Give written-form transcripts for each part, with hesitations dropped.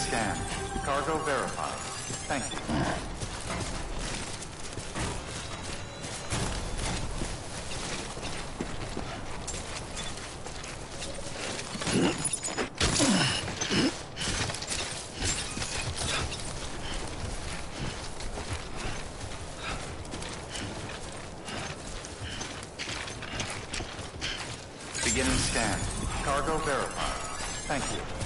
scan. Cargo verified. Thank you. Beginning scan. Cargo verified. Thank you.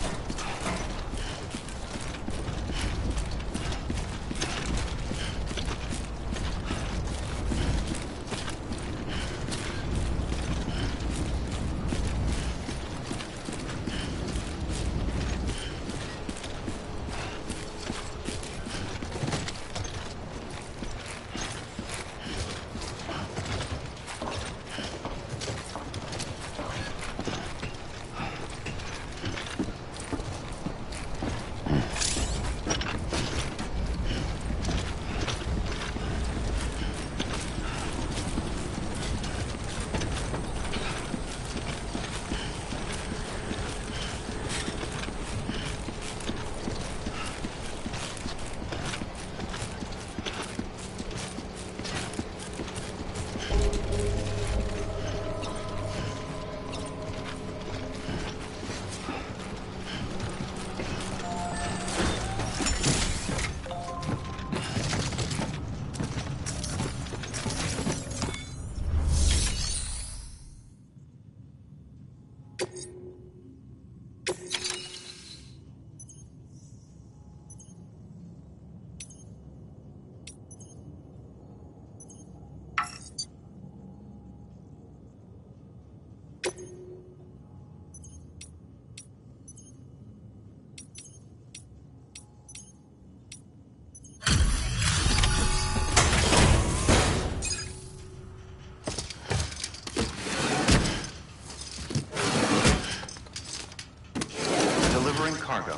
Cargo.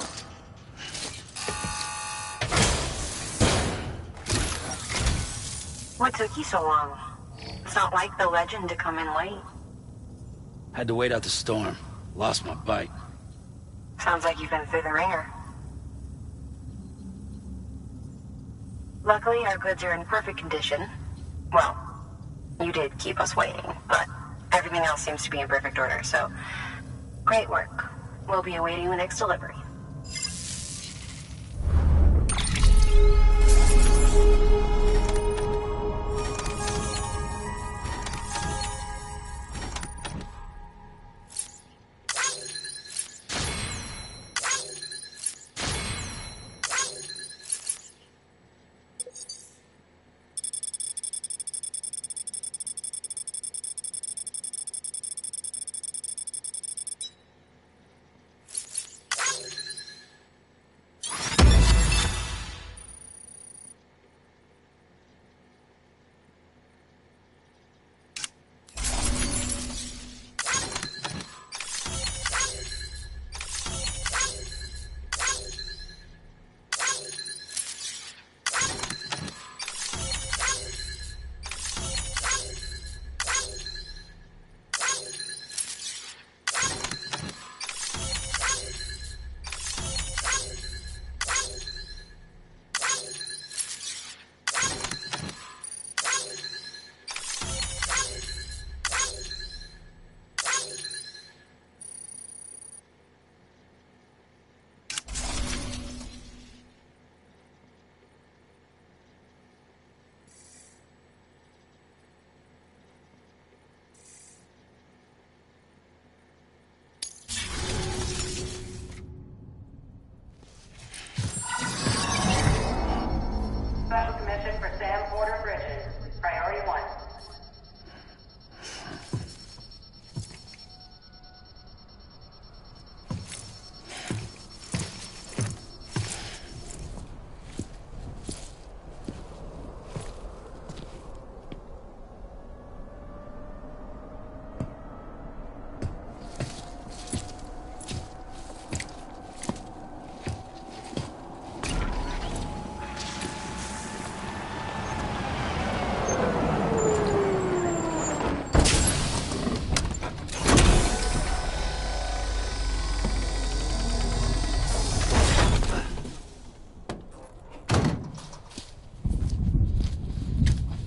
What took you so long? It's not like the legend to come in late. Had to wait out the storm. Lost my bike. Sounds like you've been through the ringer. Luckily, our goods are in perfect condition. Well, you did keep us waiting, but everything else seems to be in perfect order, so great work. We'll be awaiting the next delivery.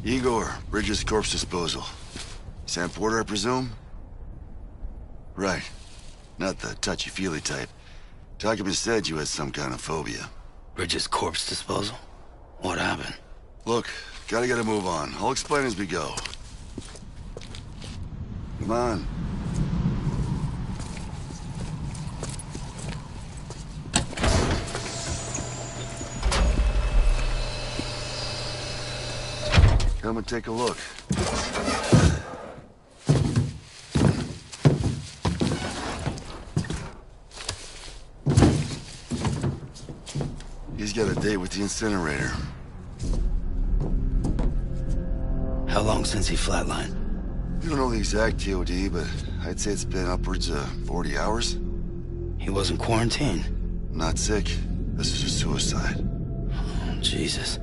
Igor, Bridges corpse disposal. Sam Porter, I presume? Right. Not the touchy-feely type. Documents said you had some kind of phobia. Bridges corpse disposal? What happened? Look, gotta get a move on. I'll explain as we go. Come on. Come and take a look. He's got a date with the incinerator. How long since he flatlined? We don't know the exact TOD, but I'd say it's been upwards of 40 hours. He wasn't quarantined. Not sick. This is a suicide. Oh, Jesus.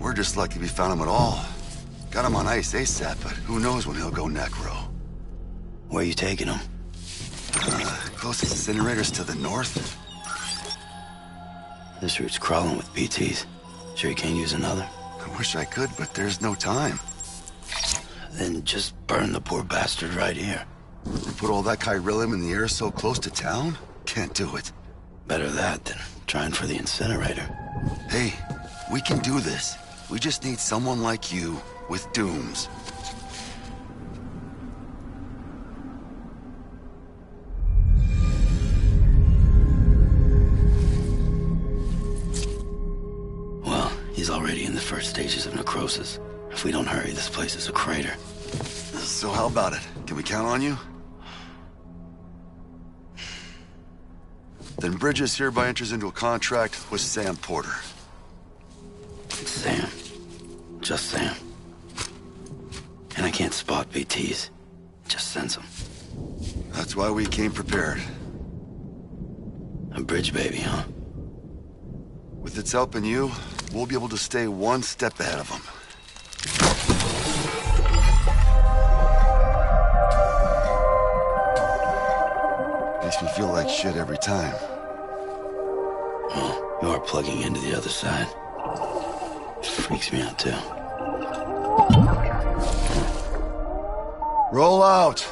We're just lucky we found him at all. Got him on ice ASAP, but who knows when he'll go necro. Where are you taking him? Closest incinerator's to the north. This route's crawling with BTs. Sure you can't use another? I wish I could, but there's no time. Then just burn the poor bastard right here. And put all that chiralium in the air so close to town? Can't do it. Better that than trying for the incinerator. Hey, we can do this. We just need someone like you with dooms. Well, he's already in the first stages of necrosis. If we don't hurry, this place is a crater. So how about it? Can we count on you? Then Bridges hereby enters into a contract with Sam Porter. Sam. Just Sam. And I can't spot BTs. Just sense them. That's why we came prepared. A bridge baby, huh? With its help and you, we'll be able to stay one step ahead of them. Makes me feel like shit every time. Well, you are plugging into the other side. Freaks me out, too. Roll out!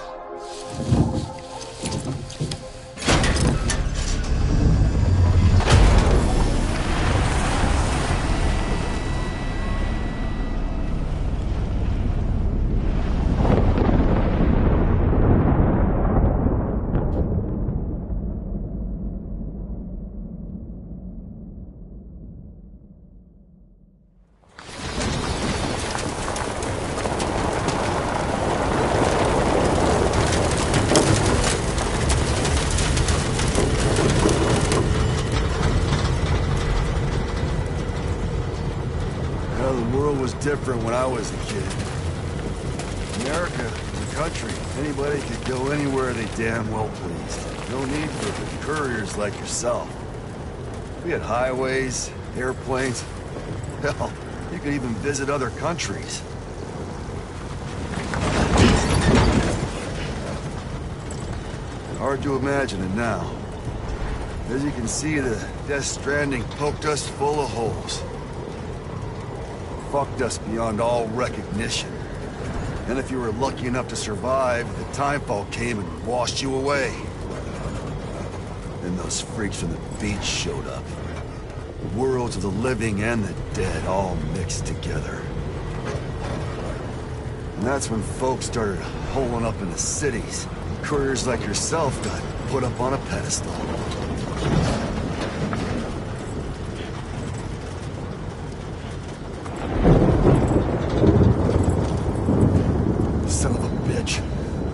Different when I was a kid. America was a country. Anybody could go anywhere they damn well pleased. No need for couriers like yourself. We had highways, airplanes. Hell, you could even visit other countries. Hard to imagine it now. As you can see, the Death Stranding poked us full of holes. Fucked us beyond all recognition. And if you were lucky enough to survive, the timefall came and washed you away. Then those freaks from the beach showed up. The worlds of the living and the dead all mixed together. And that's when folks started holing up in the cities. And couriers like yourself got put up on a pedestal.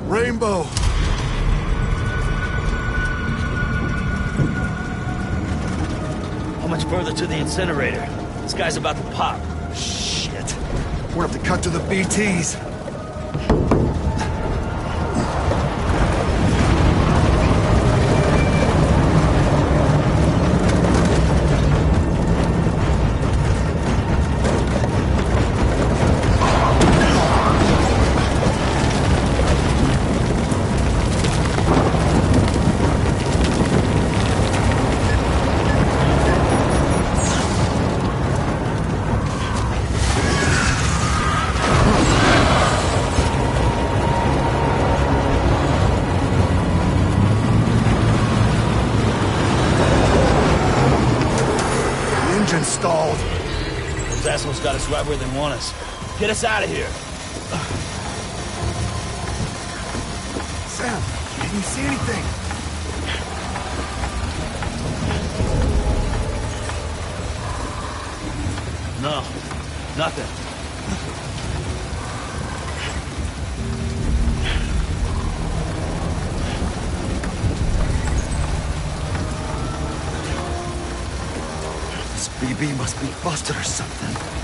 Rainbow! How much further to the incinerator? This guy's about to pop. Shit. We're gonna have to cut to the BTs. stalled. Those assholes got us right where they want us. Get us out of here. Sam, can you see anything? No, nothing. This BB must be busted or something.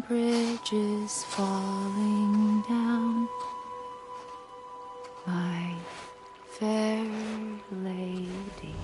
bridges falling down, my fair lady.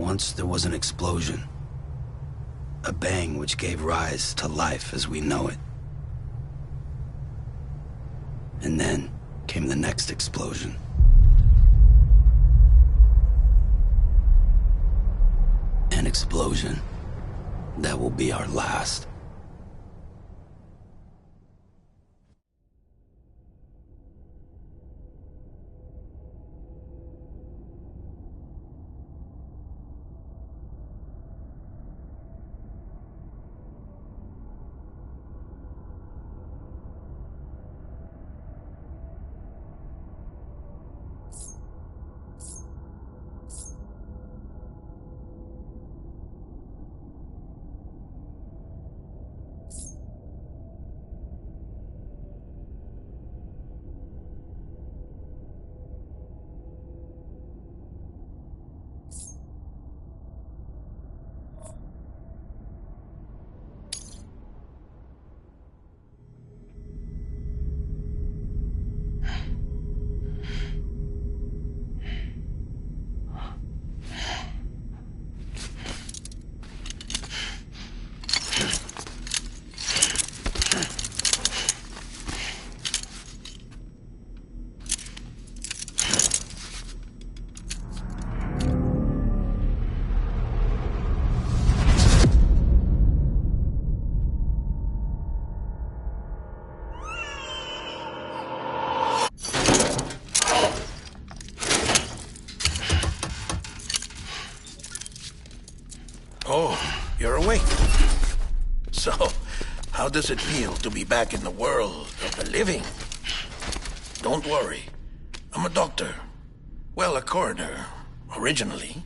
Once there was an explosion. A bang which gave rise to life as we know it. And then came the next explosion. An explosion that will be our last. Oh, you're awake. So, how does it feel to be back in the world of the living? Don't worry. I'm a doctor. Well, a coroner, originally.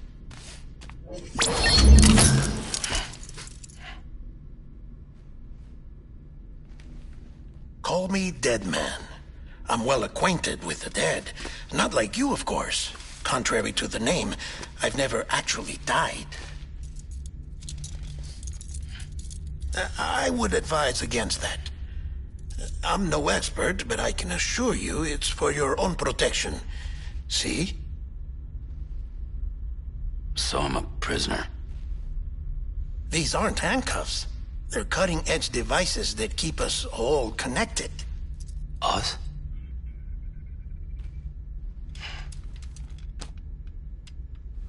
Call me Dead Man. I'm well acquainted with the dead. Not like you, of course. Contrary to the name, I've never actually died. I would advise against that. I'm no expert, but I can assure you it's for your own protection. See? So I'm a prisoner. These aren't handcuffs. They're cutting-edge devices that keep us all connected. Us?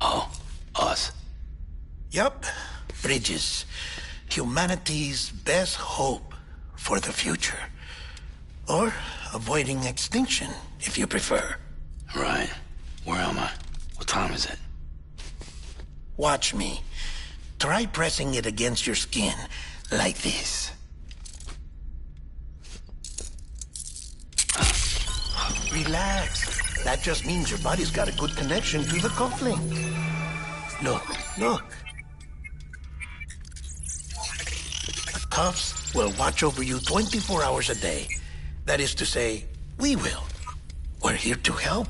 Oh, us. Yup. Bridges. Humanity's best hope for the future. Or avoiding extinction, if you prefer. Right. Where am I? What time is it? Watch me. Try pressing it against your skin, like this. Relax. That just means your body's got a good connection to the cufflink. Look. Cuffs will watch over you 24 hours a day. That is to say, we will. We're here to help.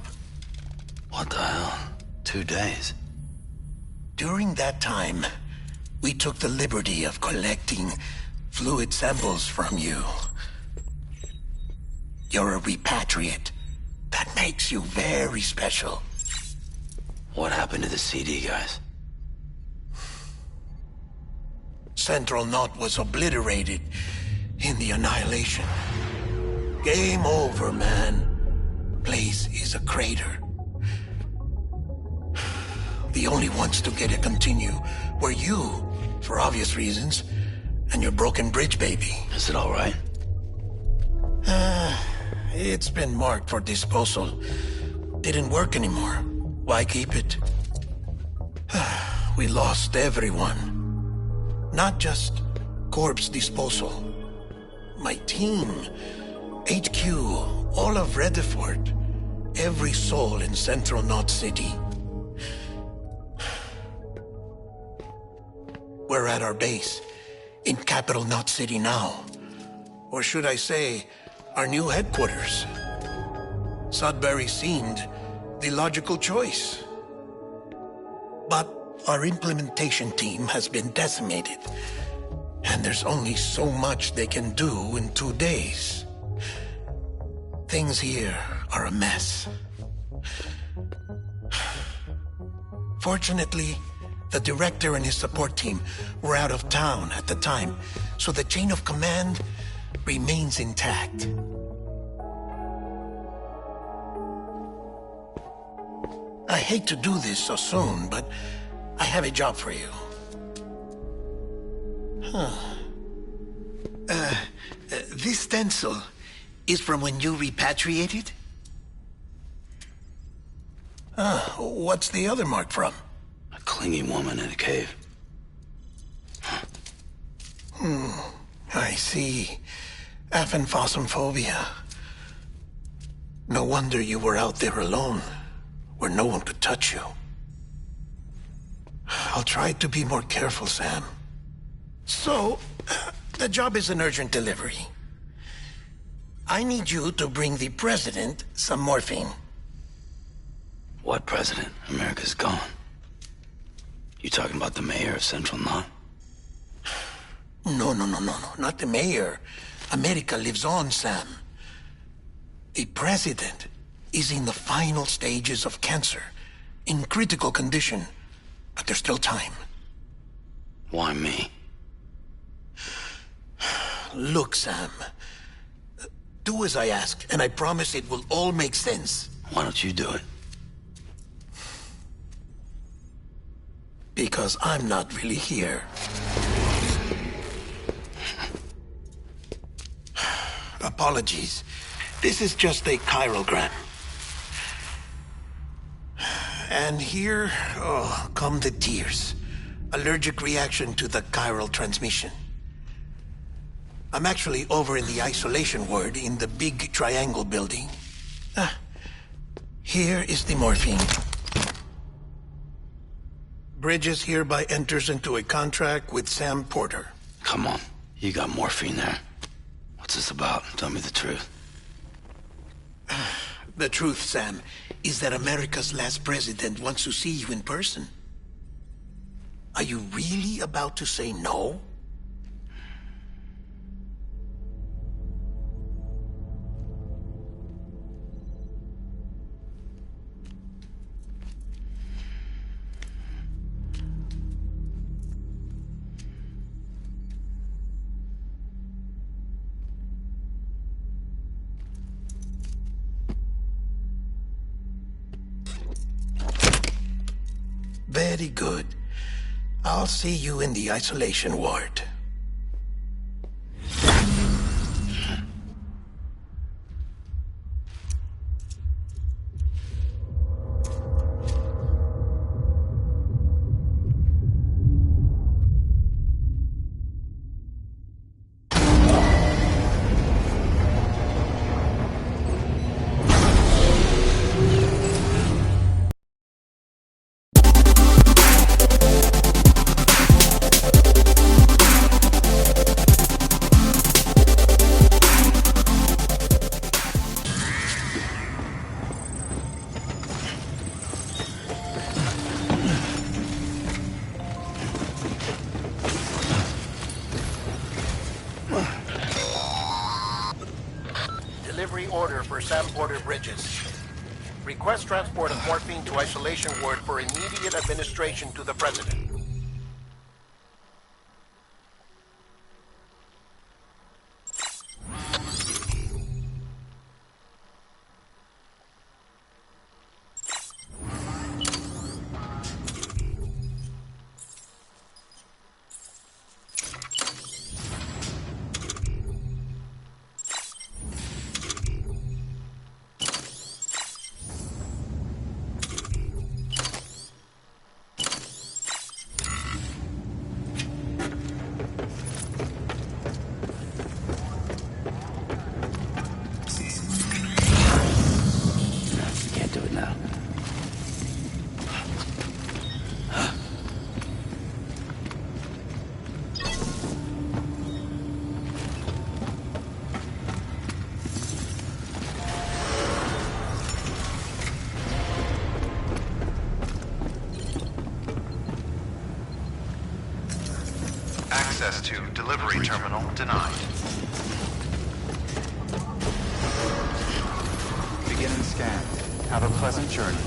What the hell? 2 days? During that time, we took the liberty of collecting fluid samples from you. You're a repatriate. That makes you very special. What happened to the CD guys? Central Knot was obliterated in the annihilation. Game over, man. Place is a crater. The only ones to get to continue were you, for obvious reasons, and your broken bridge baby. Is it all right? It's been marked for disposal. Didn't work anymore. Why keep it? We lost everyone. Not just corpse disposal. My team, HQ, all of Redford, every soul in Central Knot City. We're at our base, in Capital Knot City now. Or should I say, our new headquarters. Sudbury seemed the logical choice. But our implementation team has been decimated, and there's only so much they can do in 2 days. Things here are a mess. Fortunately, The director and his support team were out of town at the time, so the chain of command remains intact. I hate to do this so soon, but I have a job for you. This stencil is from when you repatriated? What's the other mark from? A clingy woman in a cave. I see. Aphenphosmphobia. No wonder you were out there alone, where no one could touch you. I'll try to be more careful, Sam. So, the job is an urgent delivery. I need you to bring the president some morphine. What president? America's gone. You talking about the mayor of Central Knot? No, not the mayor. America lives on, Sam. The president is in the final stages of cancer, in critical condition, but there's still time. Why me? Look, Sam. Do as I ask, and I promise it will all make sense. Why don't you do it? Because I'm not really here. Apologies. This is just a chirogram. And here, come the tears. Allergic reaction to the chiral transmission. I'm actually over in the isolation ward in the big triangle building. Here is the morphine. Bridges hereby enters into a contract with Sam Porter. Come on. You got morphine there. What's this about? Tell me the truth. The truth, Sam, is that America's last president wants to see you in person. Are you really about to say no? Very good. I'll see you in the isolation ward. Delivery order for Sam Porter Bridges. Request transport of morphine to isolation ward for immediate administration to the president. Access to delivery terminal denied. Beginning scan. Have a pleasant journey.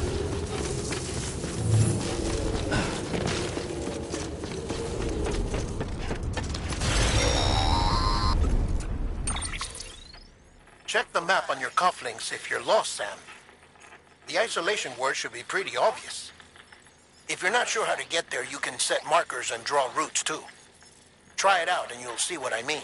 Check the map on your cufflinks if you're lost, Sam. The isolation word should be pretty obvious. If you're not sure how to get there, you can set markers and draw routes too. Try it out and you'll see what I mean.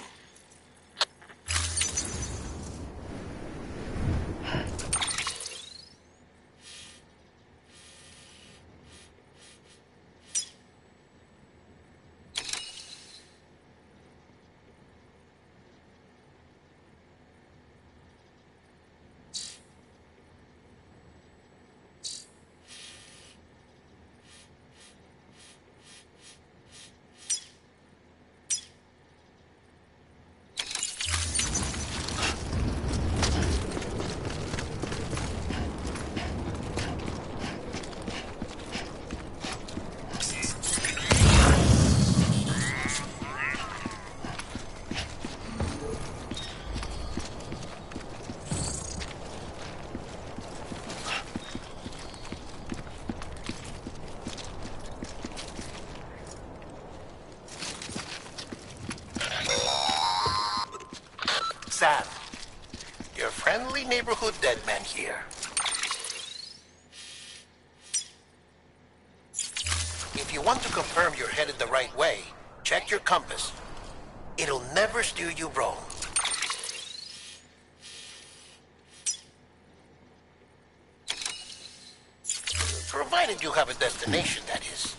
Sam, your friendly neighborhood dead man here. If you want to confirm you're headed the right way, check your compass. It'll never steer you wrong. Provided you have a destination, that is.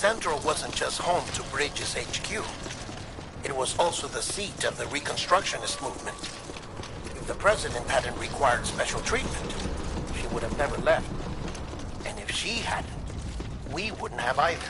Central wasn't just home to Bridges HQ. It was also the seat of the Reconstructionist movement. If the president hadn't required special treatment, she would have never left. And if she hadn't, we wouldn't have either.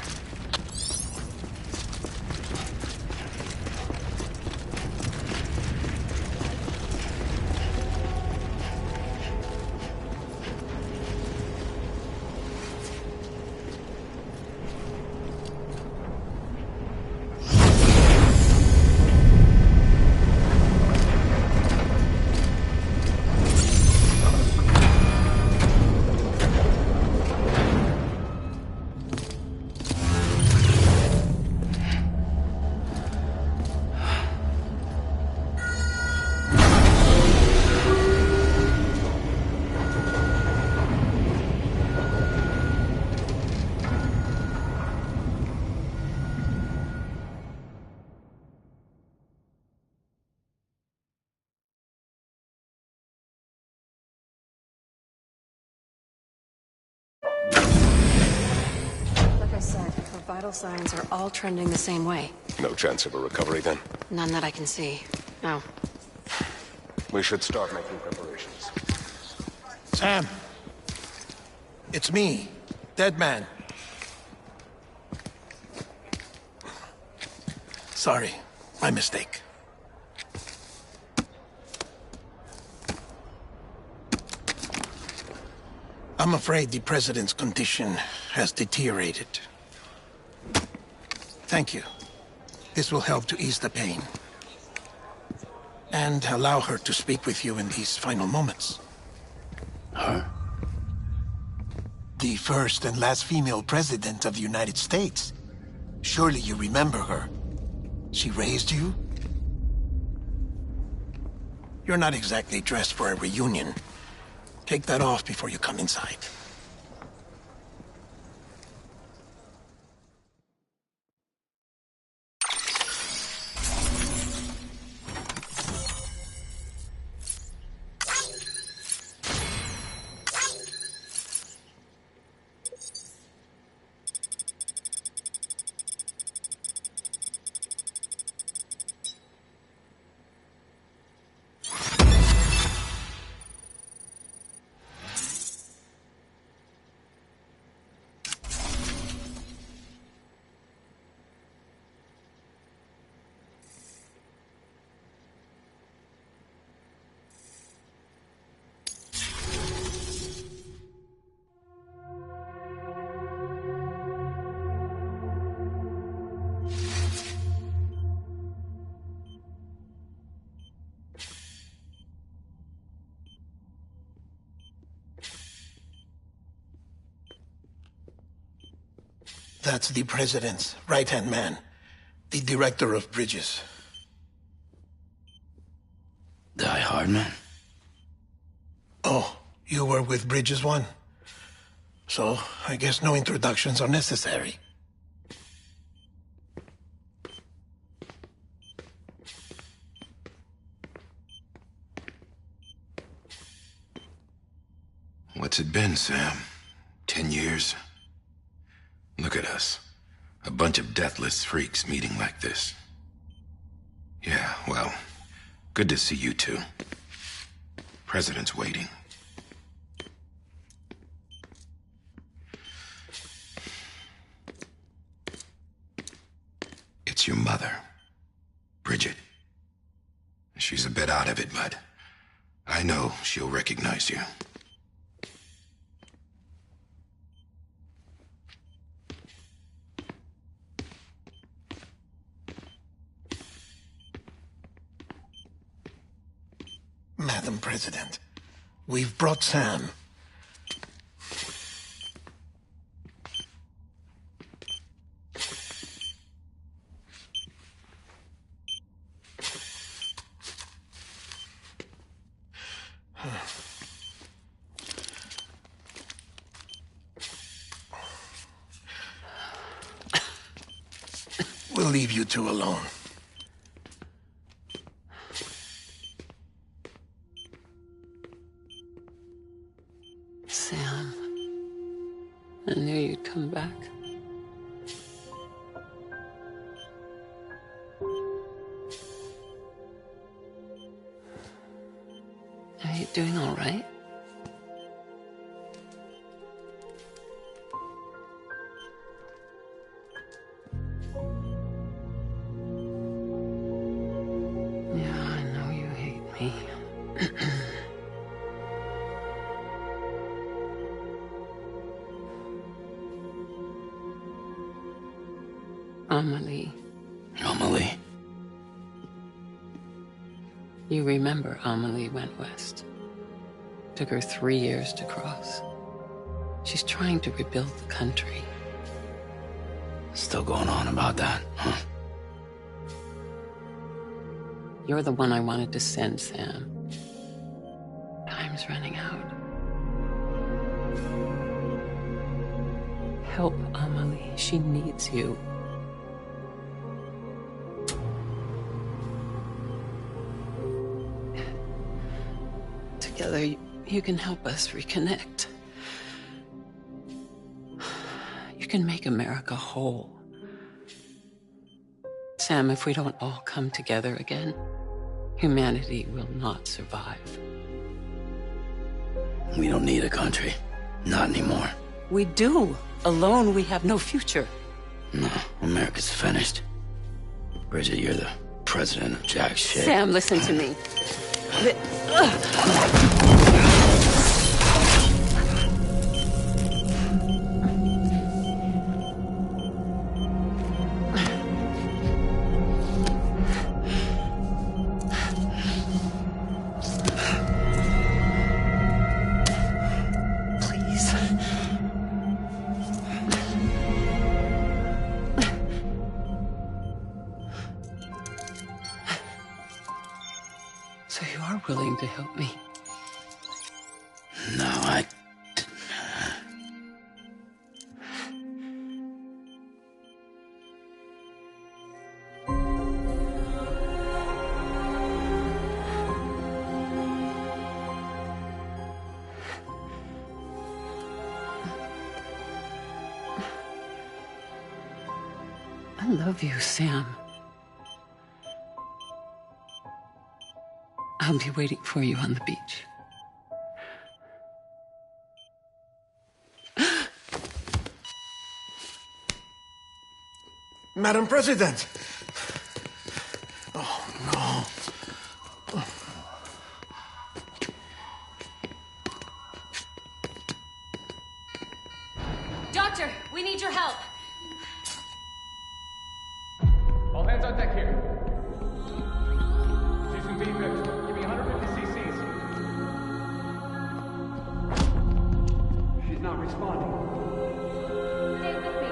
Vital signs are all trending the same way. No chance of a recovery then? None that I can see. No. We should start making preparations. Sam. It's me, Dead Man. Sorry, my mistake. I'm afraid the president's condition has deteriorated. Thank you. This will help to ease the pain. And allow her to speak with you in these final moments. Her? The first and last female president of the United States. Surely you remember her. She raised you? You're not exactly dressed for a reunion. Take that off before you come inside. That's the president's right-hand man, the director of bridges. Die Hard Man? Oh, you were with Bridges 1? So, I guess no introductions are necessary. What's it been, Sam? 10 years? Look at us. A bunch of deathless freaks meeting like this. Yeah, well, good to see you two. President's waiting. It's your mother, Bridget. She's a bit out of it, but I know she'll recognize you. Madam President, we've brought Sam. We'll leave you two alone. Sam, I knew you'd come back. Are you doing all right? Yeah, I know you hate me. Amelie. Amelie? You remember Amelie went west. Took her 3 years to cross. She's trying to rebuild the country. Still going on about that, huh? You're the one I wanted to send, Sam. Time's running out. Help Amelie. She needs you. Together, you can help us reconnect. You can make America whole. Sam, if we don't all come together again, humanity will not survive. We don't need a country. Not anymore. We do. Alone, we have no future. No, America's finished. Bridget, you're the president of jack shit. Sam, listen to me. So you are willing to help me? No, I love you, Sam. I'll be waiting for you on the beach. Madam President! Oh, no. Doctor, we need your help. All hands on deck here. She's in deep grip. Give me 150 cc's. She's not responding. Stay with me.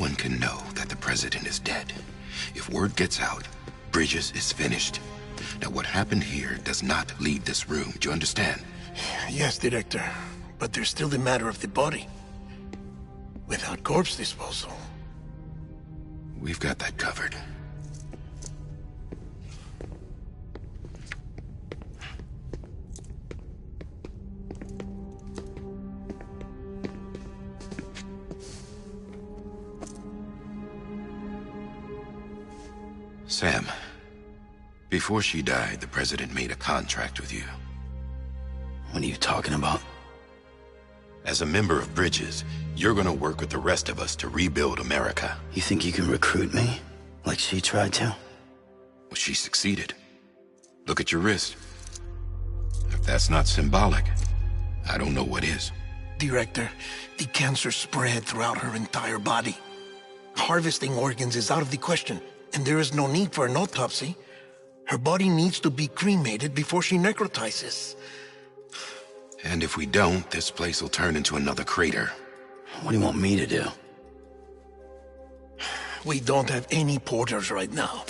one can know that the president is dead. If word gets out, Bridges is finished. Now, what happened here does not leave this room. Do you understand? Yes, Director. But there's still the matter of the body. Without corpse disposal. We've got that covered. Sam, before she died, the president made a contract with you. What are you talking about? As a member of Bridges, you're gonna work with the rest of us to rebuild America. You think you can recruit me? Like she tried to? Well, she succeeded. Look at your wrist. If that's not symbolic, I don't know what is. Director, the cancer spread throughout her entire body. Harvesting organs is out of the question, and there is no need for an autopsy. Her body needs to be cremated before she necrotizes. And if we don't, this place will turn into another crater. What do you want me to do? We don't have any porters right now.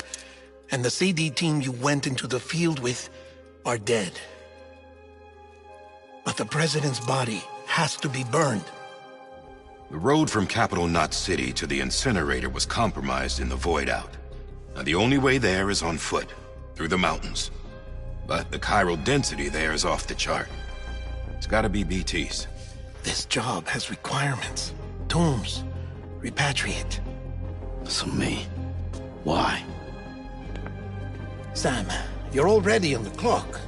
And the CD team you went into the field with are dead. But the president's body has to be burned. The road from Capital Knot City to the incinerator was compromised in the void out. Now, the only way there is on foot, through the mountains. But the chiral density there is off the chart. It's gotta be BTs. This job has requirements. Tombs. Repatriate. So me? Why? Sam, you're already on the clock.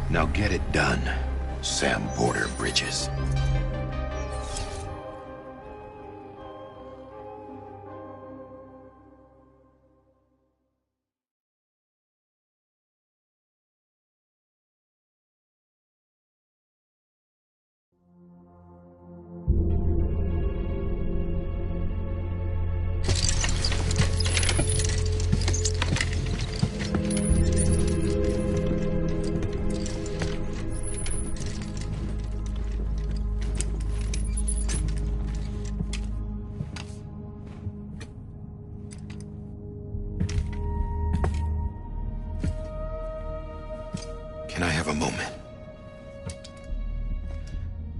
Now get it done, Sam Porter Bridges. Can I have a moment?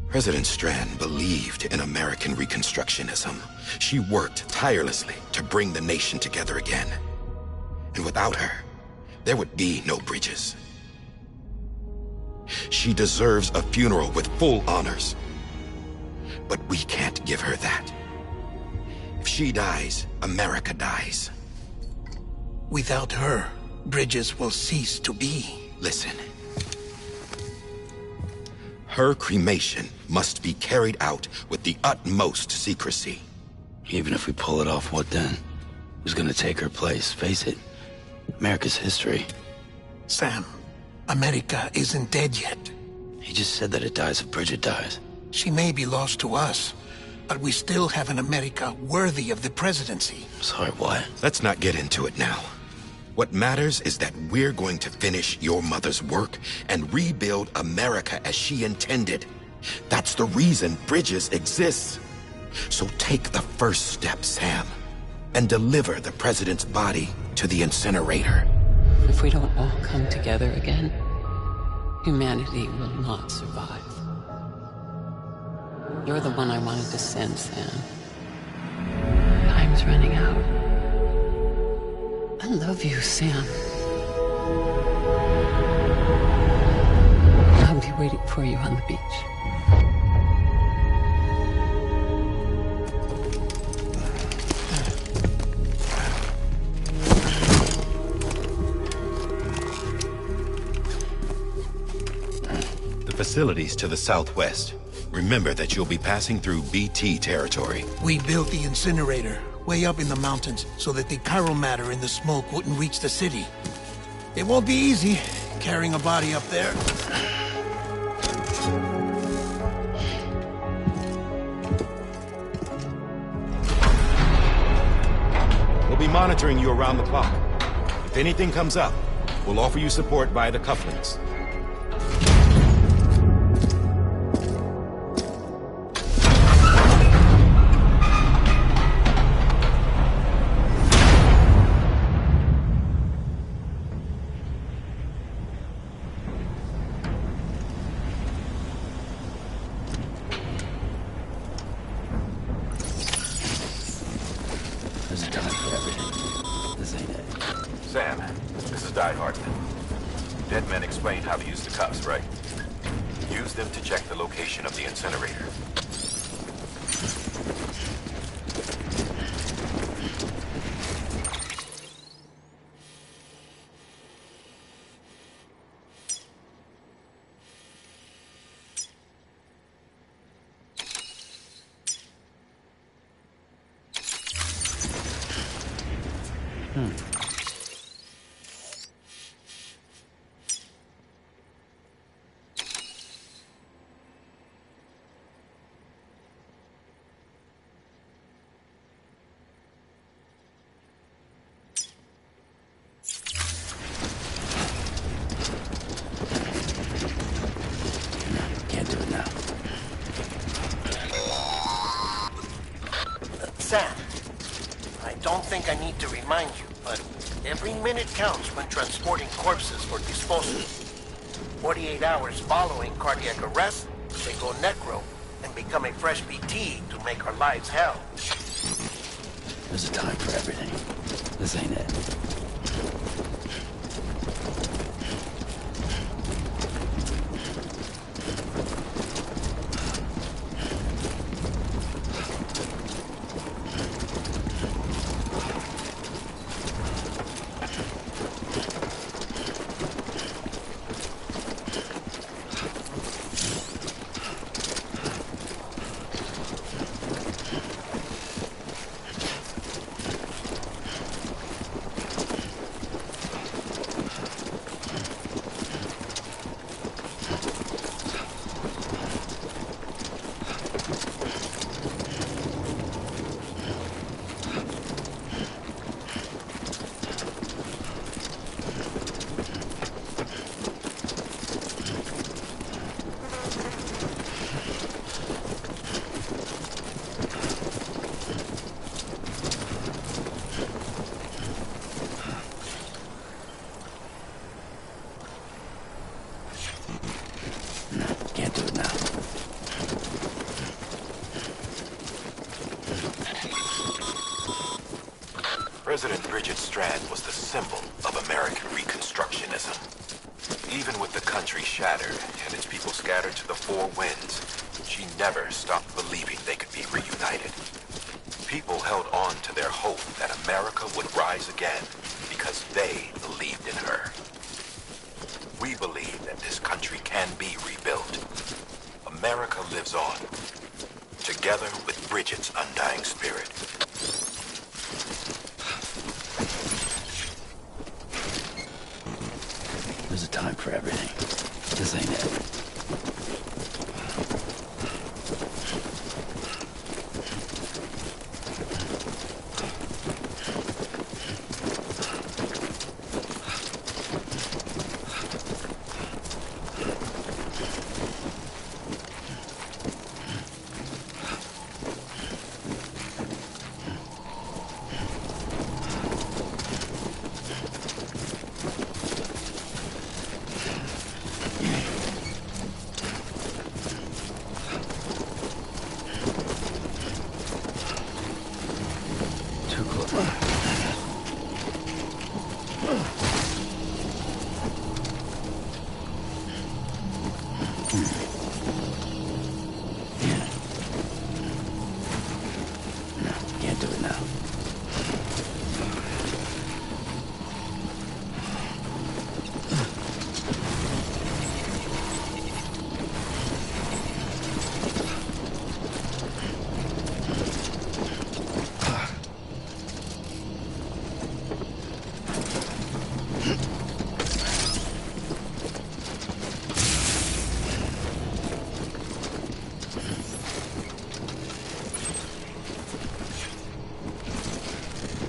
President Strand believed in American Reconstructionism. She worked tirelessly to bring the nation together again. And without her, there would be no Bridges. She deserves a funeral with full honors. But we can't give her that. If she dies, America dies. Without her, Bridges will cease to be. Listen. Her cremation must be carried out with the utmost secrecy. Even if we pull it off, what then? Who's gonna take her place? Face it, America's history. Sam, America isn't dead yet. He just said that it dies if Bridget dies. She may be lost to us, but we still have an America worthy of the presidency. Sorry, what? Let's not get into it now. What matters is that we're going to finish your mother's work and rebuild America as she intended. That's the reason Bridges exists. So take the first step, Sam, and deliver the president's body to the incinerator. If we don't all come together again, humanity will not survive. You're the one I wanted to send, Sam. Time's running out. I love you, Sam. I'll be waiting for you on the beach. The facilities to the southwest. Remember that you'll be passing through BT territory. We built the incinerator way up in the mountains so that the chiral matter in the smoke wouldn't reach the city. It won't be easy carrying a body up there. We'll be monitoring you around the clock. If anything comes up, we'll offer you support via the cufflinks. Hard. Dead men explained how to use the cuffs, right? Use them to check the location of the incinerator. Sam, I don't think I need to remind you, but every minute counts when transporting corpses for disposal. 48 hours following cardiac arrest, they go necro and become a fresh BT to make our lives hell. There's a time for everything. This ain't it. President Bridget Strand was the symbol of American Reconstructionism. Even with the country shattered and its people scattered to the four winds, she never stopped believing they could be reunited. People held on to their hope that America would rise again because they believed in her. We believe that this country can be rebuilt. America lives on, together with Bridget's undying spirit. There's a time for everything. This ain't it.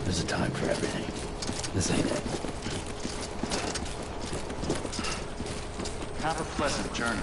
There's a time for everything. This ain't it. Have a pleasant journey.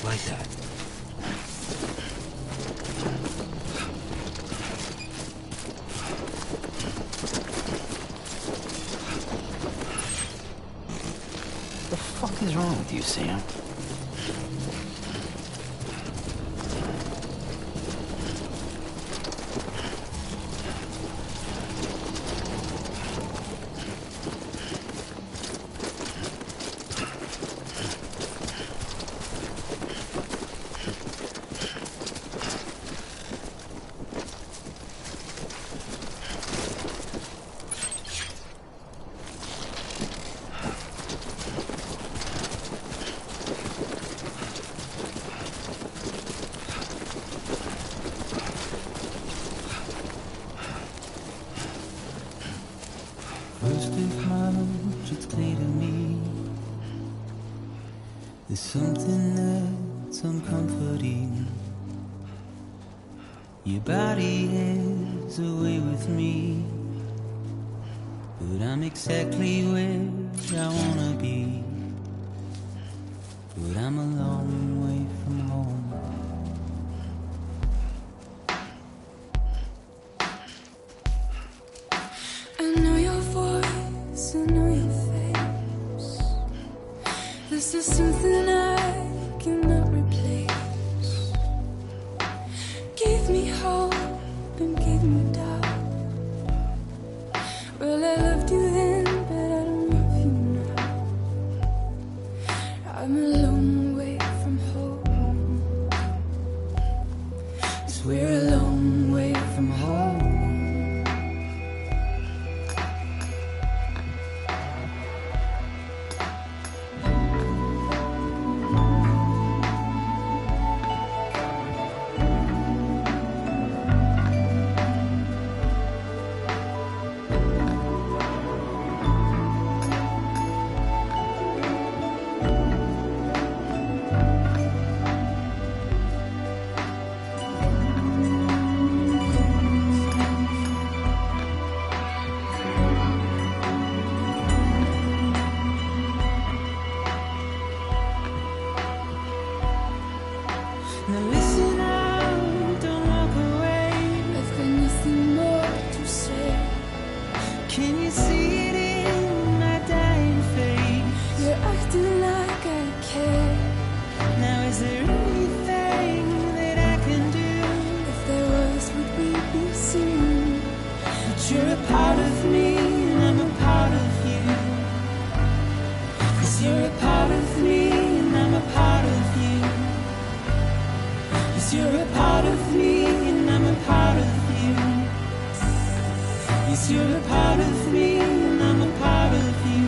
like that. What the fuck is wrong with you, Sam? First of March, it's clear to me there's something that's uncomforting. Your body is away with me, but I'm exactly where I wanna be. But I'm a long way from home. I know your voice, I know your face. This is something I cannot replace. Give me hope and give me doubt. Well, I loved you then, but I don't love you now. I'm a long way from home. 'Cause we're a long way from home. Now listen out, don't walk away. I've got nothing more to say. Can you see it in my dying face? You're acting like I care. Now is there anything that I can do? If there was, would we be seen? But you're a part of me and I'm a part of you. 'Cause you're a part of me and I'm a part of you. 'Cause you're a part of me and I'm a part of you. Yes, you're a part of me and I'm a part of you.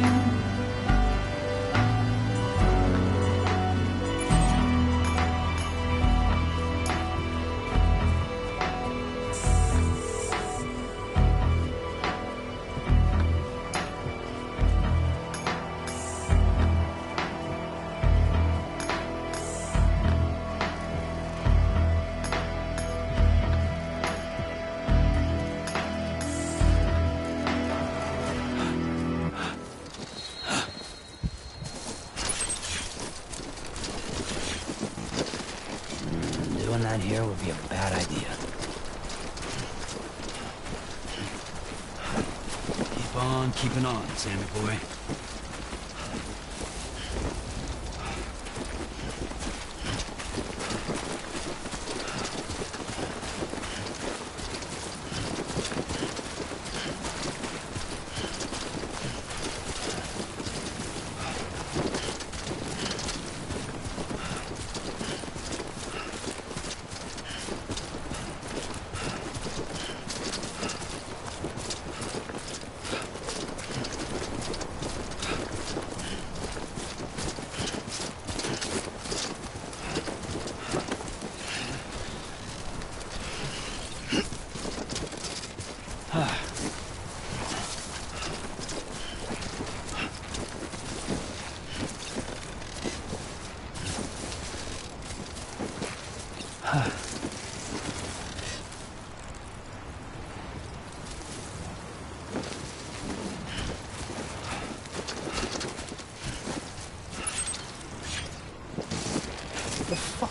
Doing that here would be a bad idea. Keep on keeping on, Sammy boy.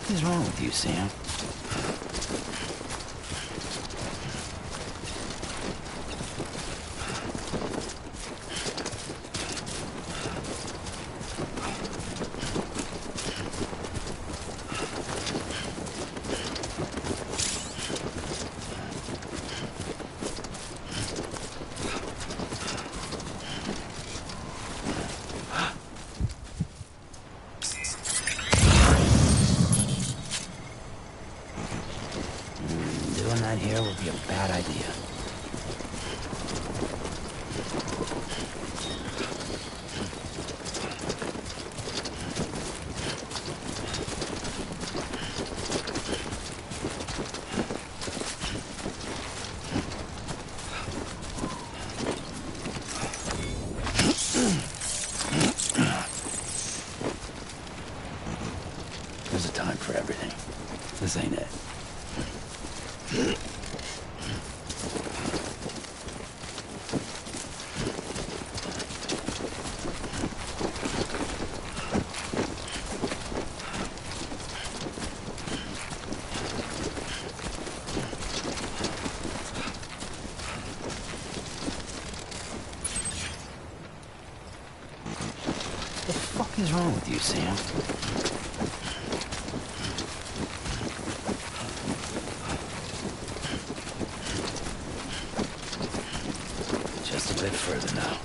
fuck is wrong with you, Sam? Doing that here would be a bad idea. There's a time for everything. This ain't it. What the fuck is wrong with you, Sam? Just a bit further now.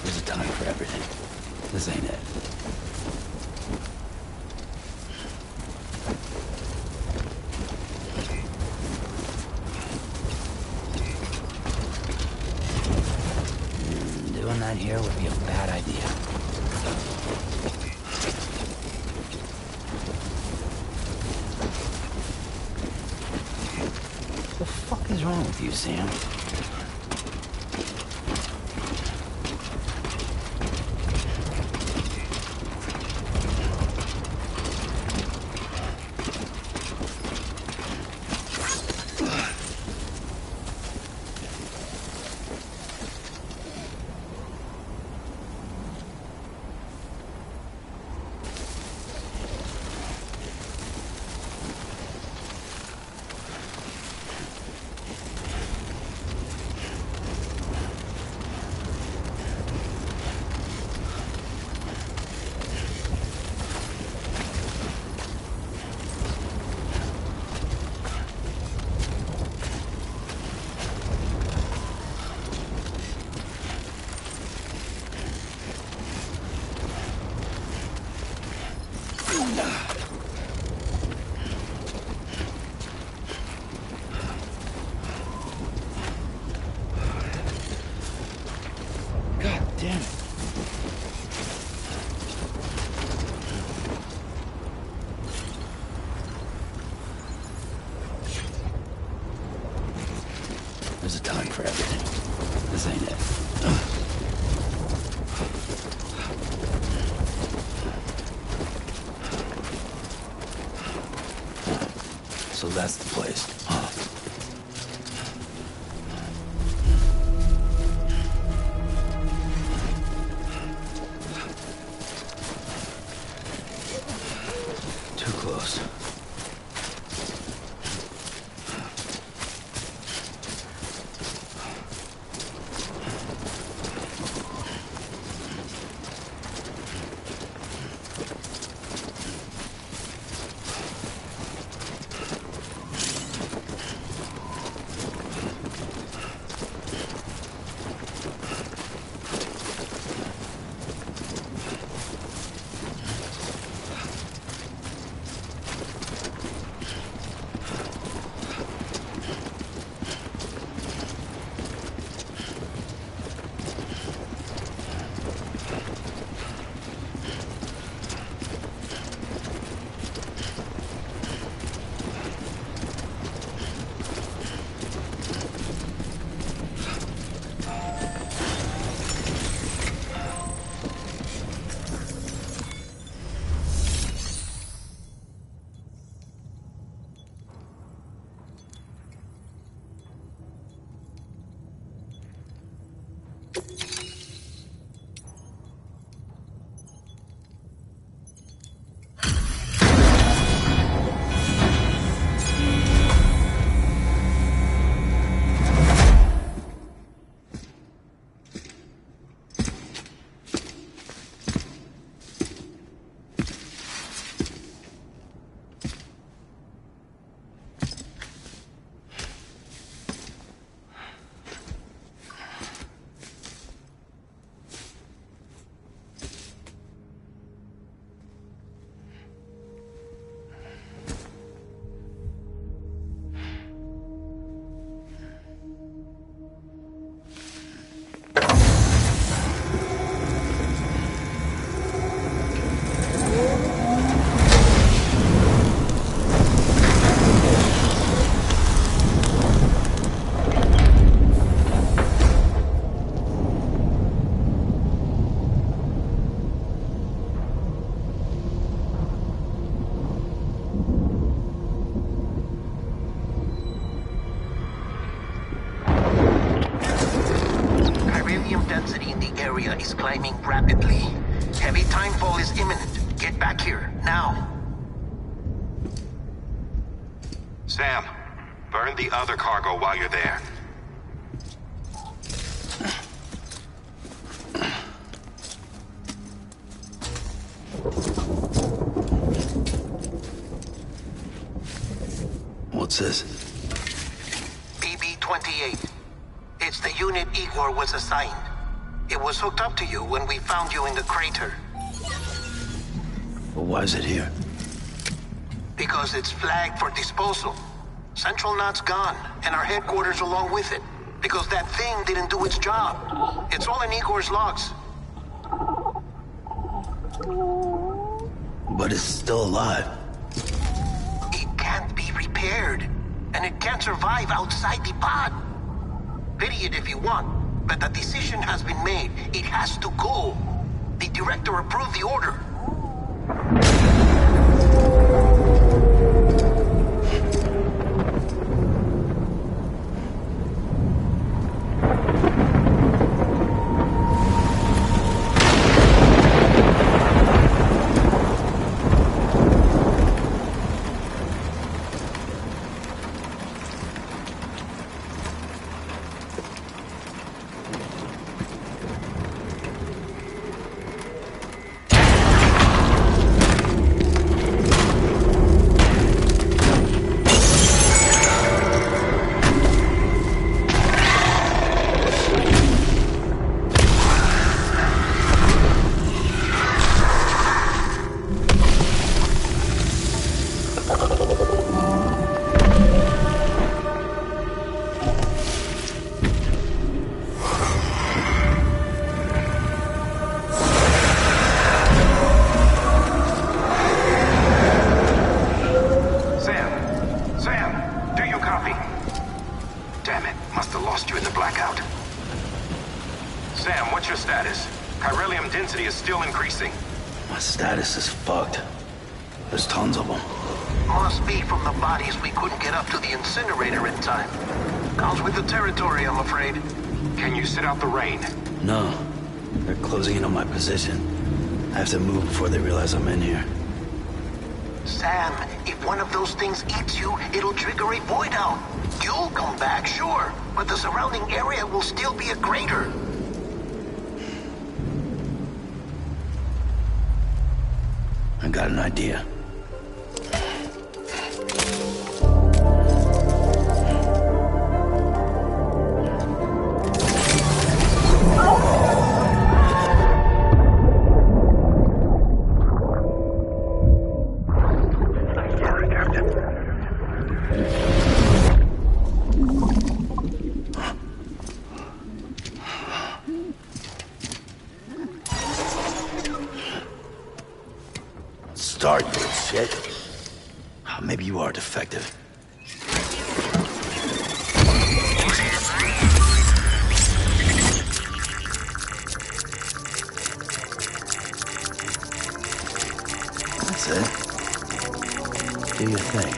There's a time for everything. This ain't it. Doing that here would be a bad idea. What the fuck is wrong with you, Sam? God damn it. There's a time for everything. This ain't it. So that's the place, huh? Too close. density in the area is climbing rapidly. Heavy timefall is imminent. Get back here, now. Sam, burn the other cargo while you're there. What's this? BB-28. It's the unit Igor was assigned. It was hooked up to you when we found you in the crater. But why is it here? Because it's flagged for disposal. Central Knot's gone, and our headquarters along with it. Because that thing didn't do its job. It's all in Igor's logs. But it's still alive. It can't be repaired, and it can't survive outside the pod. Pity it if you want, but the decision has been made. It has to go. The director approved the order. Position. I have to move before they realize I'm in here. Sam, if one of those things eats you, it'll trigger a void out. You'll come back, sure, but the surrounding area will still be a crater. I got an idea. Start, you shit. Maybe you are defective. That's it. Do your thing.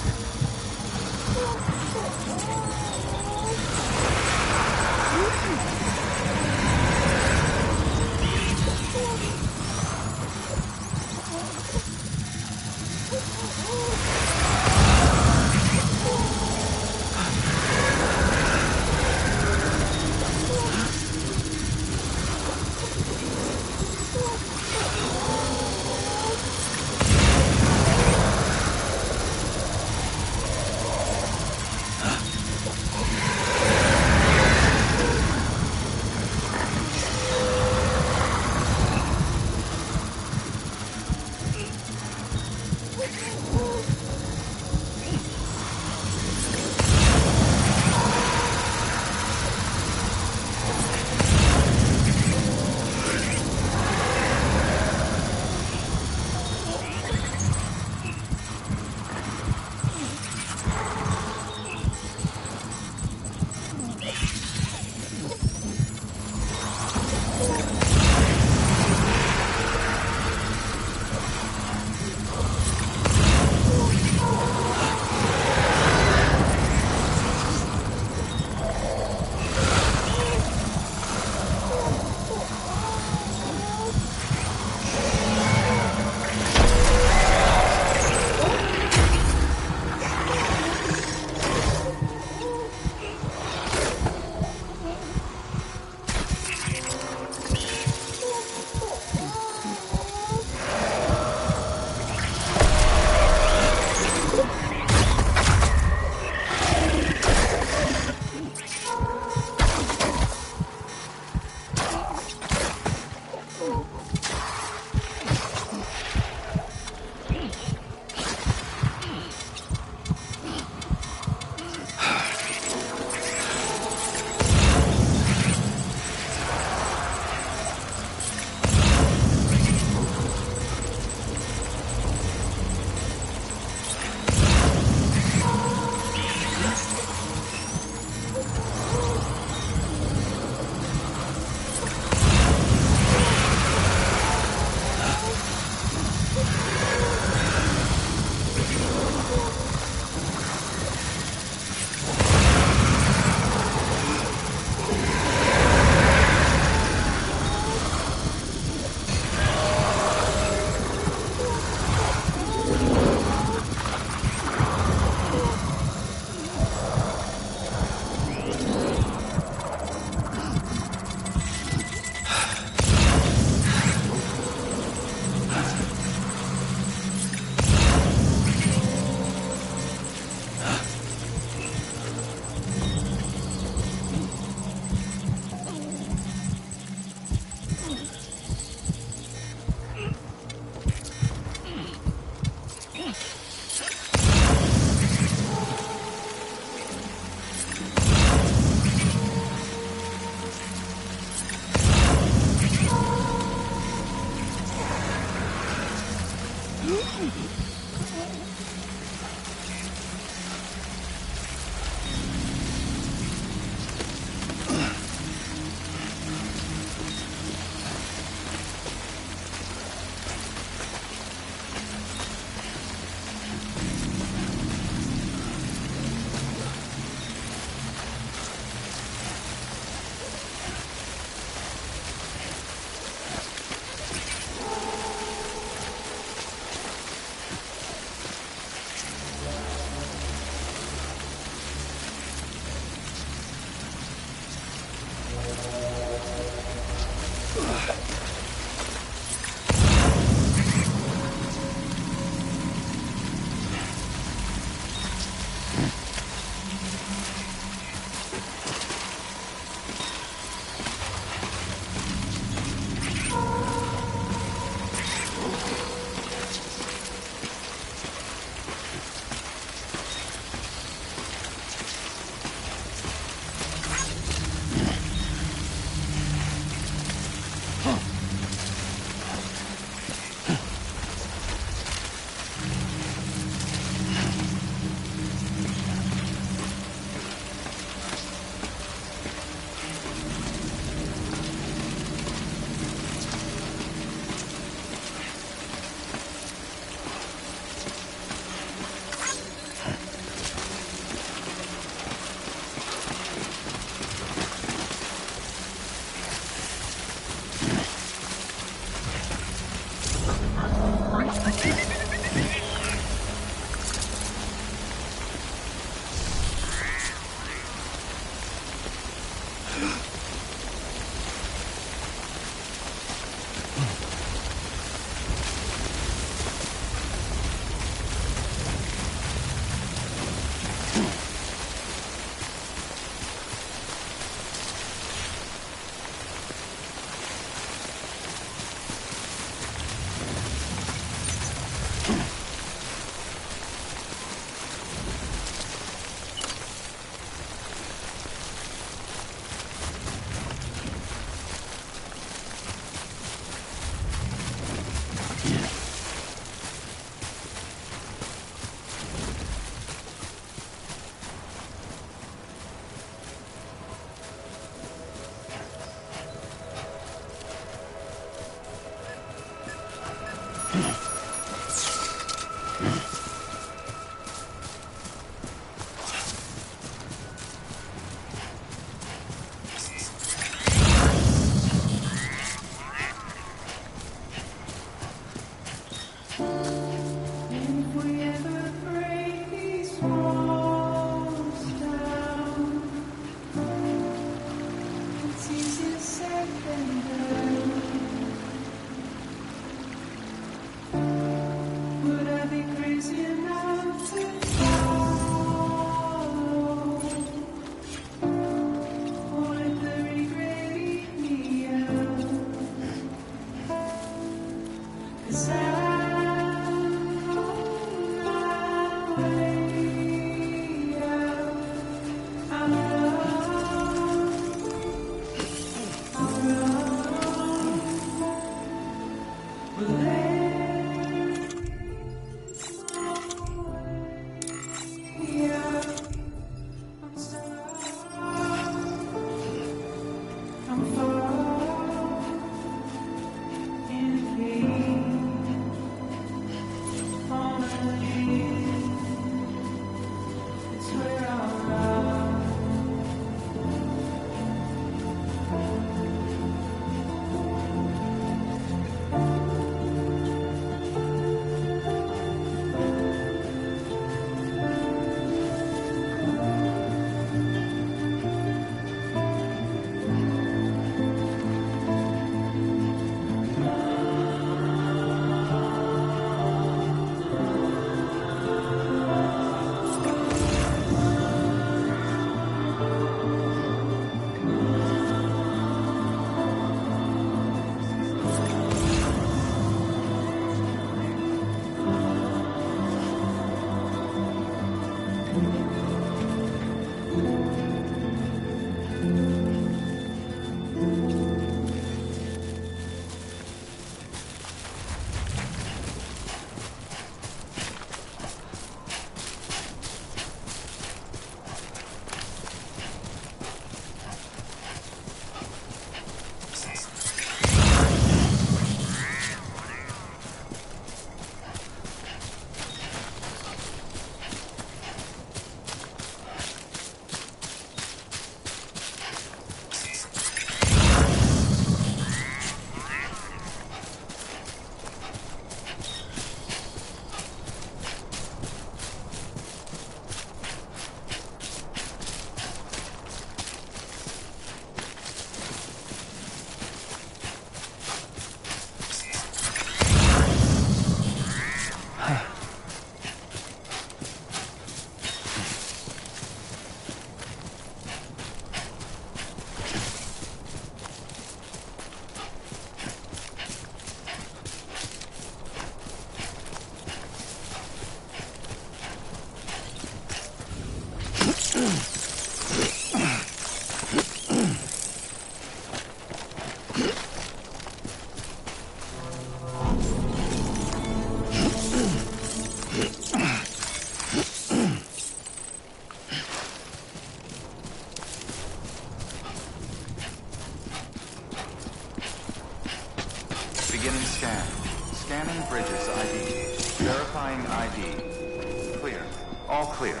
Beginning scan. Scanning bridges ID. Verifying ID. Clear. All clear.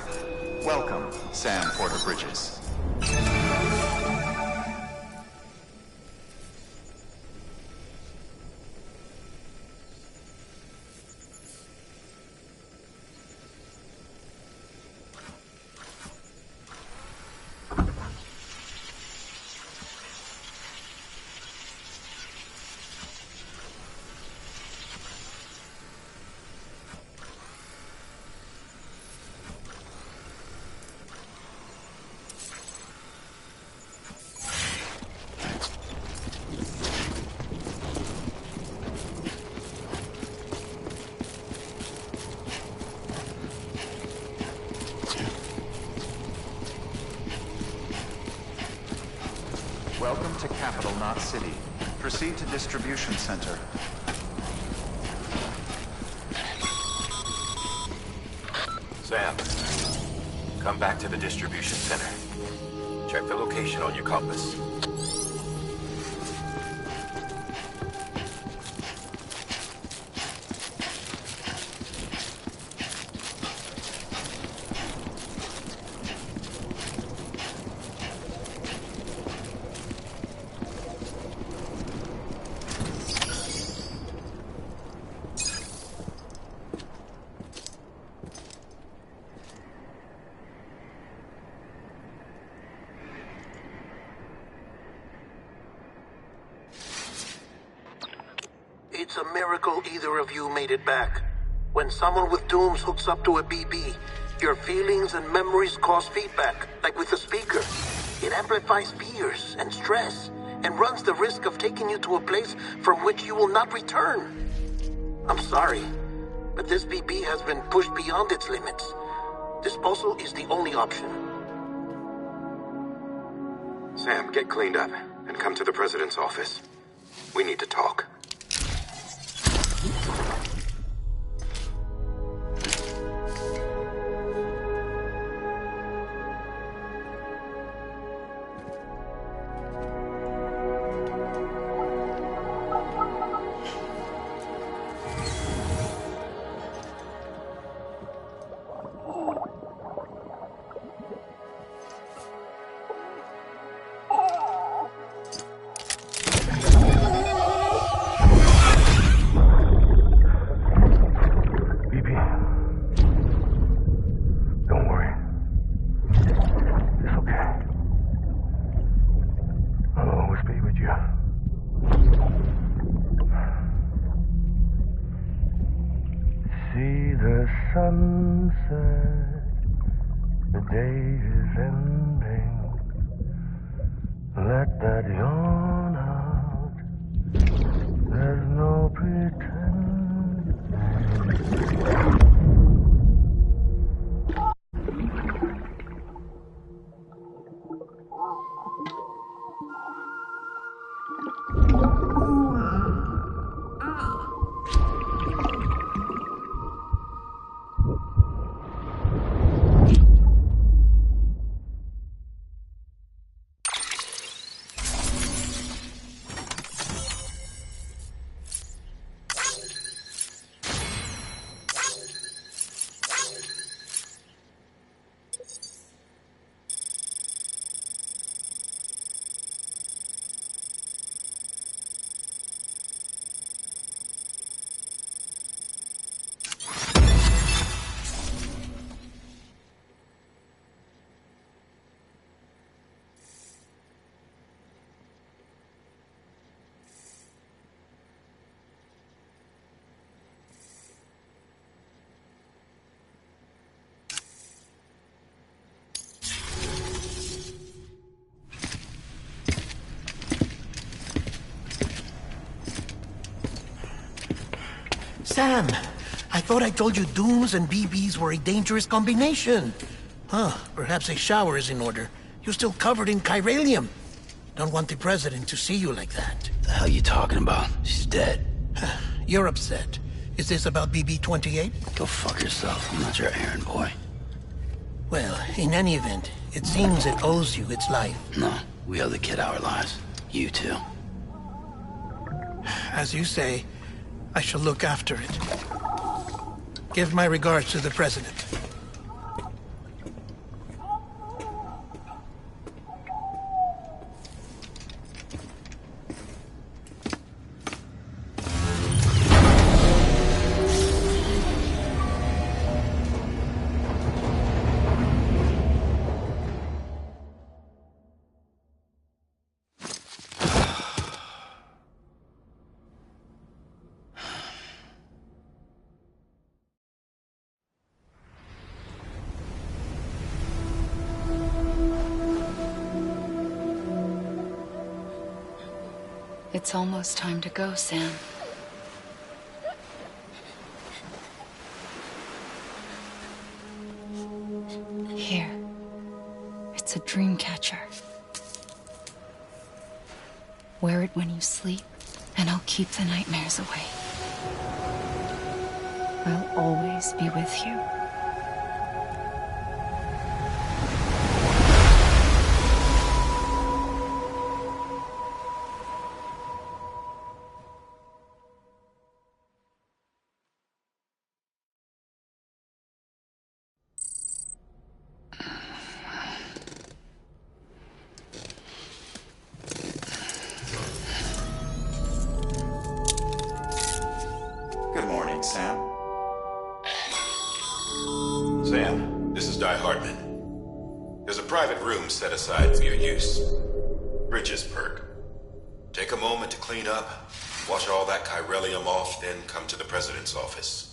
Welcome, Sam Porter Bridges. Welcome to Capital, not City. Proceed to Distribution Center. Sam, come back to the distribution center. Check the location on your compass. It's a miracle either of you made it back. When someone with dooms hooks up to a BB, your feelings and memories cause feedback, like with the speaker. It amplifies fears and stress, and runs the risk of taking you to a place from which you will not return. I'm sorry, but this BB has been pushed beyond its limits. Disposal is the only option. Sam, get cleaned up and come to the President's office. We need to talk. Sunset, the day is ending. Let that yawn out. There's no pretending. Sam, I thought I told you dooms and BBs were a dangerous combination. Huh, perhaps a shower is in order. You're still covered in chiralium. Don't want the President to see you like that. The hell you talking about? She's dead. You're upset. Is this about BB-28? Go fuck yourself. I'm not your errand boy. Well, in any event, it seems it owes you its life. No, we owe the kid our lives. You too. As you say, I shall look after it. Give my regards to the President. It's almost time to go, Sam. Here. It's a dream catcher. Wear it when you sleep, and I'll keep the nightmares away. I'll always be with you. Good morning, Sam. Sam, this is Di Hartman. There's a private room set aside for your use. Bridges perk. Take a moment to clean up, wash all that chiralium off, then come to the president's office.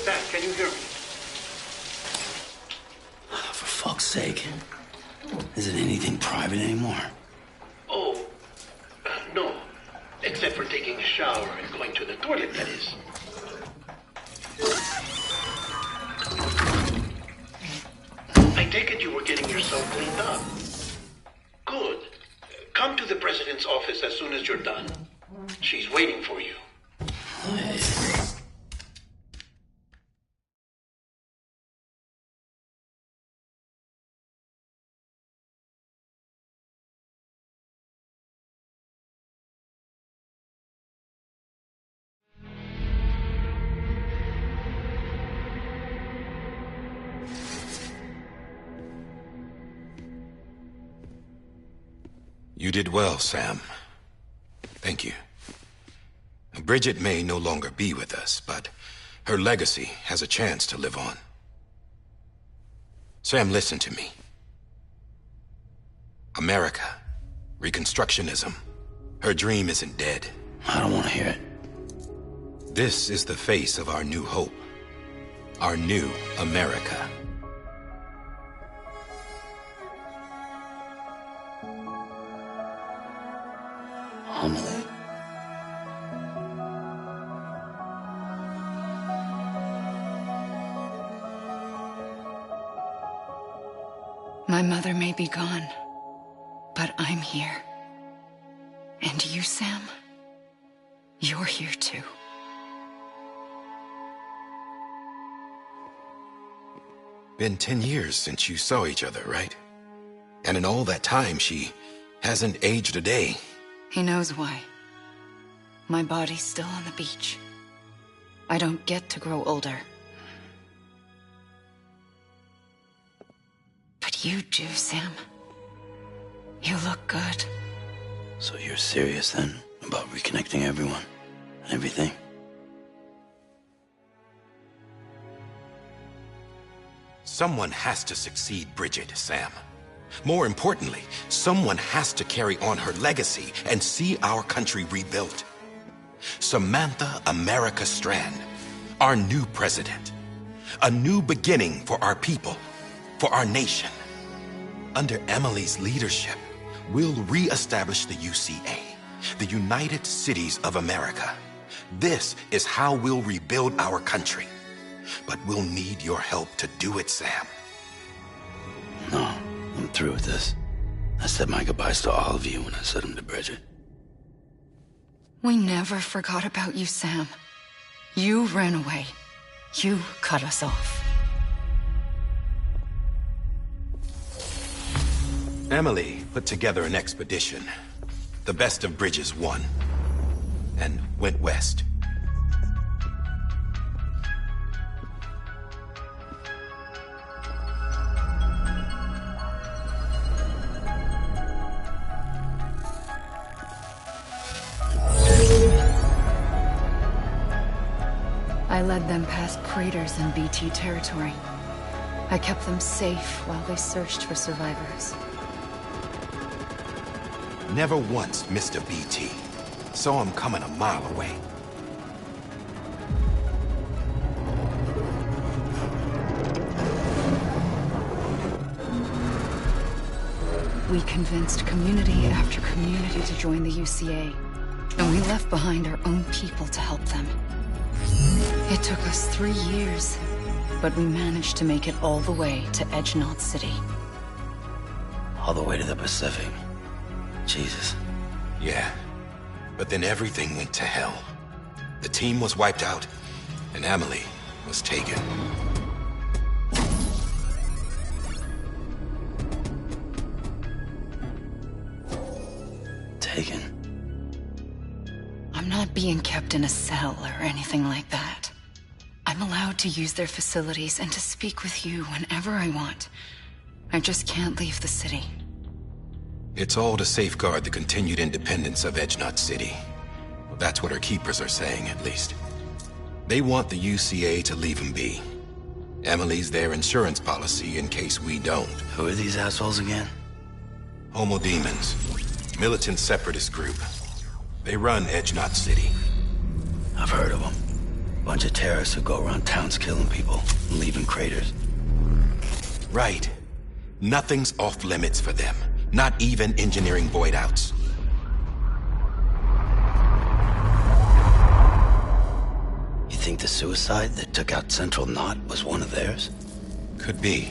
Sam, can you hear me? For fuck's sake. Isn't anything private anymore? Oh, no. Except for taking a shower and going to the toilet, that is. I take it you were getting yourself cleaned up. Good. Come to the president's office as soon as you're done. She's waiting for you. You did well, Sam. Thank you. Bridget may no longer be with us, but her legacy has a chance to live on. Sam, listen to me. America, Reconstructionism. Her dream isn't dead. I don't want to hear it. This is the face of our new hope. Our new America. Amelie. My mother may be gone, but I'm here. And you, Sam? You're here too. Been 10 years since you saw each other, right? And in all that time, she hasn't aged a day. He knows why. My body's still on the beach. I don't get to grow older. But you do, Sam. You look good. So you're serious then about reconnecting everyone and everything? Someone has to succeed Bridget, Sam. More importantly, someone has to carry on her legacy and see our country rebuilt. Samantha America Strand, our new president. A new beginning for our people, for our nation. Under Emily's leadership, we'll re-establish the UCA, the United Cities of America. This is how we'll rebuild our country. But we'll need your help to do it, Sam. No, I'm through with this. I said my goodbyes to all of you when I said them to Bridget. We never forgot about you, Sam. You ran away. You cut us off. Emily put together an expedition. The best of Bridges won. And went west. I led them past craters in BT territory. I kept them safe while they searched for survivors. Never once missed a BT. Saw him coming a mile away. We convinced community after community to join the UCA, and we left behind our own people to help them. It took us 3 years, but we managed to make it all the way to Edge Knot City. All the way to the Pacific. Jesus. Yeah. But then everything went to hell. The team was wiped out, and Emily was taken. Taken? I'm not being kept in a cell or anything like that. I'm allowed to use their facilities and to speak with you whenever I want. I just can't leave the city. It's all to safeguard the continued independence of Edge Knot City. Well, that's what our keepers are saying, at least. They want the UCA to leave them be. Emily's their insurance policy in case we don't. Who are these assholes again? Homo Demons. Militant separatist group. They run Edge Knot City. I've heard of them. Bunch of terrorists who go around towns killing people and leaving craters. Right. Nothing's off limits for them. Not even engineering void outs. You think the suicide that took out Central Knot was one of theirs? Could be.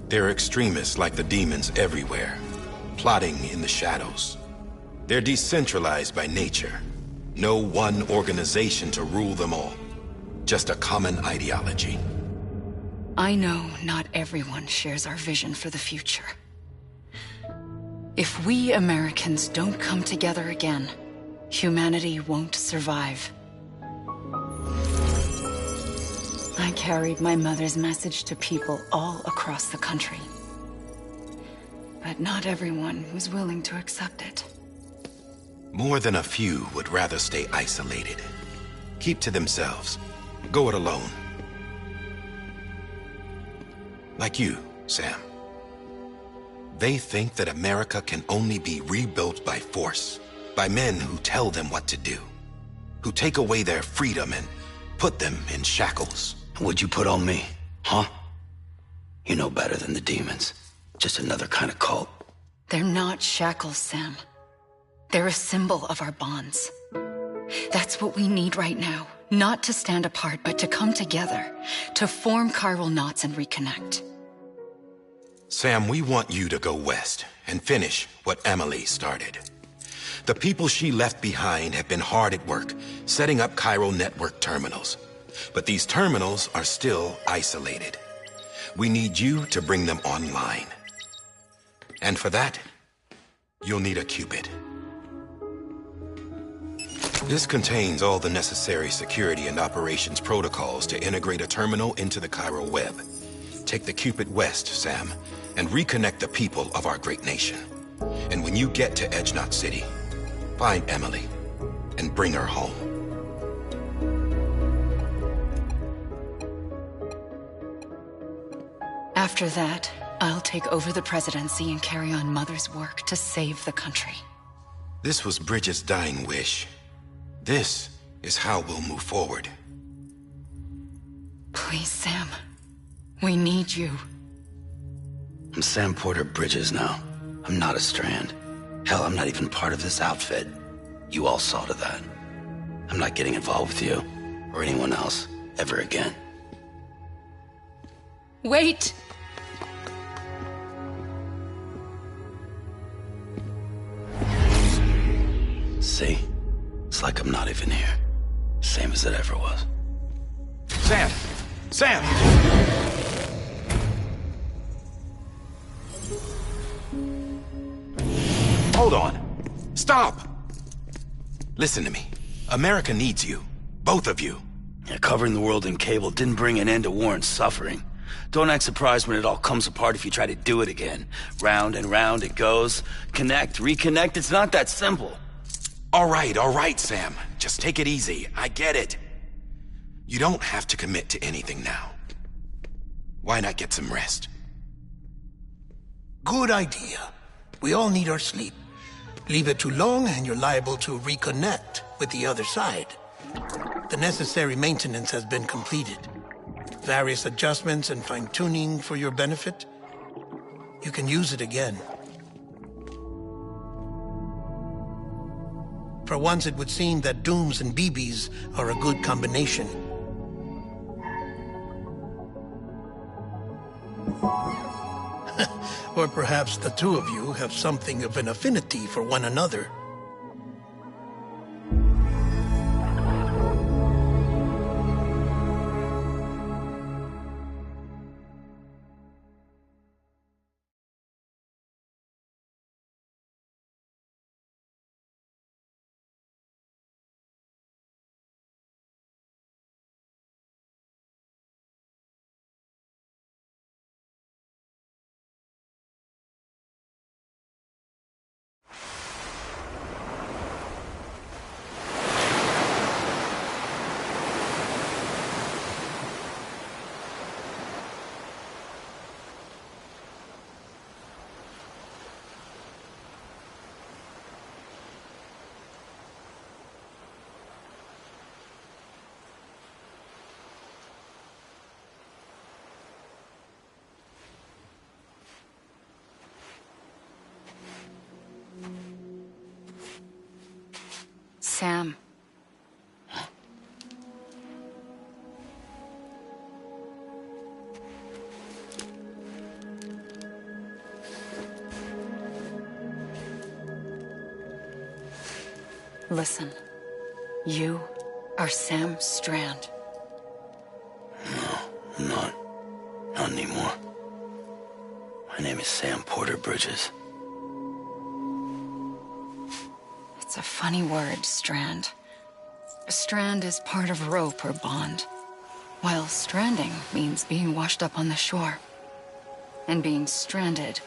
There are extremists like the demons everywhere, plotting in the shadows. They're decentralized by nature. No one organization to rule them all. Just a common ideology. I know not everyone shares our vision for the future. If we Americans don't come together again, humanity won't survive. I carried my mother's message to people all across the country. But not everyone was willing to accept it. More than a few would rather stay isolated. Keep to themselves. Go it alone. Like you, Sam. They think that America can only be rebuilt by force, by men who tell them what to do, who take away their freedom and put them in shackles. What'd you put on me, huh? You know better than the demons. Just another kind of cult. They're not shackles, Sam. They're a symbol of our bonds. That's what we need right now. Not to stand apart, but to come together, to form chiral knots and reconnect. Sam, we want you to go west and finish what Emily started. The people she left behind have been hard at work, setting up Cairo network terminals. But these terminals are still isolated. We need you to bring them online. And for that, you'll need a Cupid. This contains all the necessary security and operations protocols to integrate a terminal into the Cairo web. Take the Cupid west, Sam, and reconnect the people of our great nation. And when you get to Edge Knot City, find Emily and bring her home. After that, I'll take over the presidency and carry on Mother's work to save the country. This was Bridget's dying wish. This is how we'll move forward. Please, Sam. We need you. I'm Sam Porter Bridges now. I'm not a Strand. Hell, I'm not even part of this outfit. You all saw to that. I'm not getting involved with you, or anyone else, ever again. Wait! See? It's like I'm not even here. Same as it ever was. Sam! Sam! Hold on. Stop! Listen to me. America needs you. Both of you. Yeah, covering the world in cable didn't bring an end to war and suffering. Don't act surprised when it all comes apart if you try to do it again. Round and round it goes. Connect, reconnect, it's not that simple. All right, Sam. Just take it easy. I get it. You don't have to commit to anything now. Why not get some rest? Good idea. We all need our sleep. Leave it too long and you're liable to reconnect with the other side. The necessary maintenance has been completed. Various adjustments and fine-tuning for your benefit. You can use it again. For once, it would seem that Dooms and BBs are a good combination. Or perhaps the two of you have something of an affinity for one another. Sam. Listen. You are Sam Strand. No, I'm not. Not anymore. My name is Sam Porter Bridges. It's a funny word, strand. A strand is part of rope or bond, while stranding means being washed up on the shore. And being stranded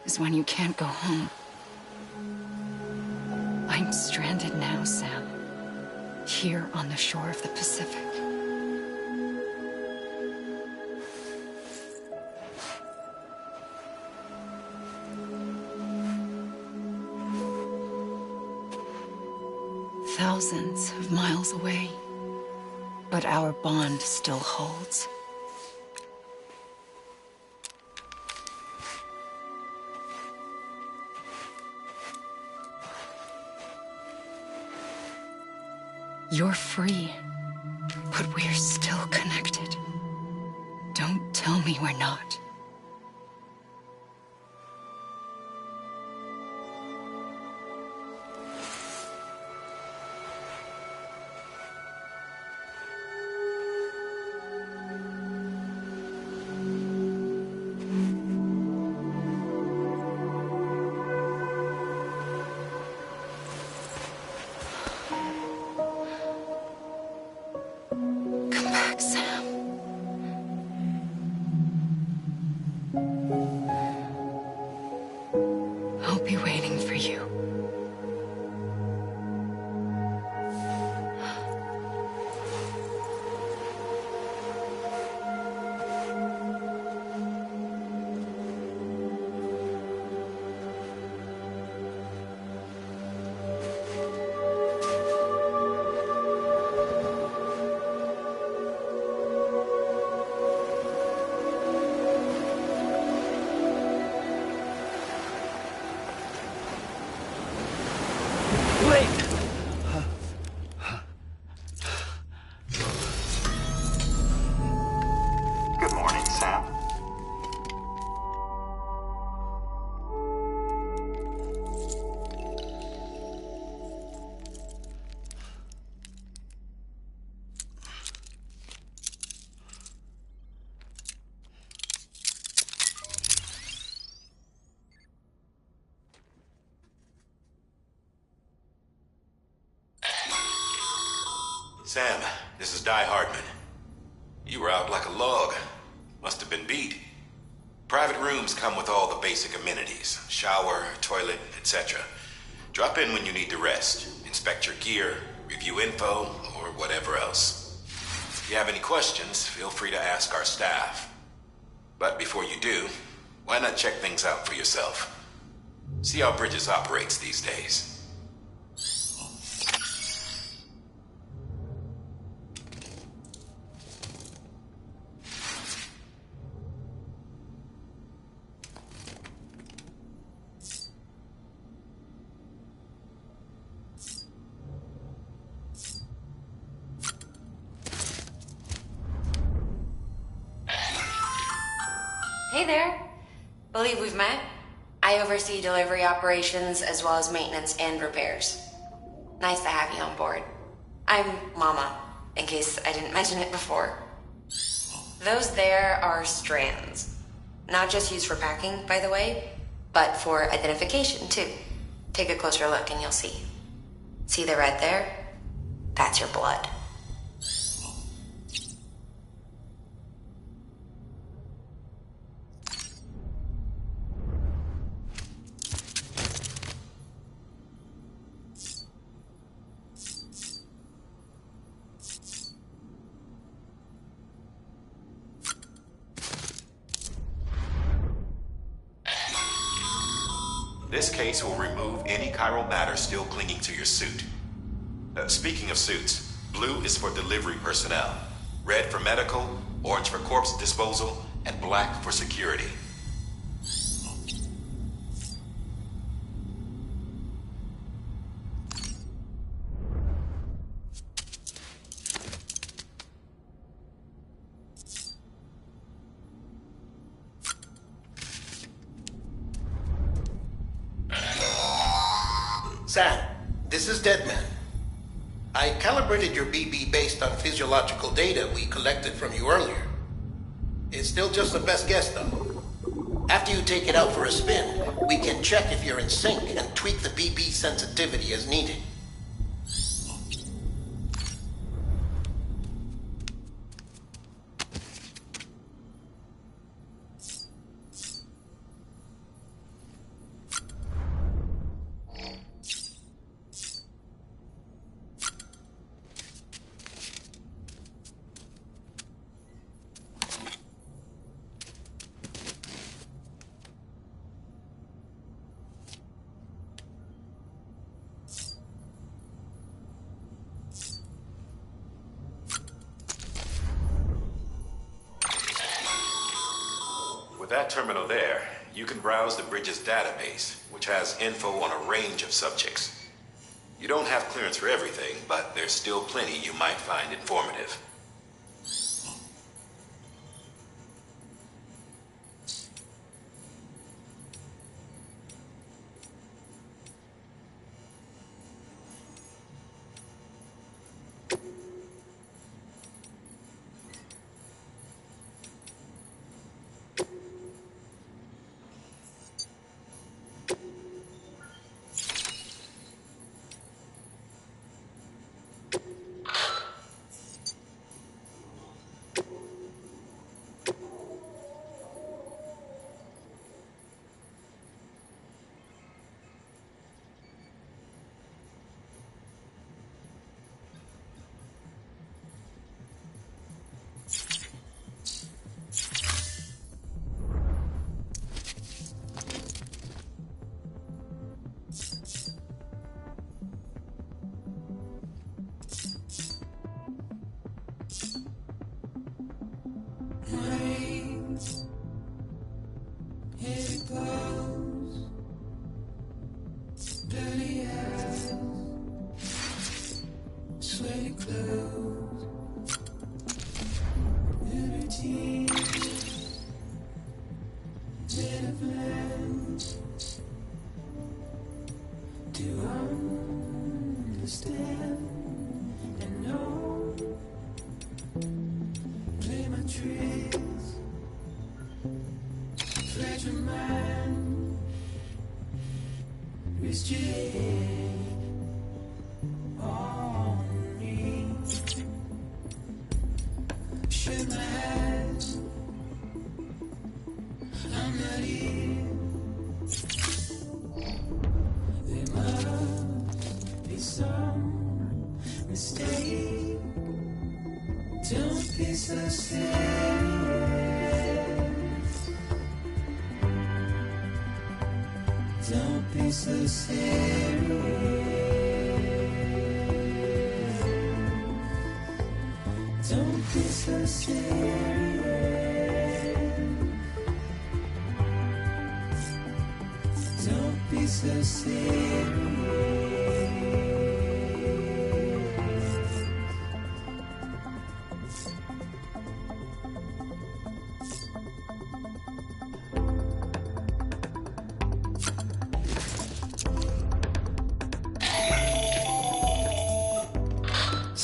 is when you can't go home. I'm stranded now, Sam. Here on the shore of the Pacific. Thousands of miles away, but our bond still holds. You're free, but we're still connected. Don't tell me we're not. you. Good morning, Sam. Sam, this is Di Hardman. You were out like a log. Must have been beat. Private rooms come with all the basic amenities. Shower, toilet, etc. Drop in when you need to rest. Inspect your gear, review info, or whatever else. If you have any questions, feel free to ask our staff. But before you do, why not check things out for yourself? See how Bridges operates these days. Hey there. Believe we've met. I oversee delivery operations as well as maintenance and repairs. Nice to have you on board. I'm Mama, in case I didn't mention it before. Those there are strands. Not just used for packing, by the way, but for identification too. Take a closer look and you'll see. See the red there? That's your blood. This case will remove any chiral matter still clinging to your suit. Speaking of suits, blue is for delivery personnel, red for medical, orange for corpse disposal, and black for security. Sam, this is Deadman. I calibrated your BB based on physiological data we collected from you earlier. It's still just the best guess, though. After you take it out for a spin, we can check if you're in sync and tweak the BB sensitivity as needed. With that terminal there, you can browse the Bridges database, which has info on a range of subjects. You don't have clearance for everything, but there's still plenty you might find informative.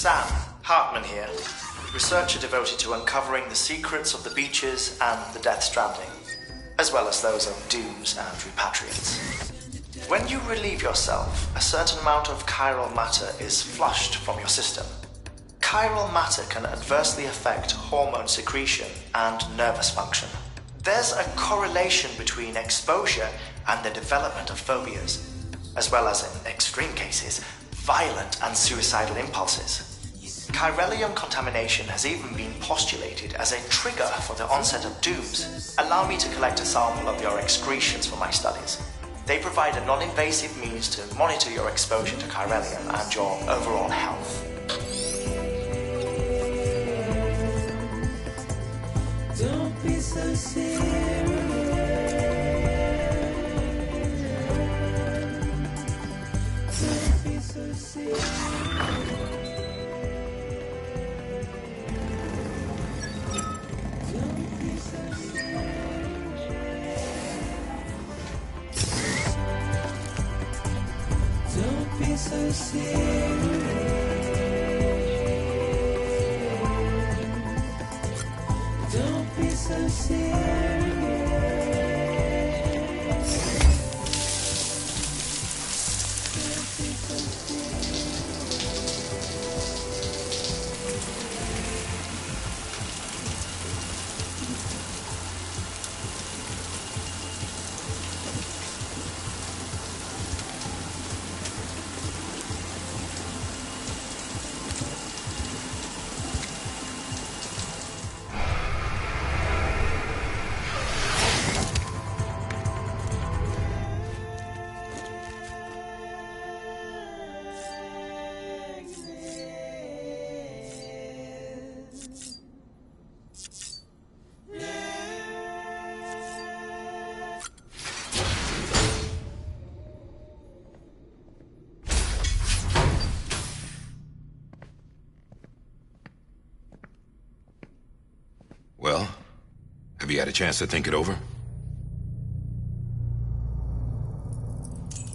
Sam, Hartman here, researcher devoted to uncovering the secrets of the beaches and the Death Stranding, as well as those of dooms and repatriates. When you relieve yourself, a certain amount of chiral matter is flushed from your system. Chiral matter can adversely affect hormone secretion and nervous function. There's a correlation between exposure and the development of phobias, as well as, in extreme cases, violent and suicidal impulses. Chiralium contamination has even been postulated as a trigger for the onset of dooms. Allow me to collect a sample of your excretions for my studies. They provide a non-invasive means to monitor your exposure to chiralium and your overall health. Don't be so serious. Don't be so serious. Don't be so serious. Don't be so serious. Well, have you had a chance to think it over?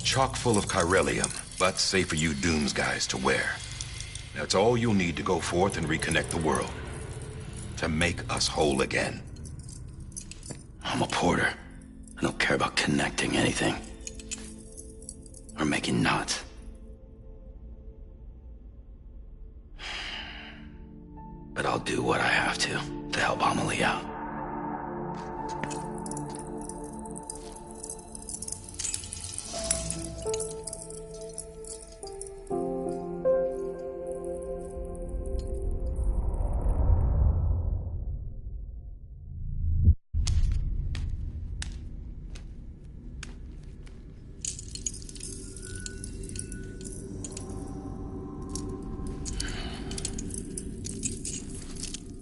Chock full of chiralium, but safe for you Dooms guys to wear. That's all you'll need to go forth and reconnect the world. To make us whole again. I'm a porter. I don't care about connecting anything. Or making knots. But I'll do what I have to help Amelie out.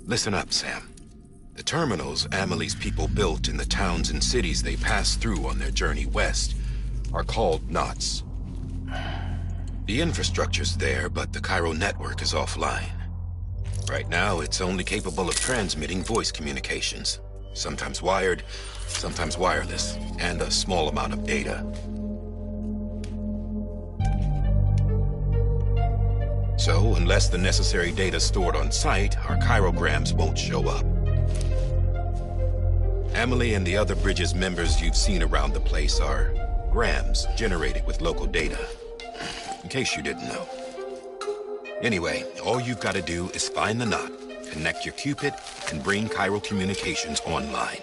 Listen up, Sam. The terminals Amelie's people built in the towns and cities they passed through on their journey west are called knots. The infrastructure's there, but the Cairo network is offline. Right now, it's only capable of transmitting voice communications. Sometimes wired, sometimes wireless, and a small amount of data. So, unless the necessary data stored on site, our chirograms won't show up. Emily and the other Bridges members you've seen around the place are grams generated with local data. In case you didn't know. Anyway, all you've got to do is find the knot, connect your Cupid, and bring Cairo Communications online.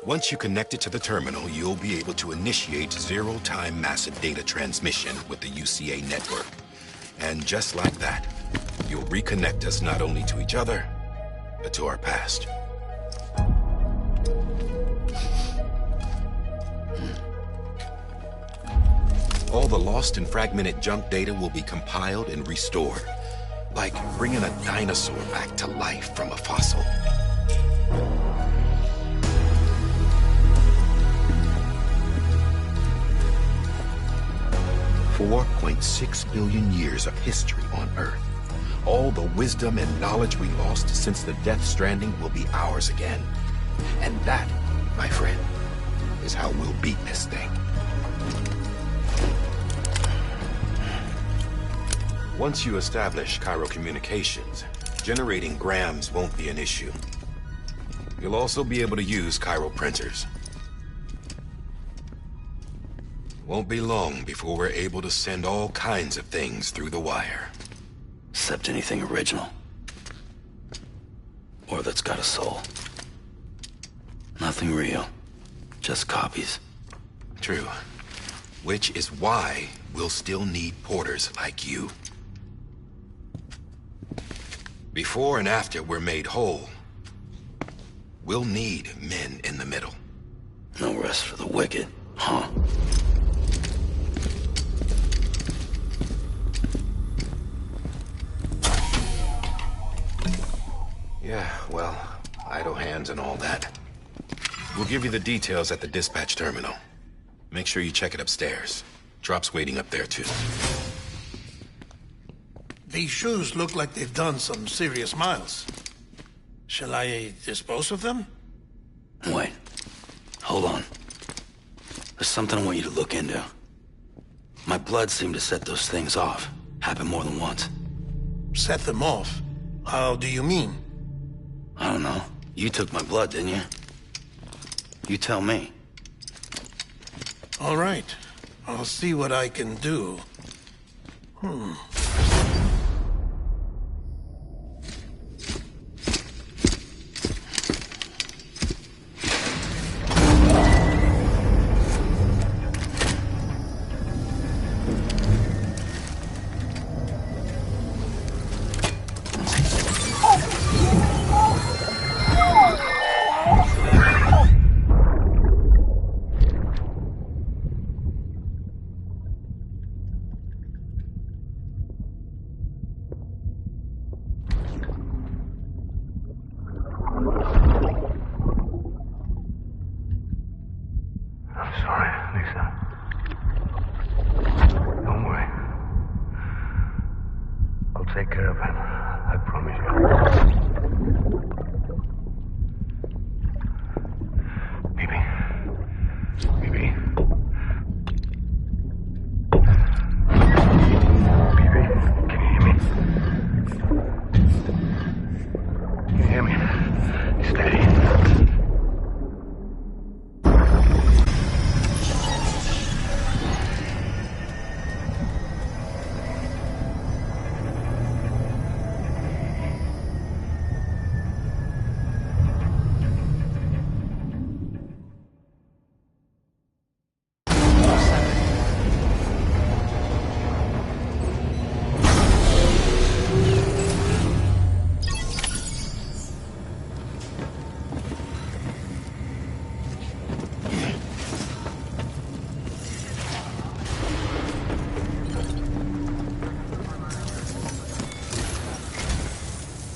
Once you connect it to the terminal, you'll be able to initiate zero-time massive data transmission with the UCA network. And just like that, you'll reconnect us not only to each other, but to our past. All the lost and fragmented junk data will be compiled and restored, like bringing a dinosaur back to life from a fossil. $4.6 billion years of history on Earth. All the wisdom and knowledge we lost since the Death Stranding will be ours again. And that, my friend, is how we'll beat this thing. Once you establish Cairo Communications, generating grams won't be an issue. You'll also be able to use Cairo printers. Won't be long before we're able to send all kinds of things through the wire. Except anything original. Or that's got a soul. Nothing real. Just copies. True. Which is why we'll still need porters like you. Before and after we're made whole, we'll need men in the middle. No rest for the wicked, huh? Yeah, well, idle hands and all that. We'll give you the details at the dispatch terminal. Make sure you check it upstairs. Drop's waiting up there, too. These shoes look like they've done some serious miles. Shall I dispose of them? Wait. Hold on. There's something I want you to look into. My blood seemed to set those things off. Happened more than once. Set them off? How do you mean? I don't know. You took my blood, didn't you? You tell me. All right. I'll see what I can do. Take care of him. I promise you. Baby. Baby. Baby, can you hear me? Can you hear me? Steady.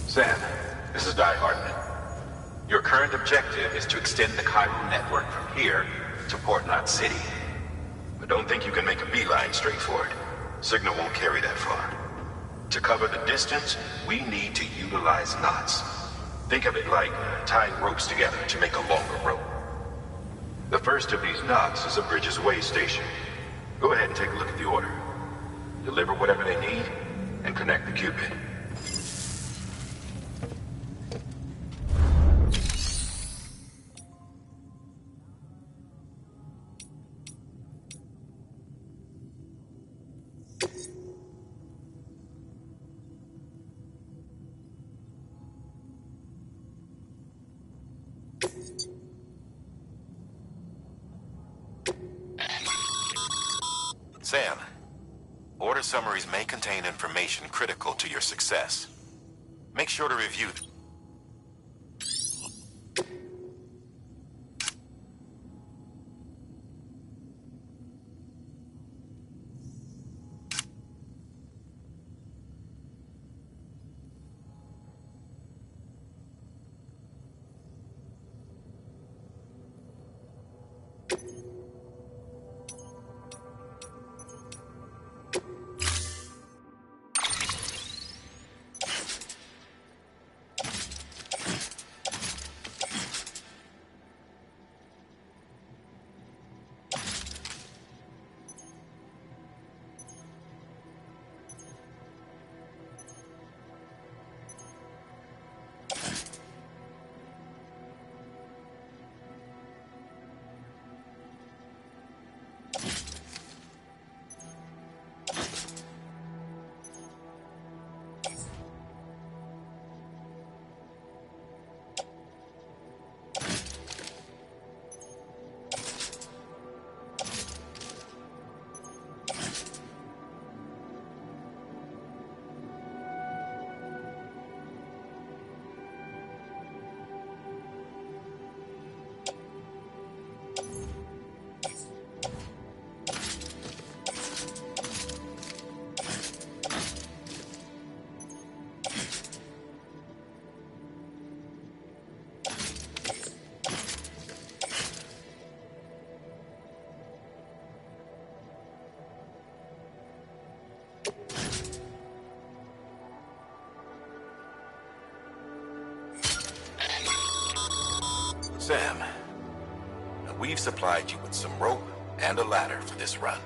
Sam, this is Die Hardman. Your current objective is to extend the Cairo network from here to Port Knot City. But don't think you can make a beeline straight for it. Signal won't carry that far. To cover the distance, we need to utilize knots. Think of it like tying ropes together to make a longer rope. The first of these knots is a Bridges Way station. Go ahead and take a look at the order. Deliver whatever they need, and connect the Cupid. Sam, order summaries may contain information critical to your success. Make sure to review them. Sam, we've supplied you with some rope and a ladder for this run.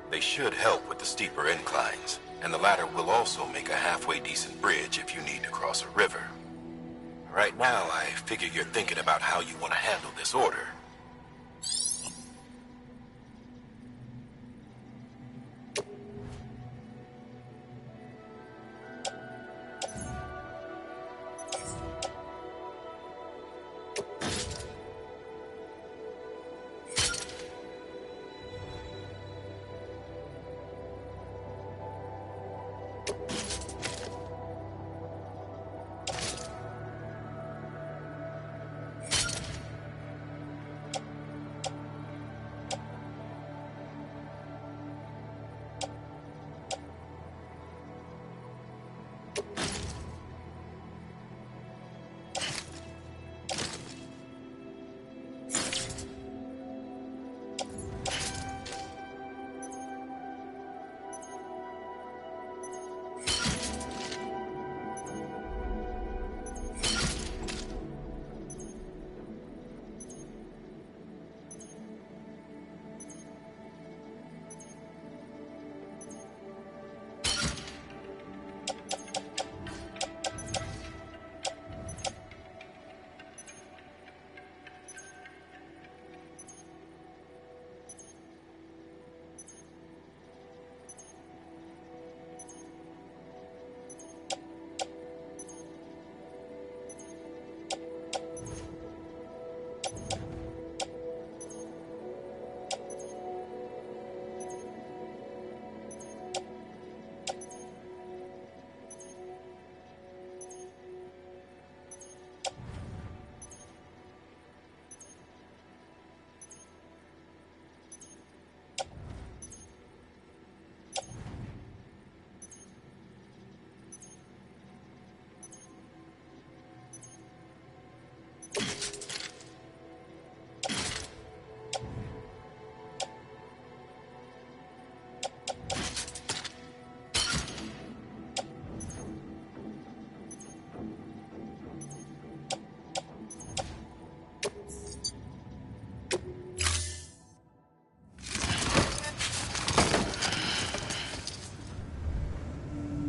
They should help with the steeper inclines, and the ladder will also make a halfway decent bridge if you need to cross a river. Right now, I figure you're thinking about how you want to handle this order.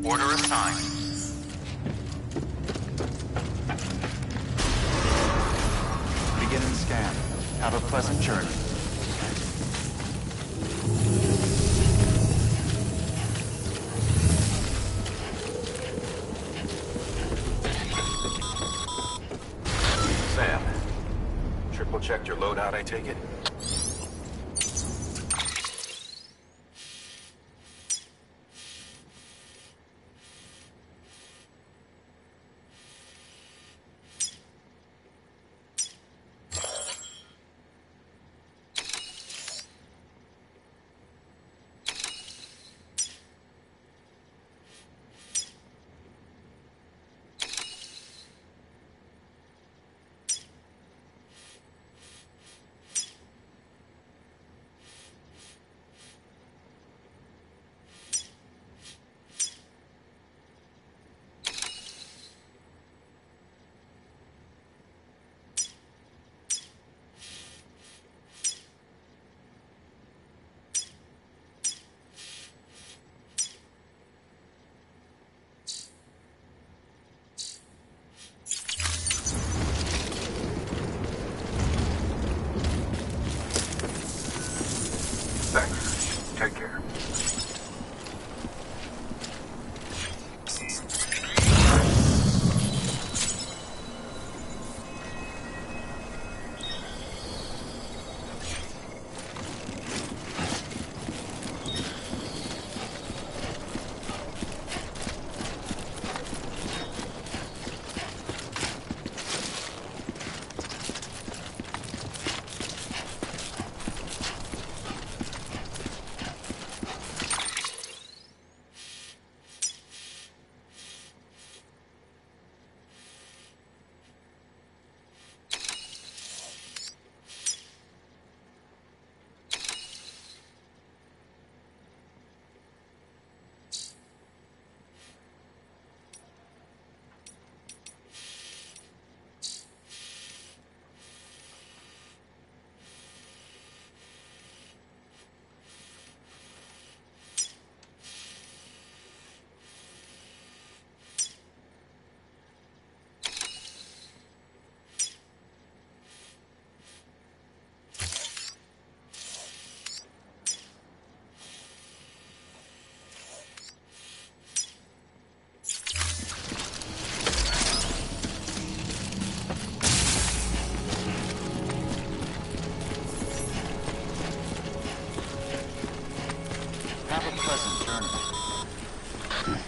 Order assigned. Beginning scan. Have a pleasant journey. Sam, triple checked your loadout, I take it? Thanks. Take care.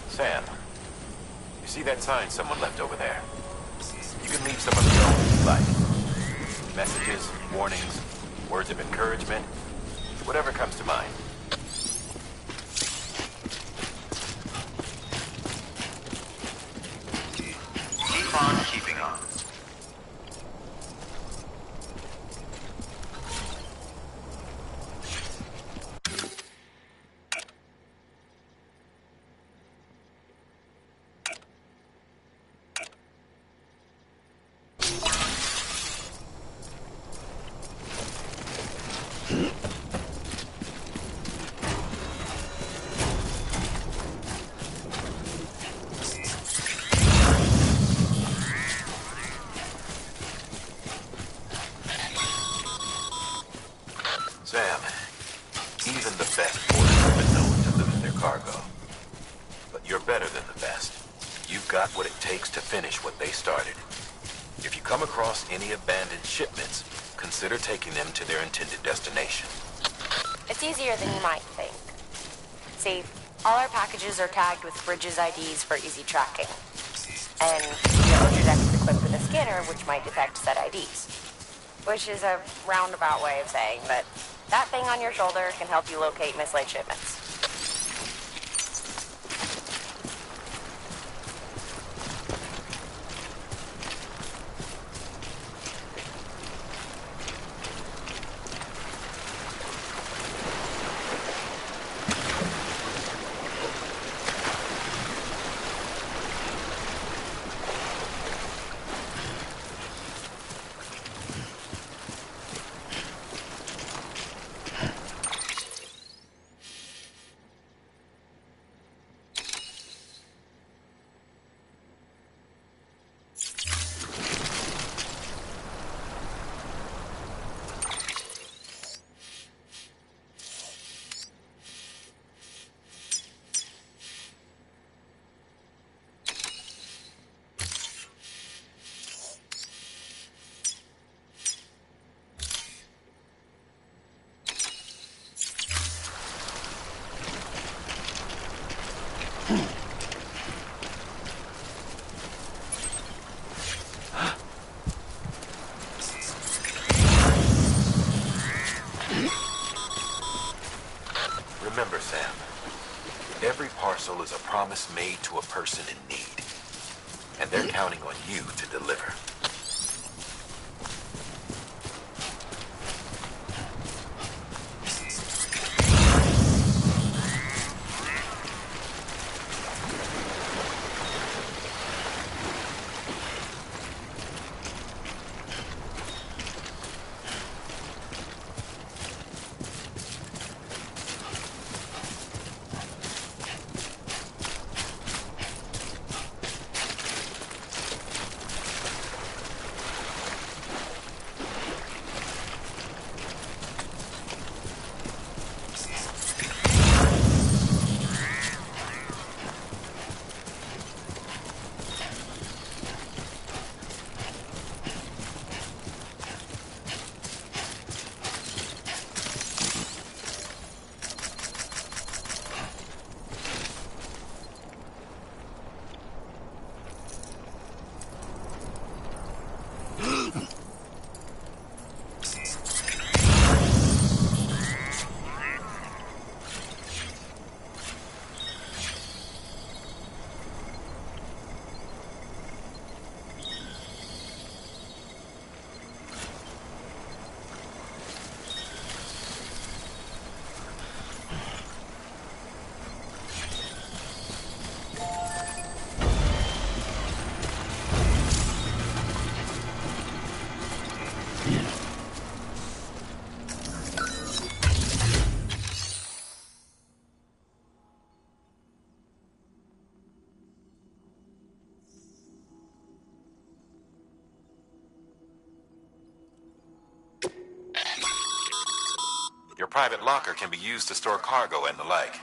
Sam, you see that sign someone left over there? You can leave some of your own if you like. Messages, warnings, words of encouragement, whatever comes to mind. Keep on keeping on. Sam, even the best porters have been known to lose their cargo. But you're better than the best. You've got what it takes to finish what they started. If you come across any abandoned shipments, consider taking them to their intended destination. It's easier than you might think. See, all our packages are tagged with Bridges IDs for easy tracking. And your deck is equipped with a scanner which might detect said IDs. Which is a roundabout way of saying that that thing on your shoulder can help you locate mislaid shipments. Sam. Every parcel is a promise made to a person in need. And they're counting on you to deliver. Your private locker can be used to store cargo and the like.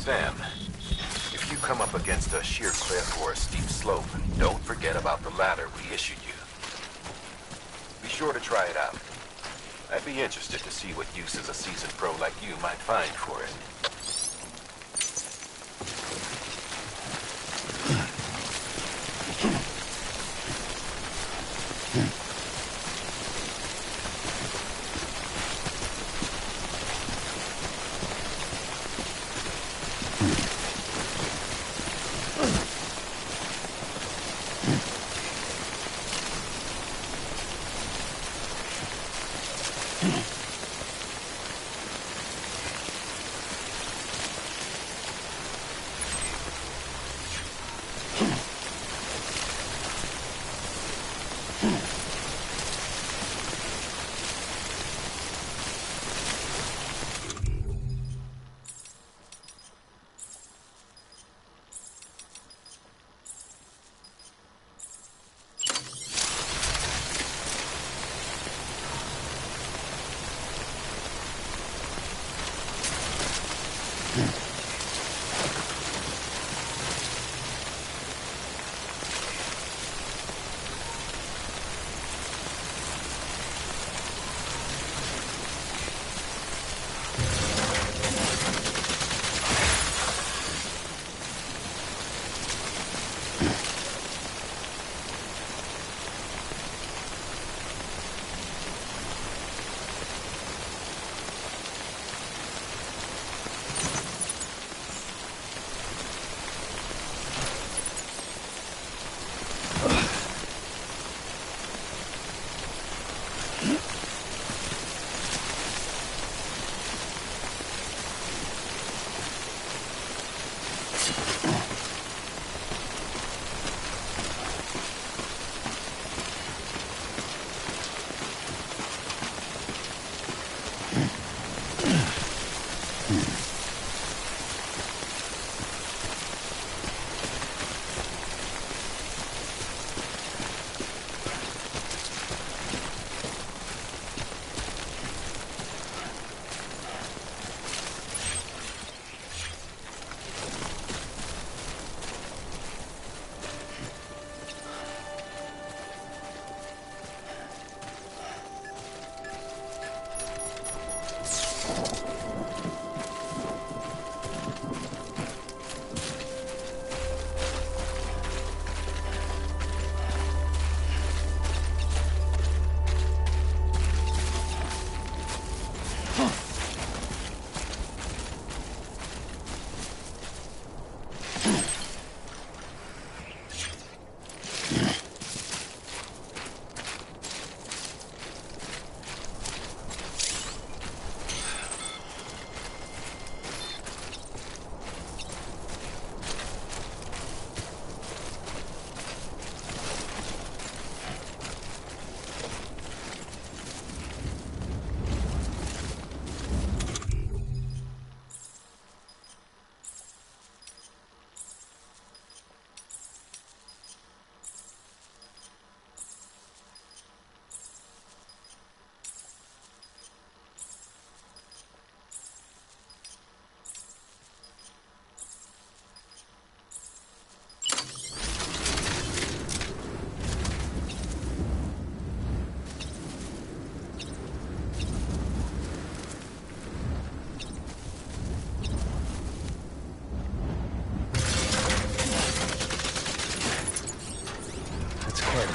Sam, if you come up against a sheer cliff or a steep slope, don't forget about the ladder we issued you. Be sure to try it out. I'd be interested to see what uses a seasoned pro like you might find for it.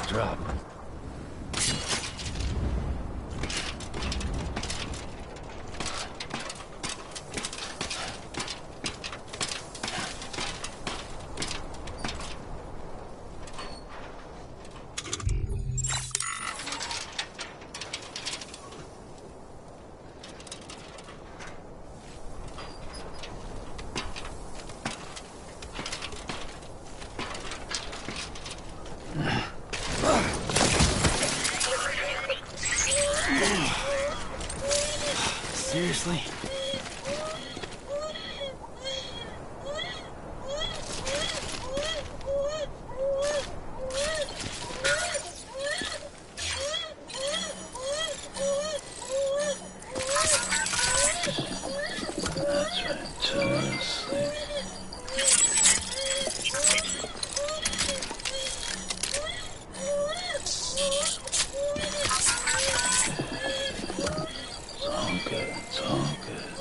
drop. Seriously? That's right, just sleep. It's all good, it's all good.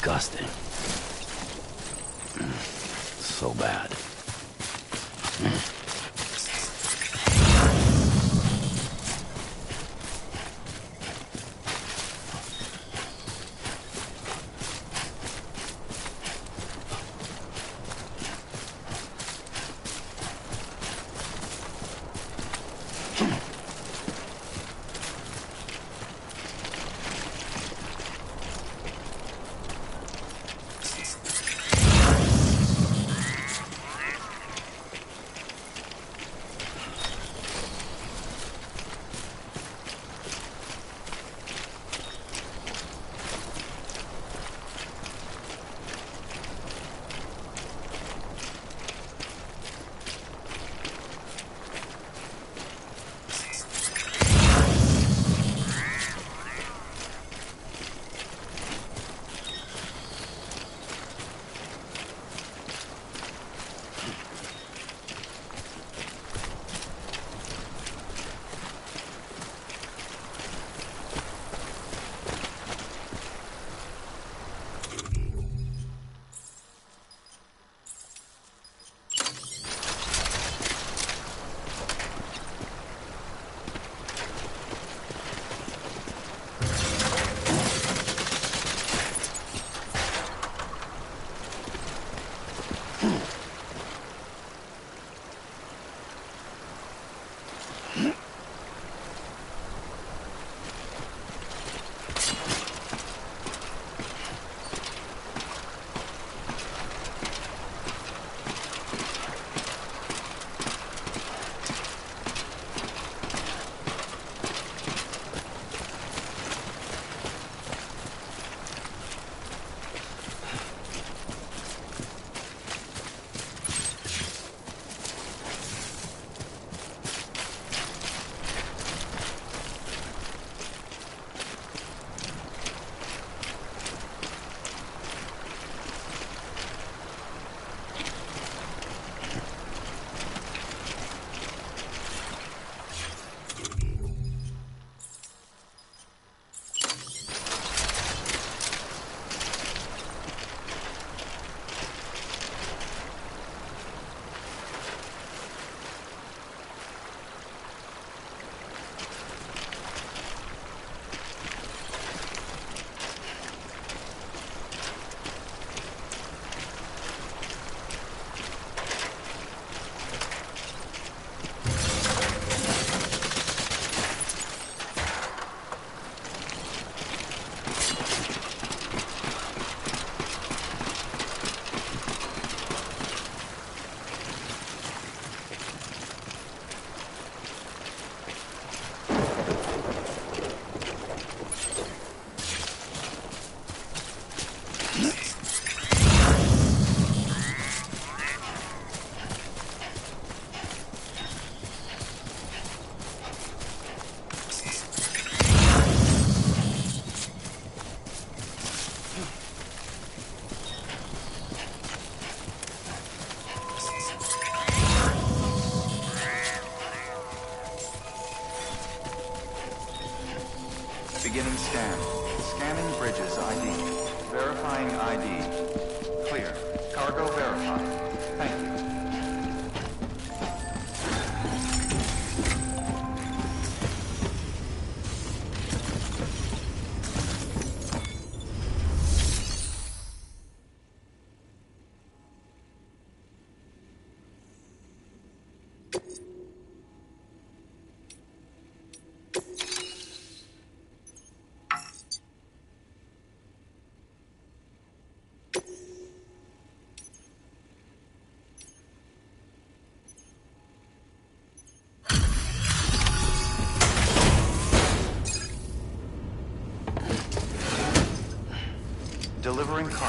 Disgusting. So bad.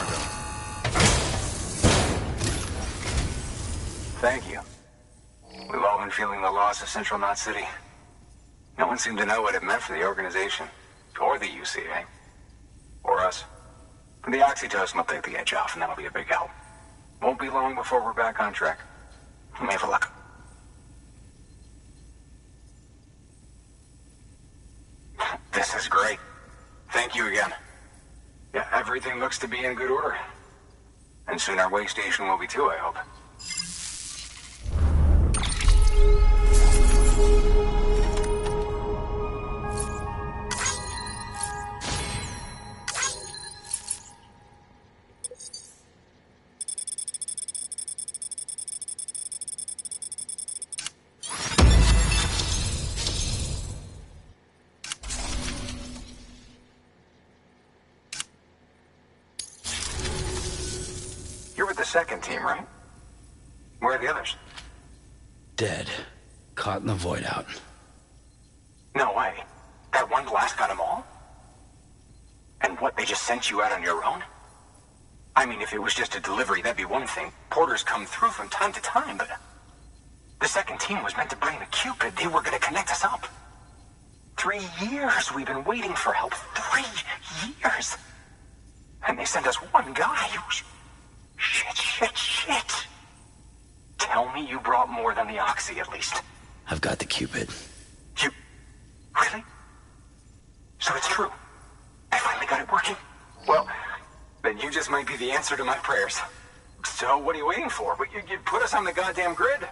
cargo. Thank you. We've all been feeling the loss of Central Knot City. No one seemed to know what it meant for the organization, or the UCA, or us. The oxytocin will take the edge off, and that'll be a big help. Won't be long before we're back on track. May have luck. This is great. Thank you again. Yeah, everything looks to be in good order. And soon our way station will be too, I hope. You're with the second team, right? Where are the others? Dead. Caught in the void out. No way. That one blast got them all? And what, they just sent you out on your own? I mean, if it was just a delivery, that'd be one thing. Porters come through from time to time, but... The second team was meant to bring the Cupid. They were gonna connect us up. 3 years we've been waiting for help. 3 years! And they sent us one guy. Shit. Tell me you brought more than the Oxy, at least. I've got the Cupid. You... Really? So it's true. I finally got it working. Well, then you just might be the answer to my prayers. So what are you waiting for? But you put us on the goddamn grid.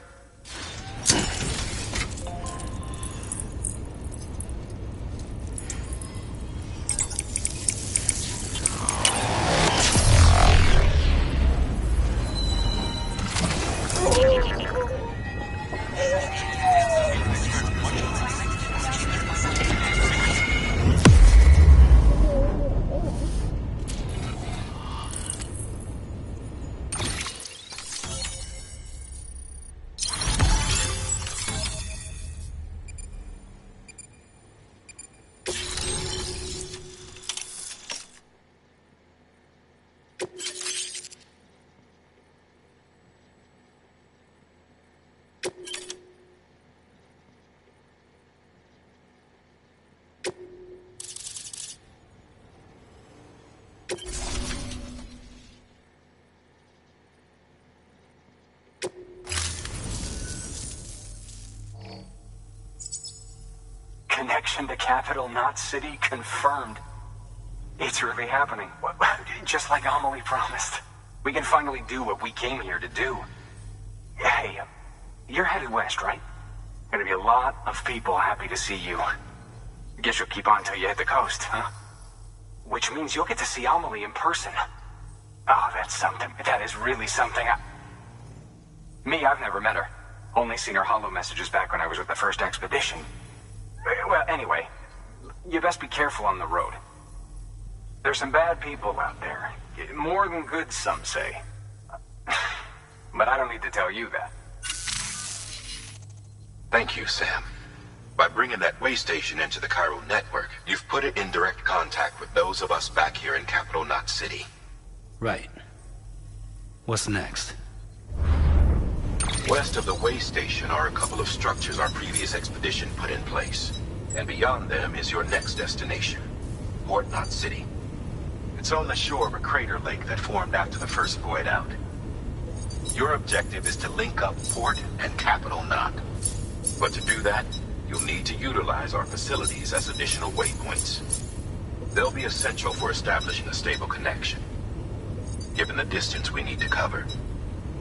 Connection to Capital Knot City confirmed. It's really happening. Just like Amelie promised. We can finally do what we came here to do. Hey, you're headed west, right? Gonna be a lot of people happy to see you. Guess you'll keep on till you hit the coast, huh? Which means you'll get to see Amelie in person. Oh, that's something. That is really something. Me, I've never met her. Only seen her holo messages back when I was with the first expedition. Well, anyway, you best be careful on the road. There's some bad people out there. More than good, some say. But I don't need to tell you that. Thank you, Sam. By bringing that way station into the Cairo network, you've put it in direct contact with those of us back here in Capital Knot City. Right. What's next? West of the way station are a couple of structures our previous expedition put in place. And beyond them is your next destination, Port Knot City. It's on the shore of a crater lake that formed after the first void out. Your objective is to link up Port and Capital Knot. But to do that, you'll need to utilize our facilities as additional waypoints. They'll be essential for establishing a stable connection. Given the distance we need to cover,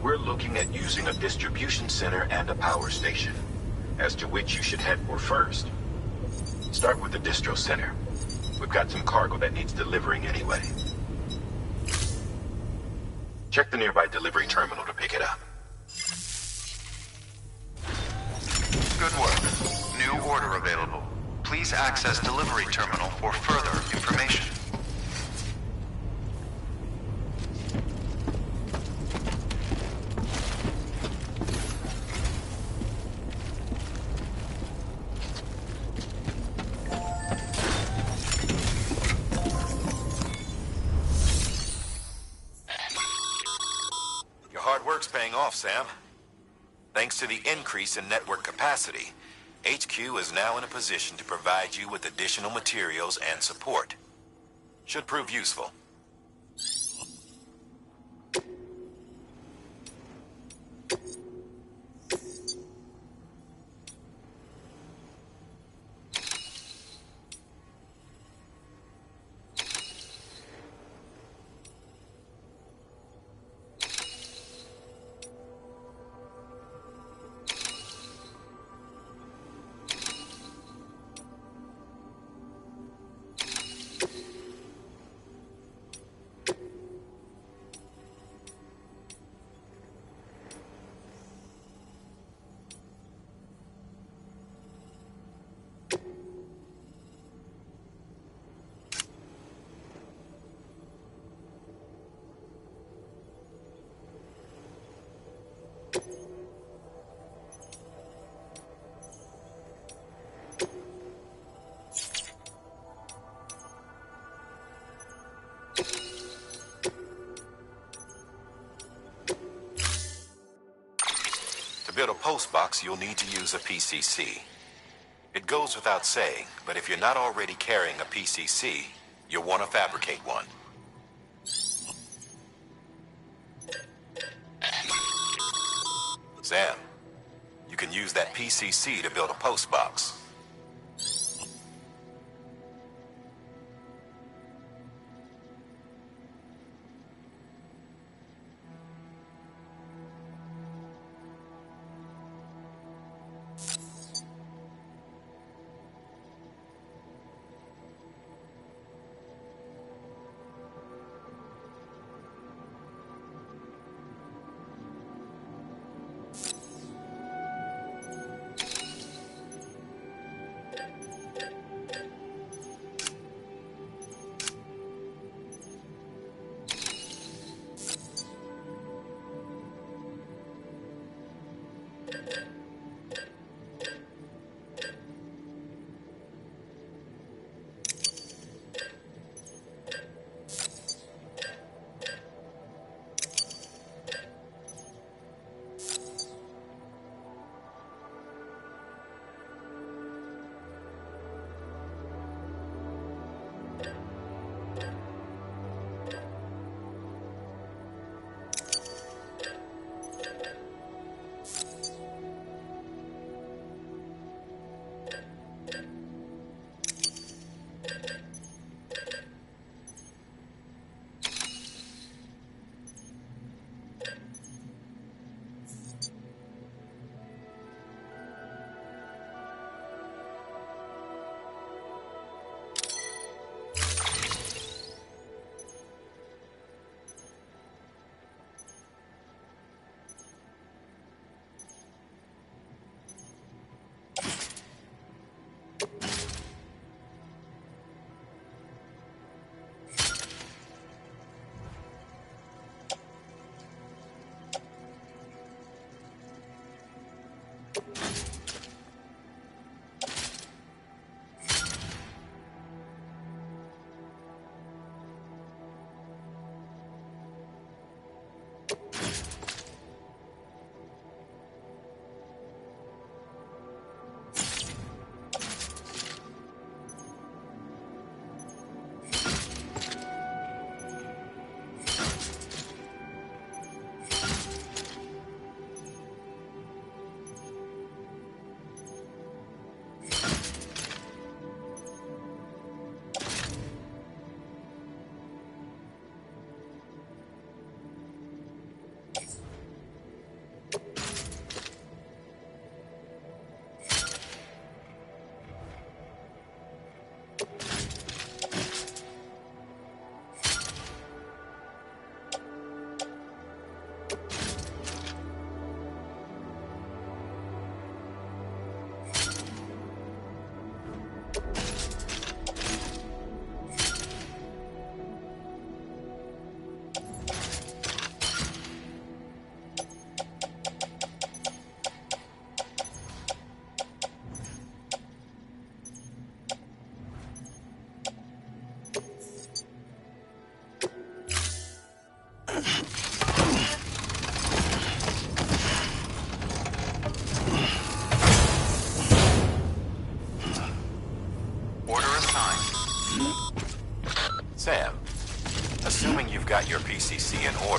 we're looking at using a distribution center and a power station, as to which you should head for first. Start with the distro center. We've got some cargo that needs delivering anyway. Check the nearby delivery terminal to pick it up. Good work. New order available. Please access delivery terminal for further information. work's paying off, Sam. Thanks to the increase in network capacity, HQ is now in a position to provide you with additional materials and support. Should prove useful. To build a post box, you'll need to use a PCC. It goes without saying, but if you're not already carrying a PCC, you'll want to fabricate one. Sam, you can use that PCC to build a post box.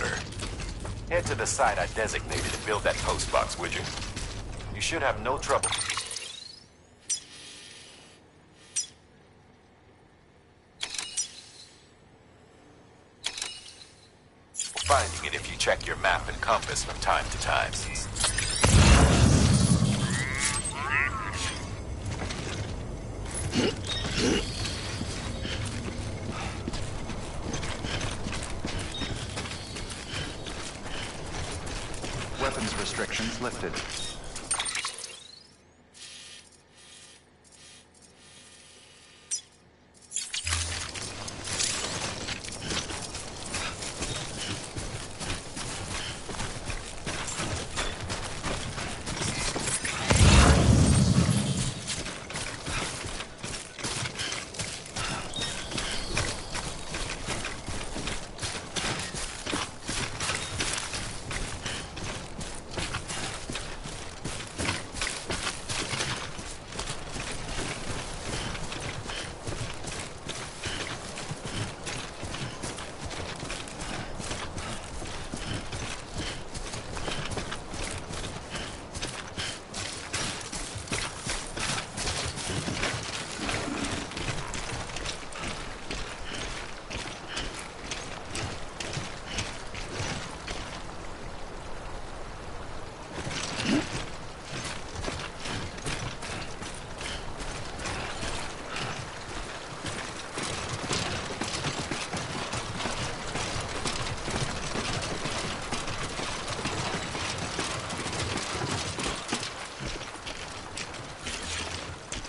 order. Head to the site I designated and build that post box, would you? You should have no trouble finding it if you check your map and compass from time to time. Weapons restrictions lifted.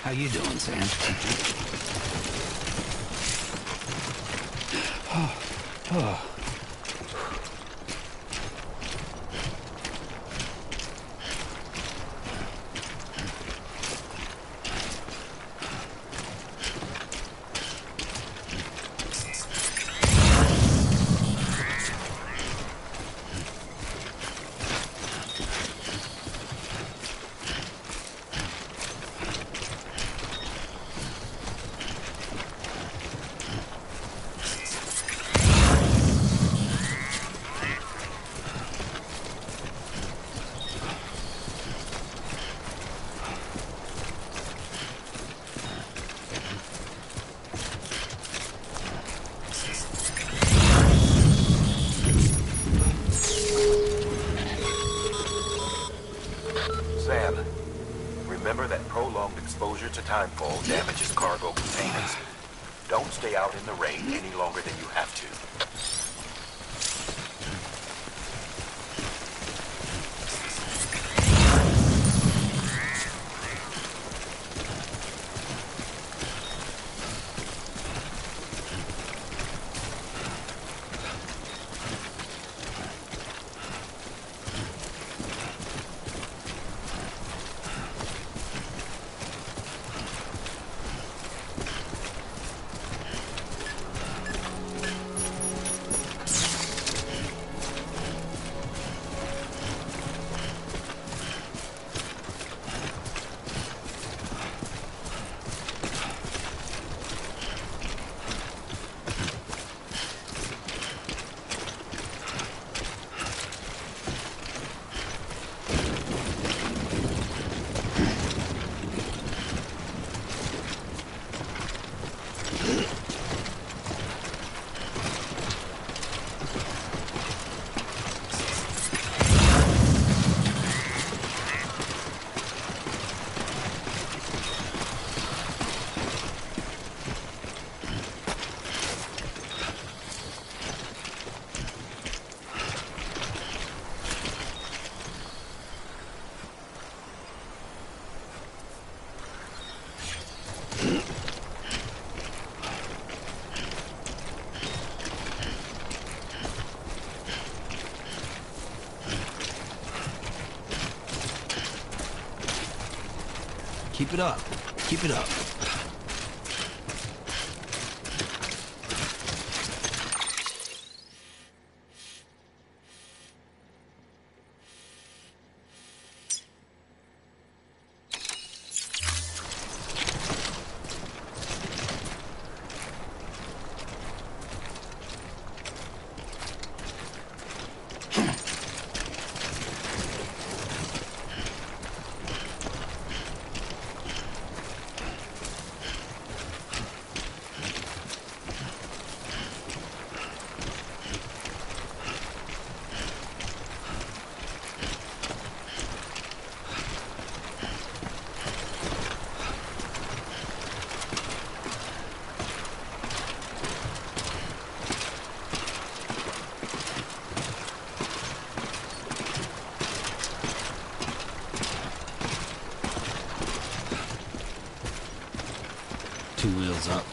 How you doing, Sam? Oh. Sam, remember that prolonged exposure to timefall damages cargo containers. Don't stay out in the rain any longer than you have to. Keep it up. Keep it up. heals up.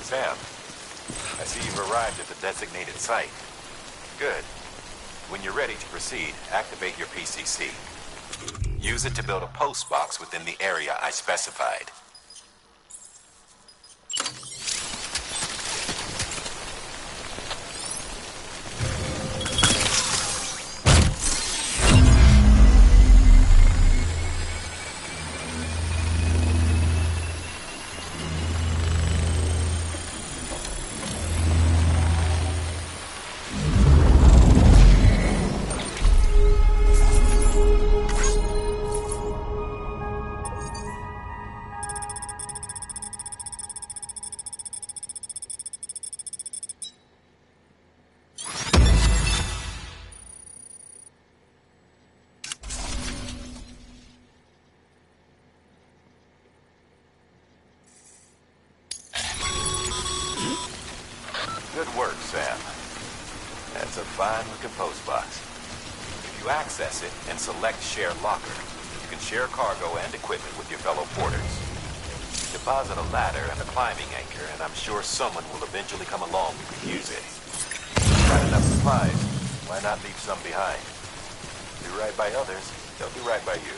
Sam, I see you've arrived at the designated site. Good. When you're ready to proceed, activate your PCC. Use it to build a post box within the area I specified. Good work, Sam. That's a fine-looking post box. If you access it and select Share Locker, you can share cargo and equipment with your fellow porters. Deposit a ladder and a climbing anchor, and I'm sure someone will eventually come along who can use it. Got enough supplies, why not leave some behind? Do right by others, they'll do right by you.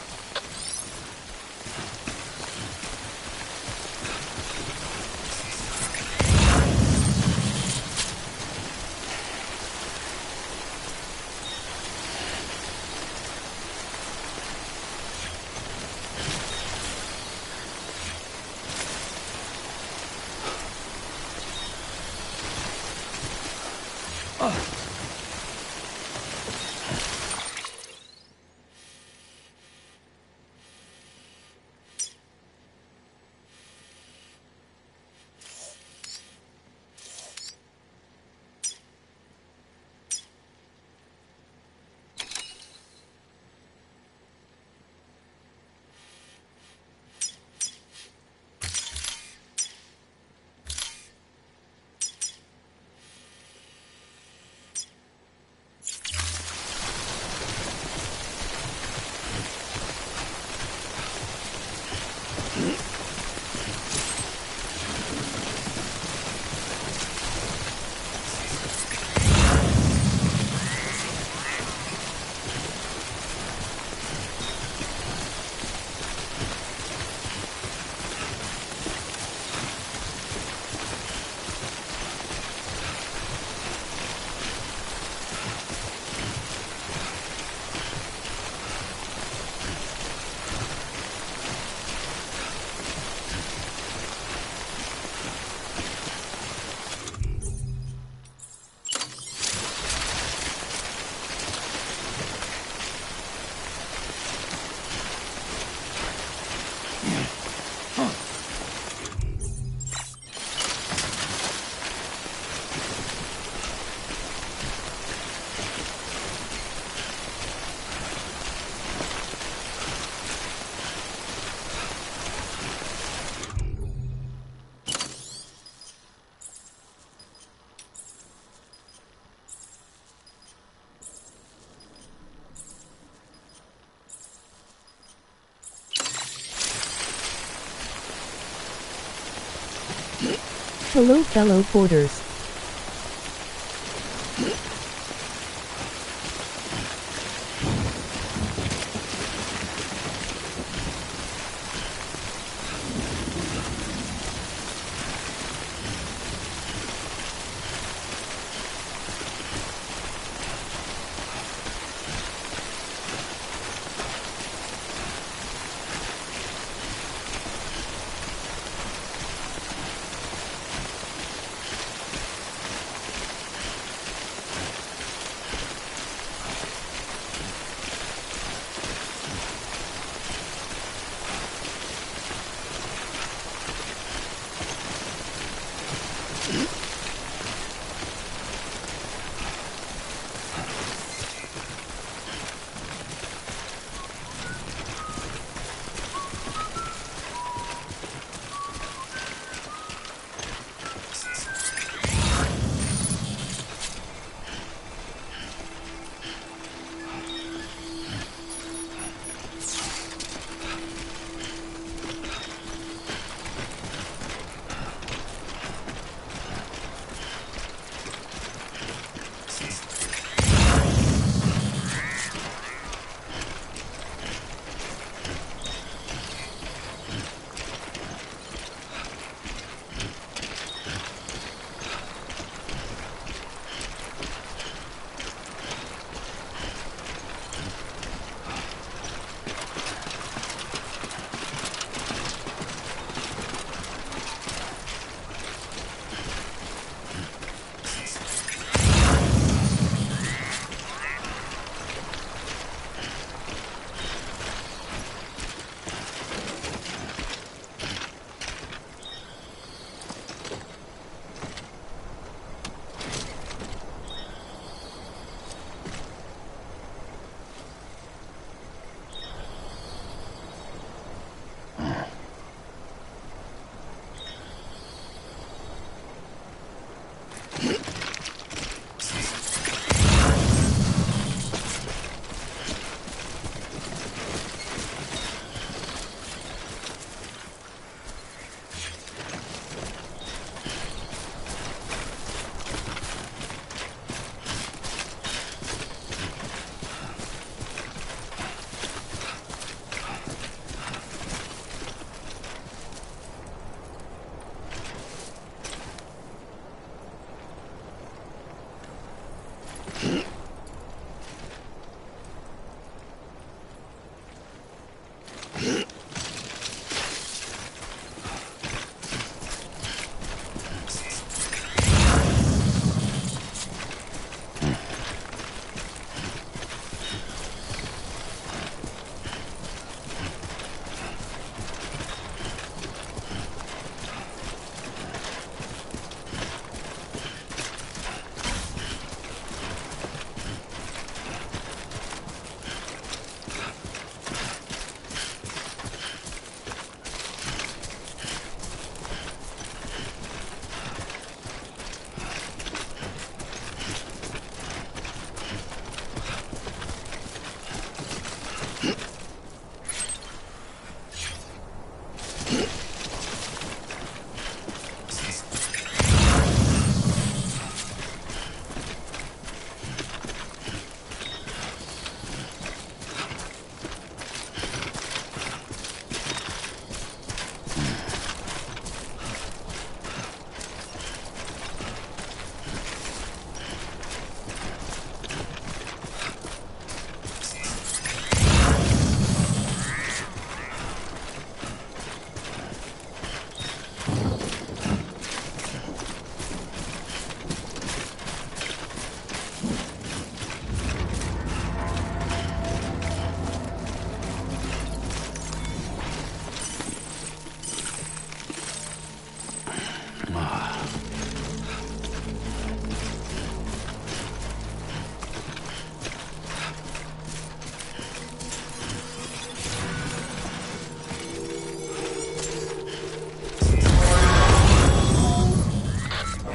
Hello, fellow porters.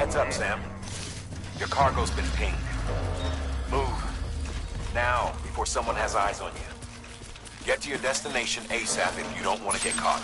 Heads up, Sam. Your cargo's been pinged. Move. Now, before someone has eyes on you. Get to your destination ASAP if you don't want to get caught.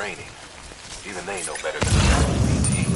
training. Even they know better than the best PTs.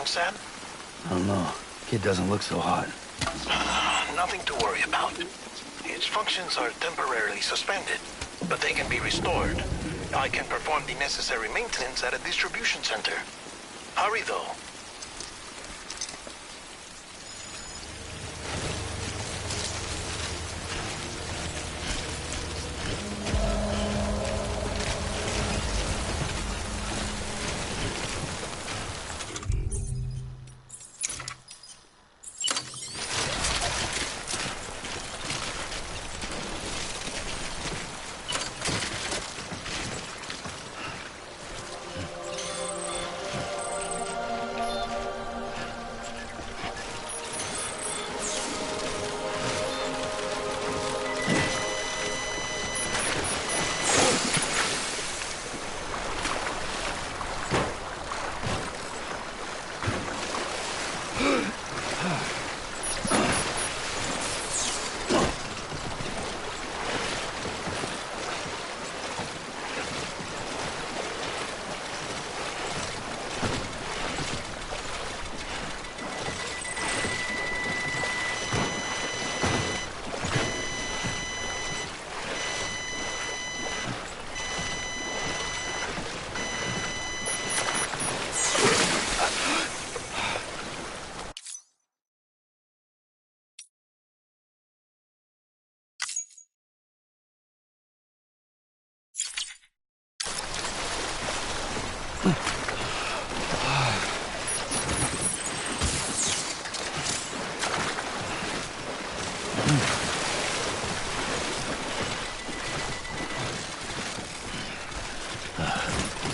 Sam? I don't know. Kid doesn't look so hot. Nothing to worry about. Its functions are temporarily suspended, but they can be restored. I can perform the necessary maintenance at a distribution center. Hurry, though.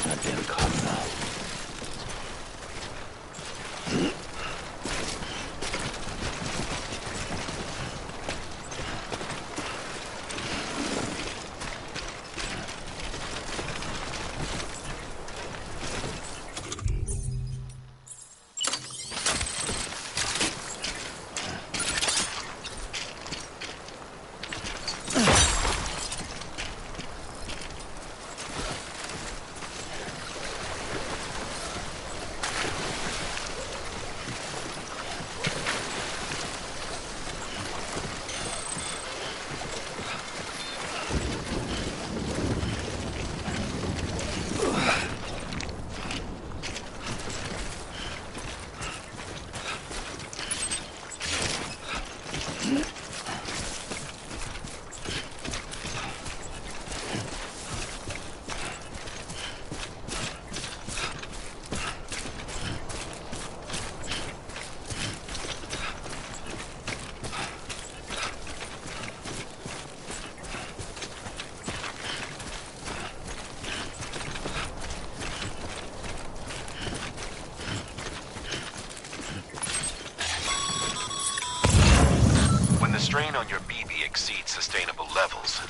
Goddamn cop now. Strain on your BB exceeds sustainable levels.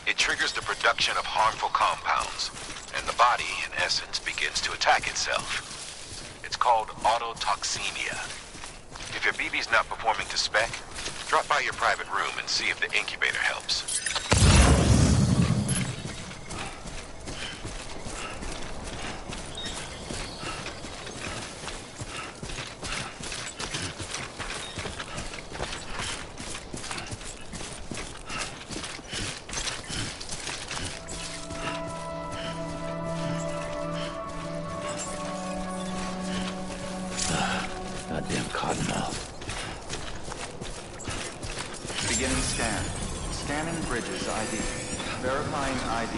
It triggers the production of harmful compounds, and the body, in essence, begins to attack itself. It's called autotoxemia. If your BB's not performing to spec, drop by your private room and see if the incubator helps. Goddamn cottonmouth. Beginning scan. Scanning bridges ID. Verifying ID.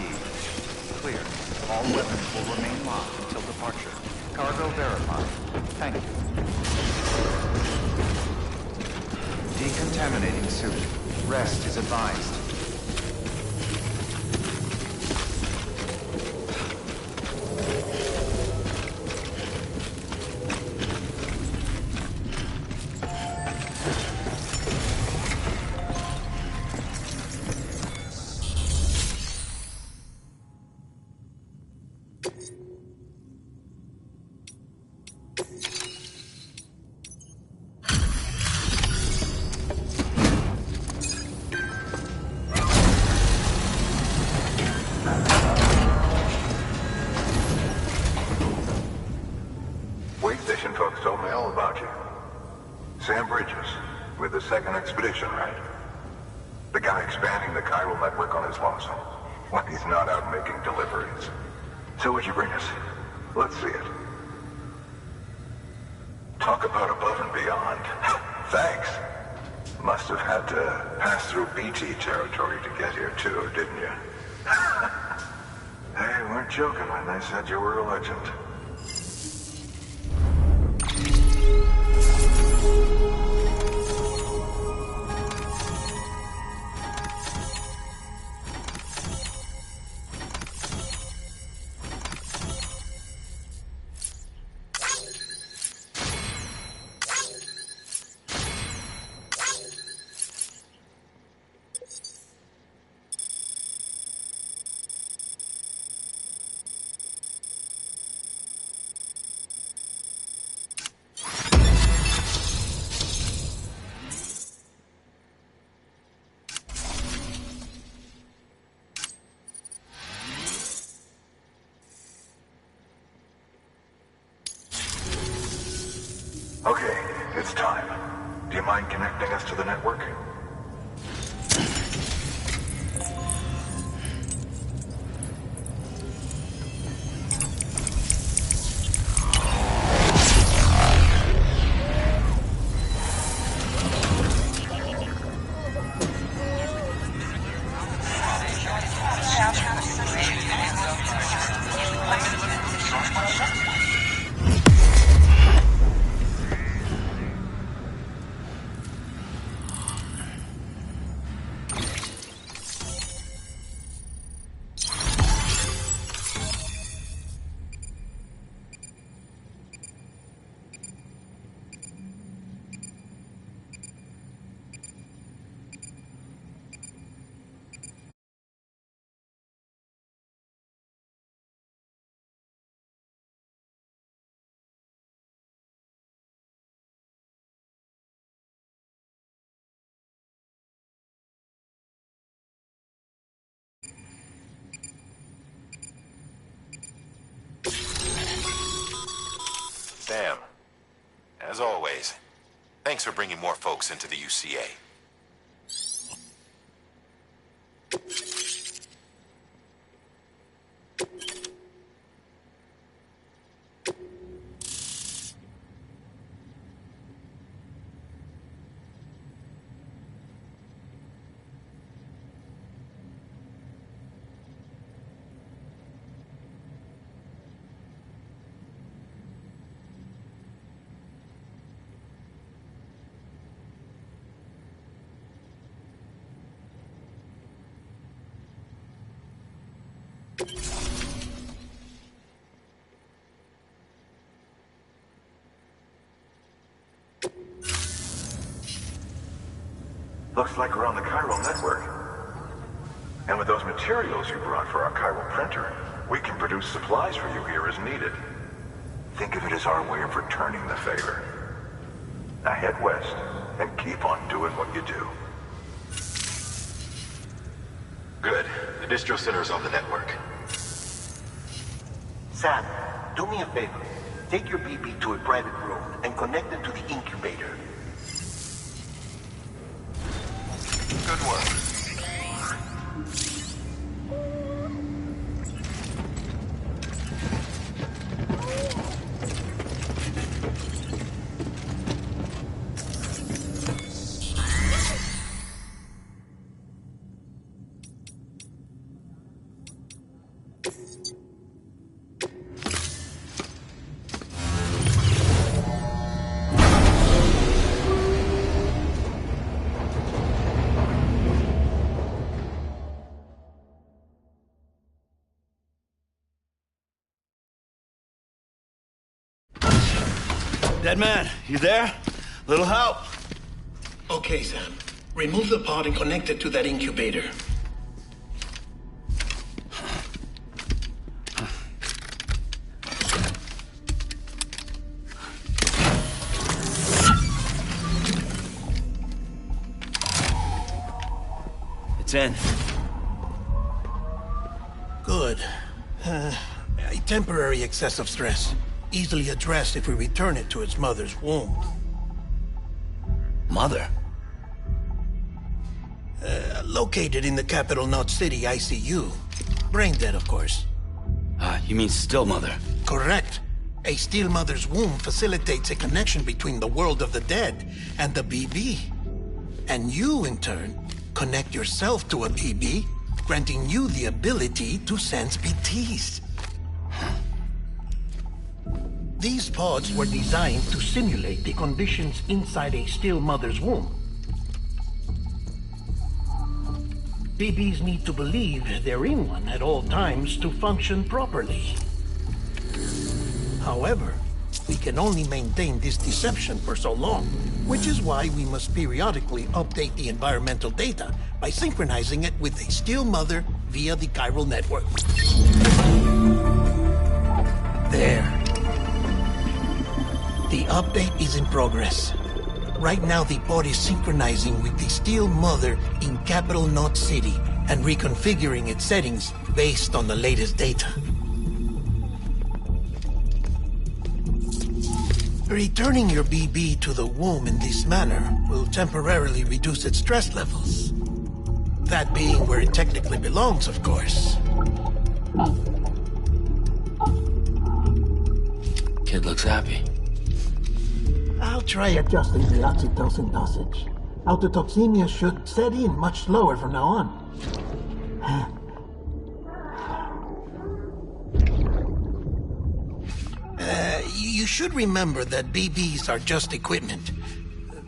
Clear. All weapons will remain locked until departure. Cargo verified. Thank you. Decontaminating suit. Rest is advised. Folks told me all about you. Sam Bridges, with the second expedition, right? The guy expanding the chiral network on his lonesome. When he's not out making deliveries. So what'd you bring us? Let's see it. Talk about above and beyond. Thanks. Must have had to pass through BT territory to get here too, didn't you? They weren't joking when they said you were a legend. Okay, it's time. Do you mind connecting us to the network? Sam, as always, thanks for bringing more folks into the UCA. Looks like we're on the chiral network. And with those materials you brought for our chiral printer, we can produce supplies for you here as needed. Think of it as our way of returning the favor. Now head west and keep on doing what you do. Good. The distro center's on the network. Sam, do me a favor. Take your BB to a private room and connect it to the incubator. Good work. Dead man, you there? Little help? Okay, Sam. Remove the pod and connect it to that incubator. It's in. Good. A temporary excessive stress. Easily addressed if we return it to its mother's womb. Mother? Located in the capital Knot City ICU. Brain dead, of course. You mean still mother? Correct. A still mother's womb facilitates a connection between the world of the dead and the BB. And you, in turn, connect yourself to a BB, granting you the ability to sense BTs. These pods were designed to simulate the conditions inside a still mother's womb. BBs need to believe they're in one at all times to function properly. However, we can only maintain this deception for so long, which is why we must periodically update the environmental data by synchronizing it with a still mother via the chiral network. There. The update is in progress. Right now, the pod is synchronizing with the still mother in capital Knot City and reconfiguring its settings based on the latest data. Returning your BB to the womb in this manner will temporarily reduce its stress levels. That being where it technically belongs, of course. Kid looks happy. I'll try adjusting the oxytocin dosage. Autotoxemia should set in much slower from now on. You should remember that BBs are just equipment.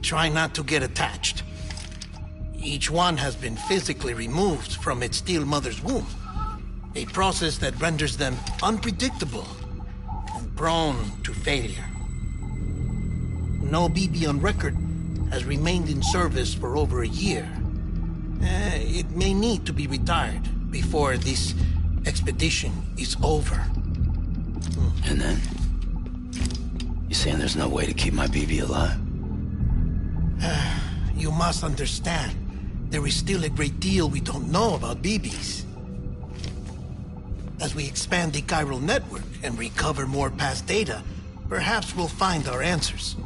Try not to get attached. Each one has been physically removed from its still mother's womb. A process that renders them unpredictable and prone to failure. No BB on record has remained in service for over a year. It may need to be retired before this expedition is over. And then? You saying there's no way to keep my BB alive? You must understand, there is still a great deal we don't know about BBs. As we expand the chiral network and recover more past data, perhaps we'll find our answers.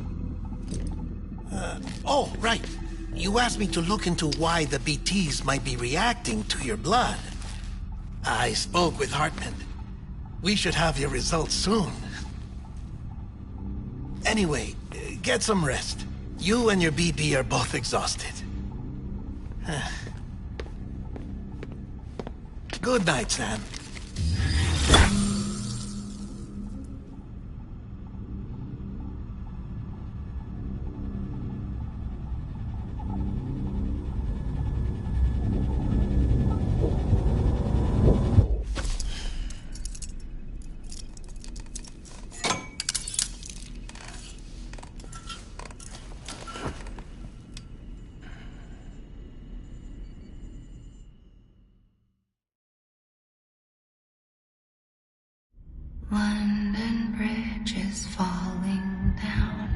Oh, right. You asked me to look into why the BTs might be reacting to your blood. I spoke with Hartman. We should have your results soon. Anyway, get some rest. You and your BP are both exhausted. Good night, Sam. London Bridge is falling down,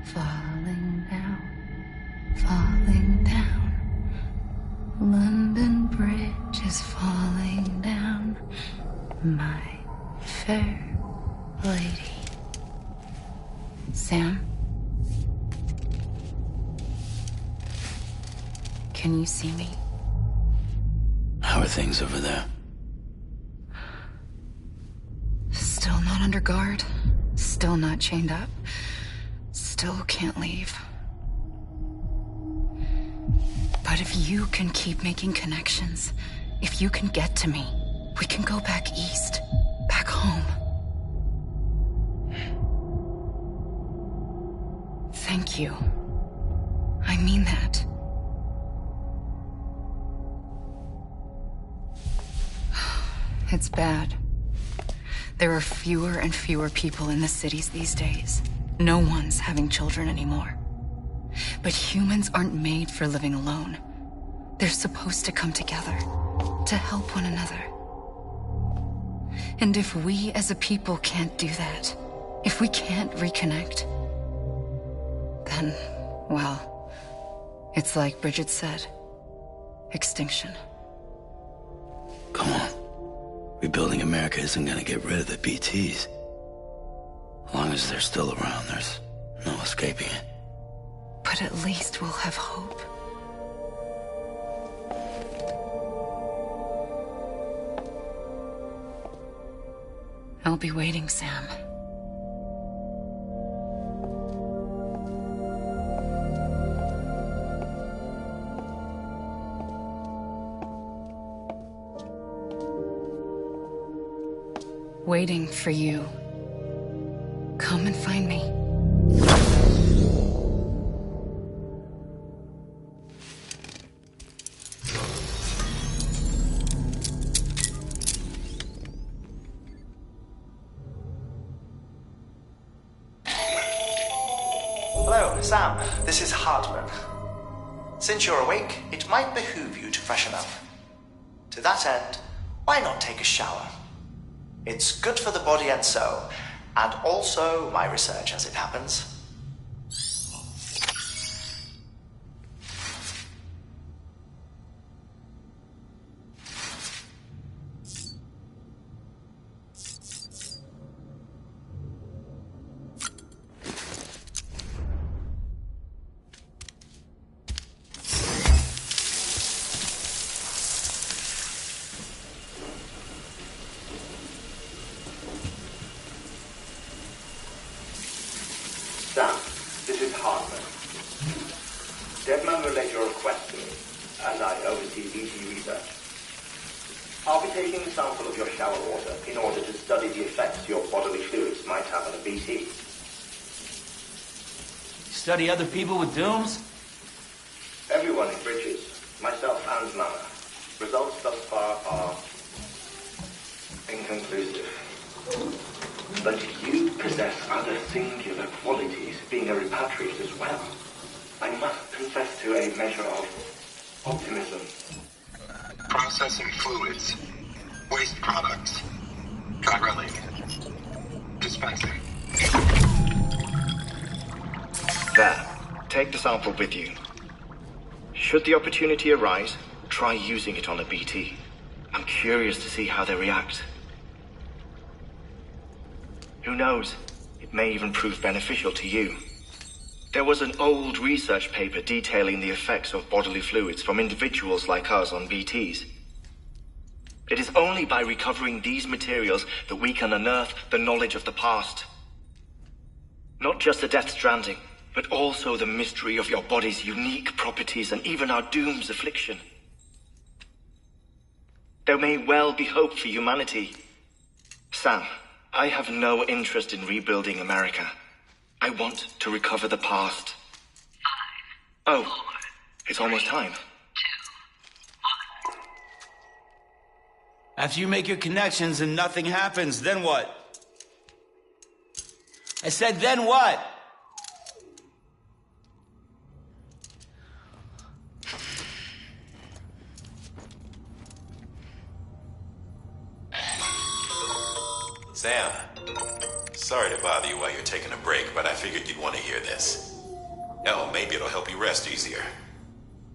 falling down, falling down. London Bridge is falling down, my fair lady. Sam? Can you see me? How are things over there? Still not under guard, still not chained up, still can't leave. But if you can keep making connections, if you can get to me, we can go back east, back home. Thank you. I mean that. It's bad. There are fewer and fewer people in the cities these days. No one's having children anymore. But humans aren't made for living alone. They're supposed to come together, to help one another. And if we as a people can't do that, if we can't reconnect, then, well, it's like Bridget said, extinction. Come on. Rebuilding America isn't gonna get rid of the BTs. As long as they're still around, there's no escaping it. But at least we'll have hope. I'll be waiting, Sam. Waiting for you. Come and find me. Hello, Sam. This is Hartman. Since you're awake, it might behoove you to freshen up. To that end, why not take a shower? It's good for the body and soul, and also my research as it happens. Sam, this is Hartman. Deadman relayed your request to me, as I oversee BT research. I'll be taking a sample of your shower water in order to study the effects your bodily fluids might have on a BT. Study other people with dooms? Everyone in Bridges, myself and Nana. Results thus far are inconclusive. But you possess other singular qualities, being a repatriate as well. I must confess to a measure of optimism. Processing fluids. Waste products. Drilling. Dispensing. There. Take the sample with you. Should the opportunity arise, try using it on a BT. I'm curious to see how they react. Who knows? It may even prove beneficial to you. There was an old research paper detailing the effects of bodily fluids from individuals like us on BTs. It is only by recovering these materials that we can unearth the knowledge of the past. Not just the Death Stranding, but also the mystery of your body's unique properties and even our doom's affliction. There may well be hope for humanity. Sam, I have no interest in rebuilding America. I want to recover the past. 5, 4, oh, it's almost time. 2, 1. After you make your connections and nothing happens, then what? I said, then what? Sam, sorry to bother you while you're taking a break, but I figured you'd want to hear this. Hell, maybe it'll help you rest easier.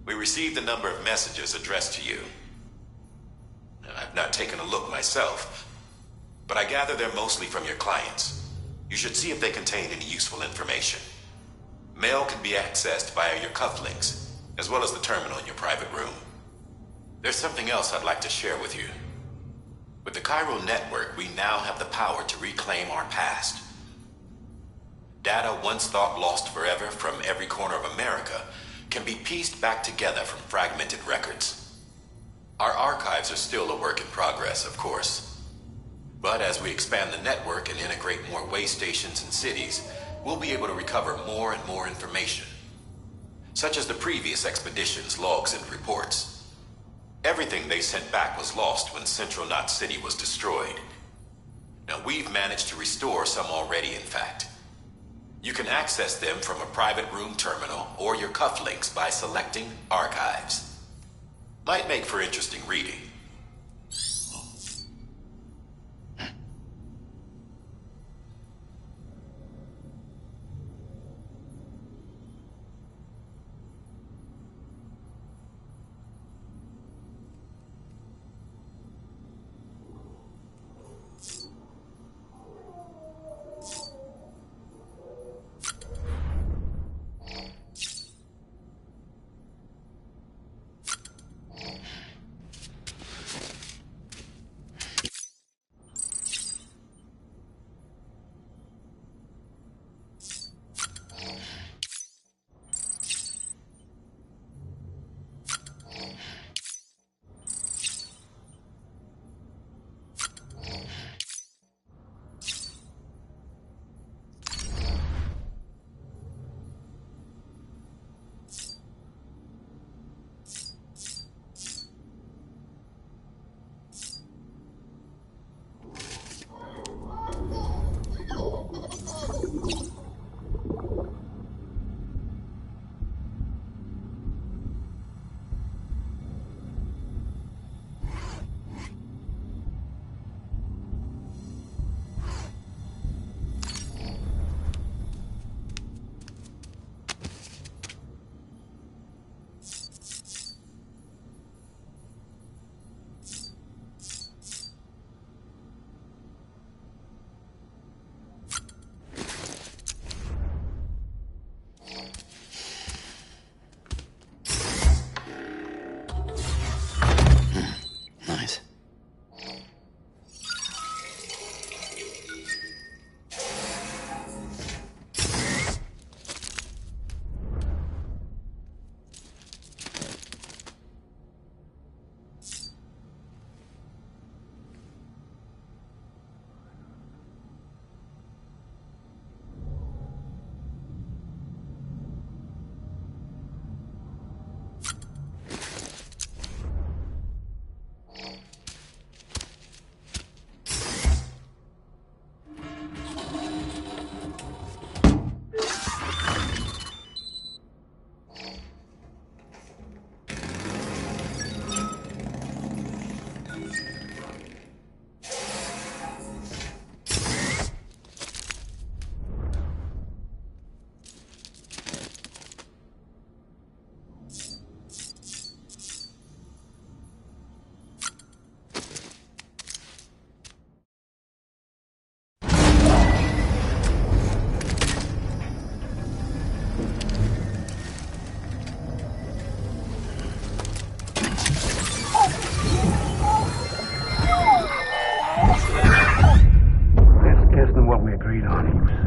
We received a number of messages addressed to you. I've not taken a look myself, but I gather they're mostly from your clients. You should see if they contain any useful information. Mail can be accessed via your cufflinks, as well as the terminal in your private room. There's something else I'd like to share with you. With the Chiral network, we now have the power to reclaim our past. Data once thought lost forever from every corner of America can be pieced back together from fragmented records. Our archives are still a work in progress, of course. But as we expand the network and integrate more way stations and cities, we'll be able to recover more and more information, such as the previous expedition's logs and reports. Everything they sent back was lost when Central Knot City was destroyed. Now, we've managed to restore some already, in fact. You can access them from a private room terminal or your cufflinks by selecting Archives. Might make for interesting reading.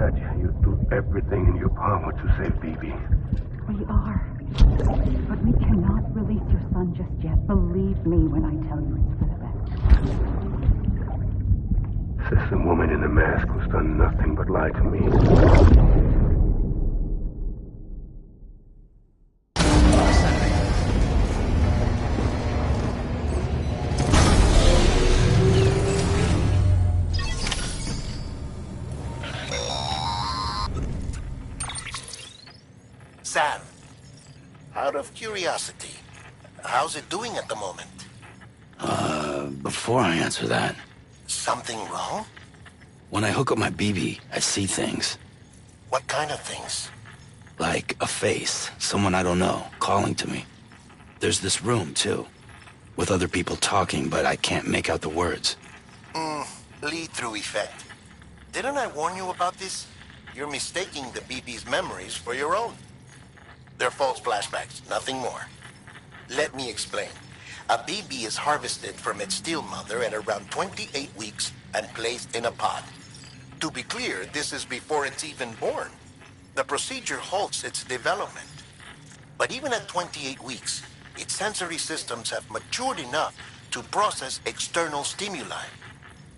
said you'd do everything in your power to save Bibi. We are. But we cannot release your son just yet. Believe me when I tell you it's for the best. Says the woman in the mask who's done nothing but lie to me. Sam, out of curiosity, how's it doing at the moment? Before I answer that, Something wrong? when I hook up my BB, I see things. What kind of things? Like a face, someone I don't know, calling to me. There's this room, too, with other people talking, but I can't make out the words. Lead-through effect. Didn't I warn you about this? You're mistaking the BB's memories for your own. They're false flashbacks, nothing more. Let me explain. A BB is harvested from its steel mother at around 28 weeks and placed in a pod. To be clear, this is before it's even born. The procedure halts its development. But even at 28 weeks, its sensory systems have matured enough to process external stimuli.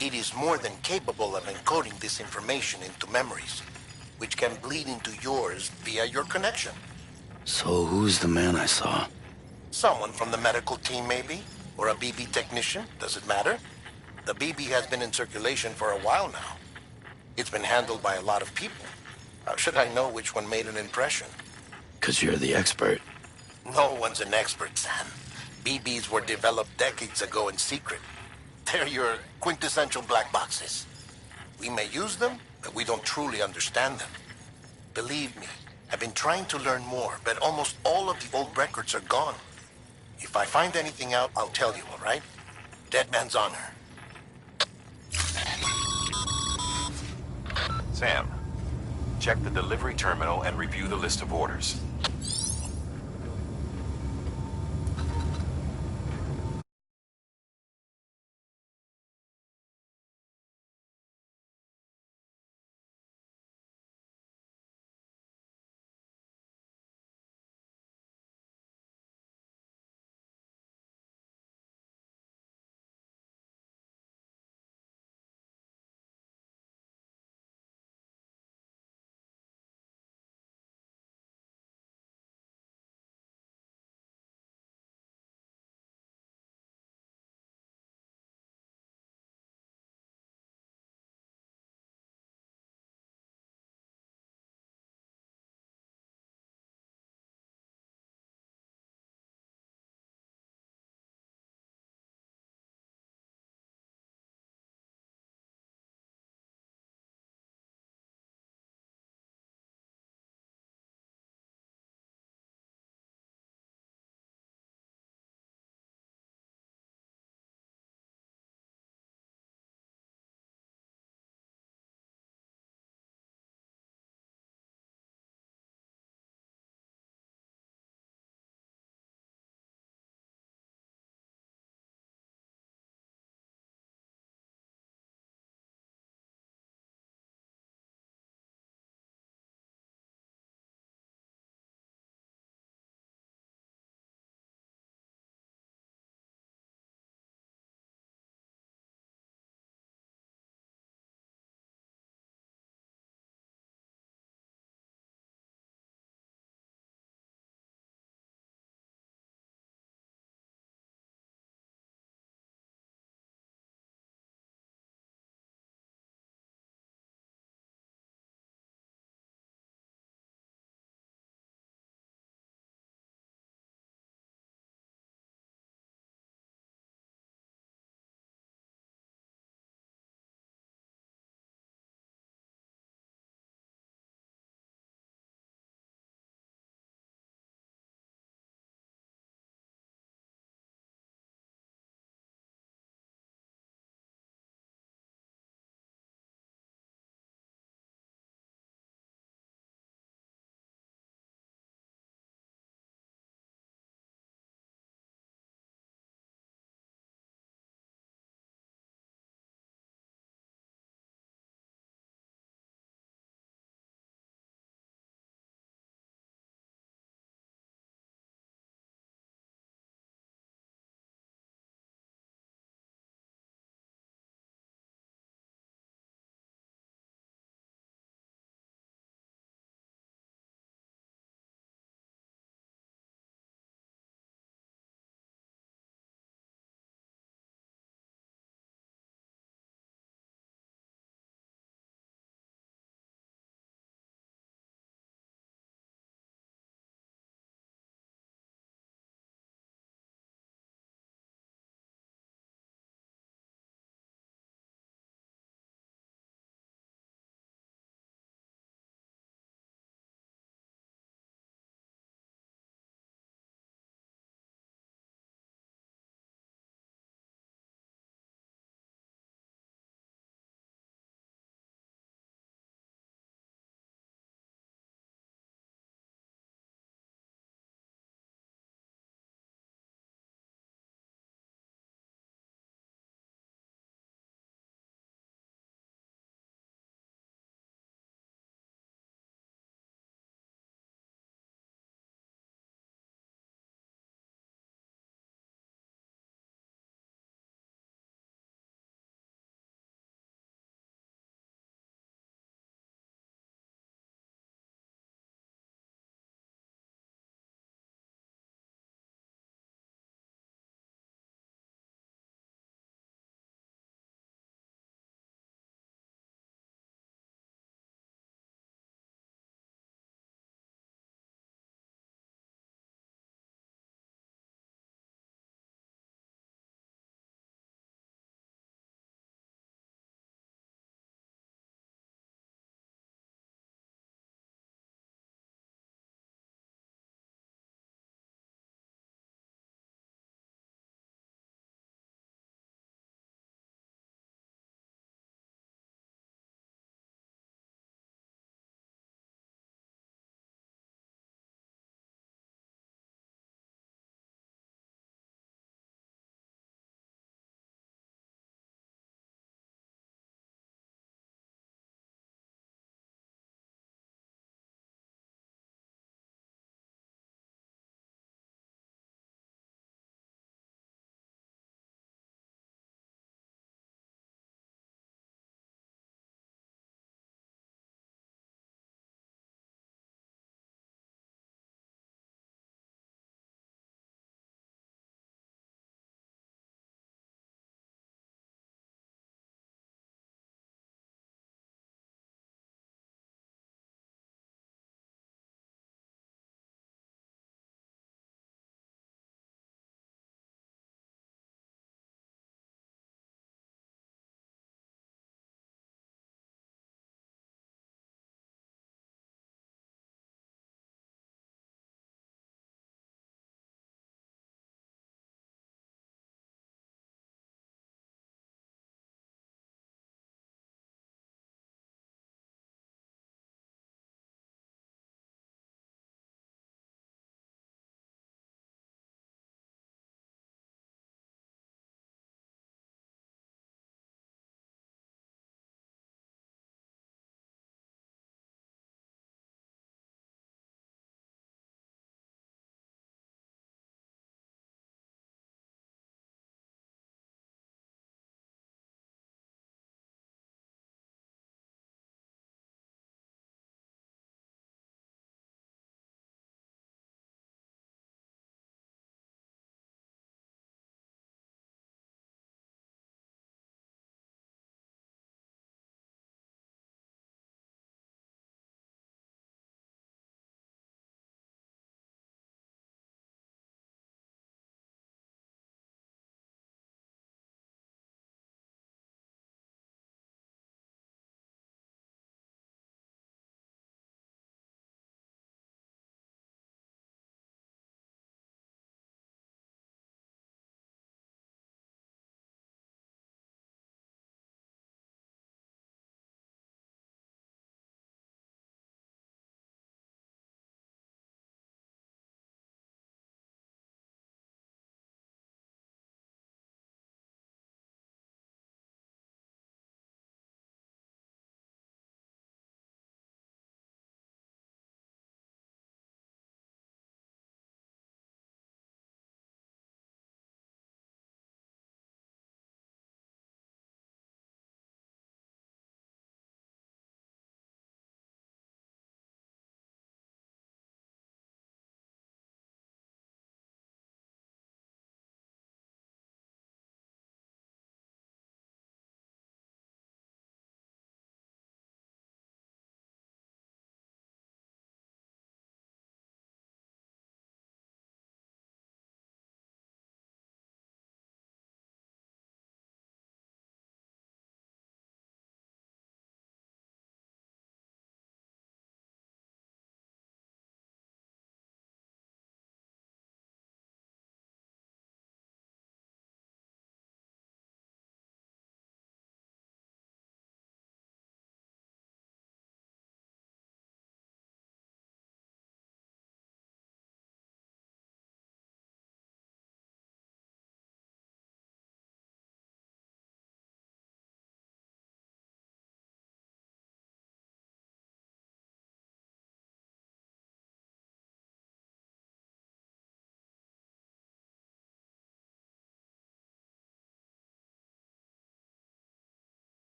It is more than capable of encoding this information into memories, which can bleed into yours via your connection. So who's the man I saw? Someone from the medical team, maybe? Or a BB technician? Does it matter? The BB has been in circulation for a while now. It's been handled by a lot of people. How should I know which one made an impression? 'Cause you're the expert. No one's an expert, Sam. BBs were developed decades ago in secret. They're your quintessential black boxes. We may use them, but we don't truly understand them. Believe me, I've been trying to learn more, but almost all of the old records are gone. If I find anything out, I'll tell you, all right? Dead man's honor. Sam, check the delivery terminal and review the list of orders.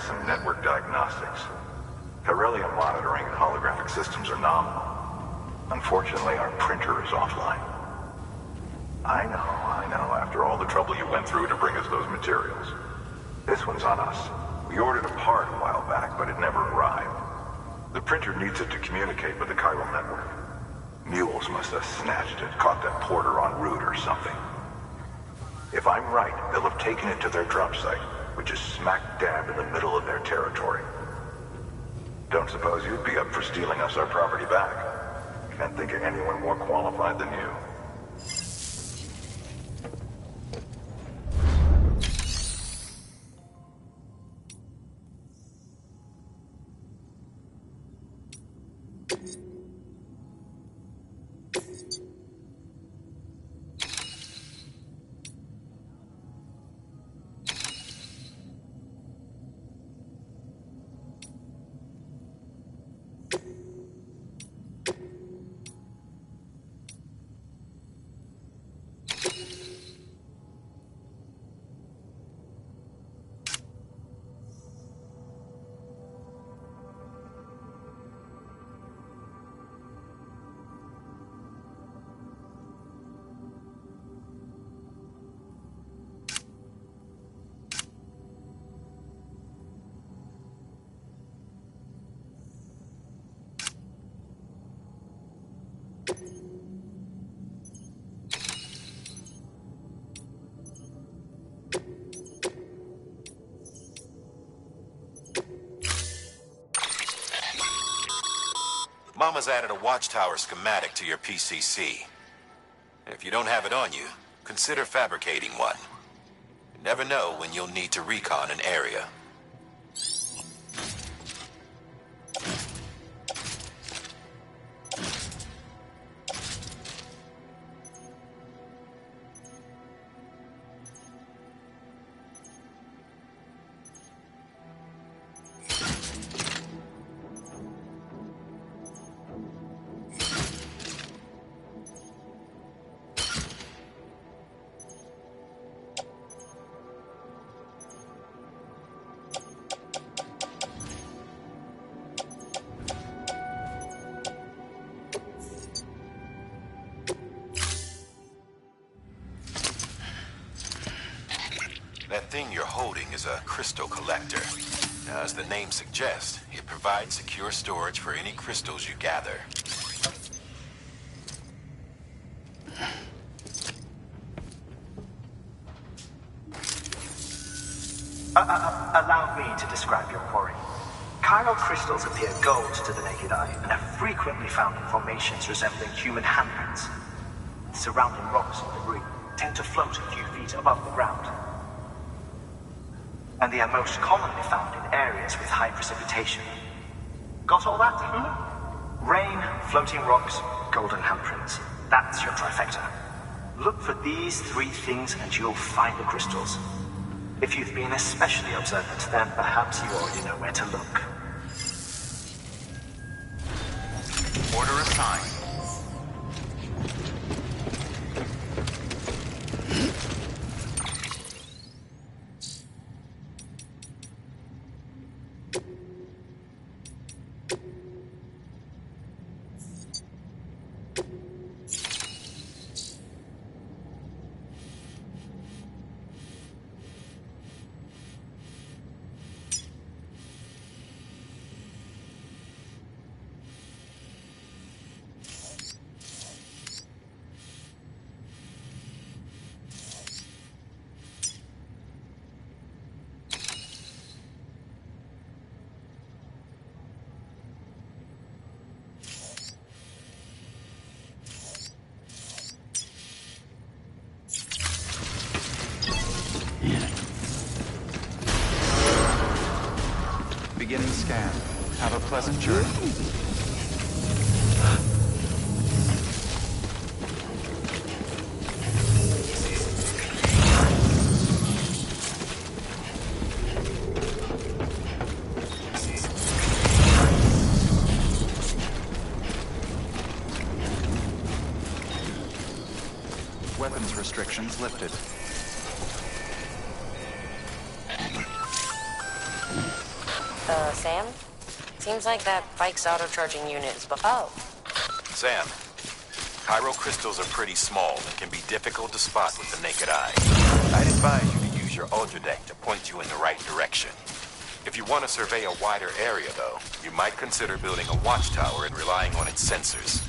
some network diagnostics. Beryllium monitoring and holographic systems are nominal. Unfortunately, our printer is offline. I know. After all the trouble you went through to bring us those materials. This one's on us. We ordered a part a while back, but it never arrived. The printer needs it to communicate with the chiral network. Mules must have snatched it, caught that porter en route or something. If I'm right, they'll have taken it to their drop site, which is smack dab in the middle of their territory. Don't suppose you'd be up for stealing us our property back? Can't think of anyone more qualified than you. Mama's added a watchtower schematic to your PCC. If you don't have it on you, consider fabricating one. You never know when you'll need to recon an area. That thing you're holding is a crystal collector. Now, as the name suggests, it provides secure storage for any crystals you gather. Allow me to describe your quarry. Chiral crystals appear gold to the naked eye and are frequently found in formations resembling human handprints. Surrounding rocks and debris tend to float a few feet above the ground. And they are most commonly found in areas with high precipitation. Got all that, Rain, floating rocks, golden handprints. That's your trifecta. Look for these three things and you'll find the crystals. If you've been especially observant, then perhaps you already know where to look. Order assigned. Beginning scan. Have a pleasant journey. Weapons restrictions lifted. Sam? Seems like that bike's auto-charging unit is... Oh. Sam, chiral crystals are pretty small and can be difficult to spot with the naked eye. I'd advise you to use your ultra deck to point you in the right direction. If you want to survey a wider area, though, you might consider building a watchtower and relying on its sensors.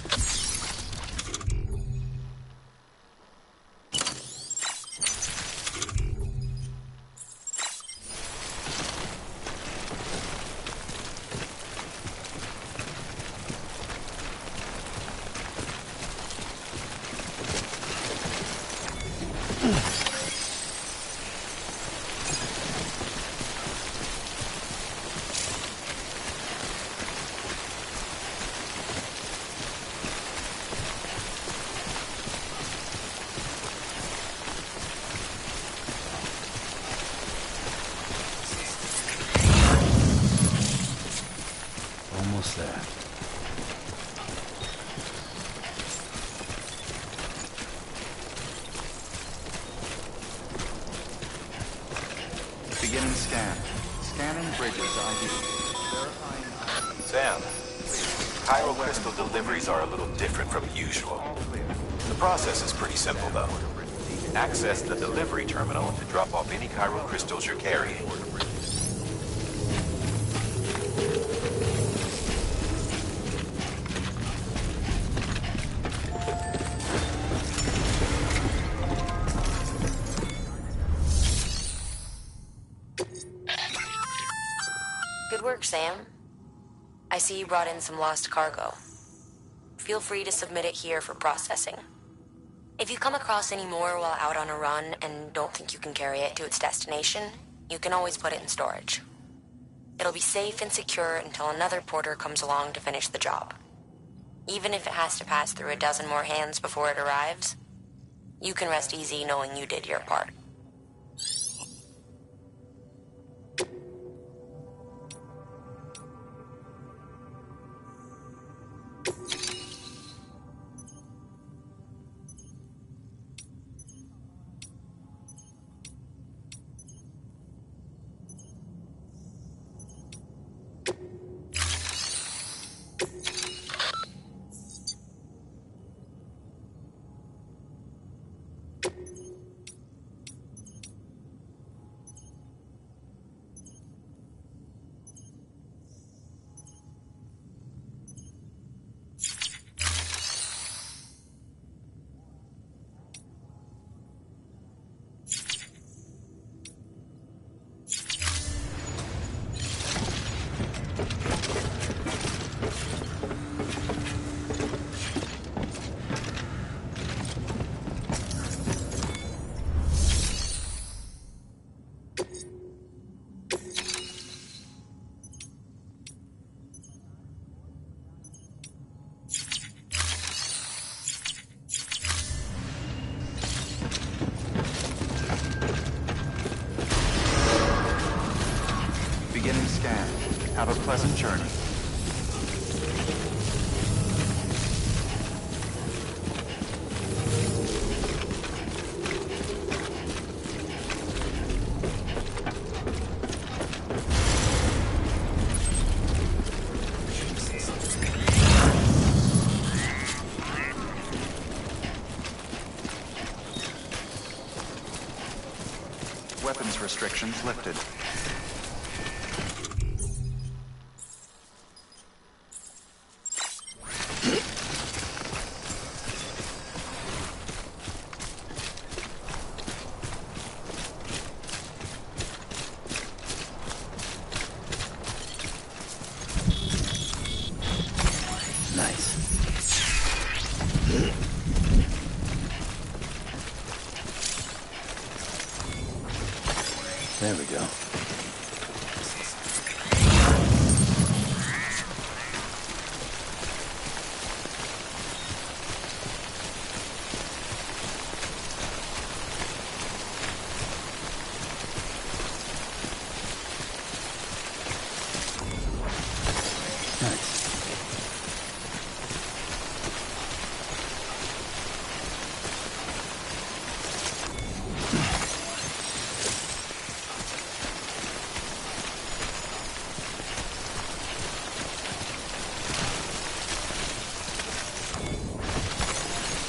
Almost there. Beginning scan. Scanning bridges ID. Verifying ID. Sam, chiral crystal deliveries are a little different from usual. The process is pretty simple, though. Access the delivery terminal to drop off any chiral crystals you're carrying. Good work, Sam. I see you brought in some lost cargo. Feel free to submit it here for processing. If you come across any more while out on a run and don't think you can carry it to its destination, you can always put it in storage. It'll be safe and secure until another porter comes along to finish the job. Even if it has to pass through a dozen more hands before it arrives, you can rest easy knowing you did your part. Beginning scan. Have a pleasant journey. Weapons restrictions lifted. There we go.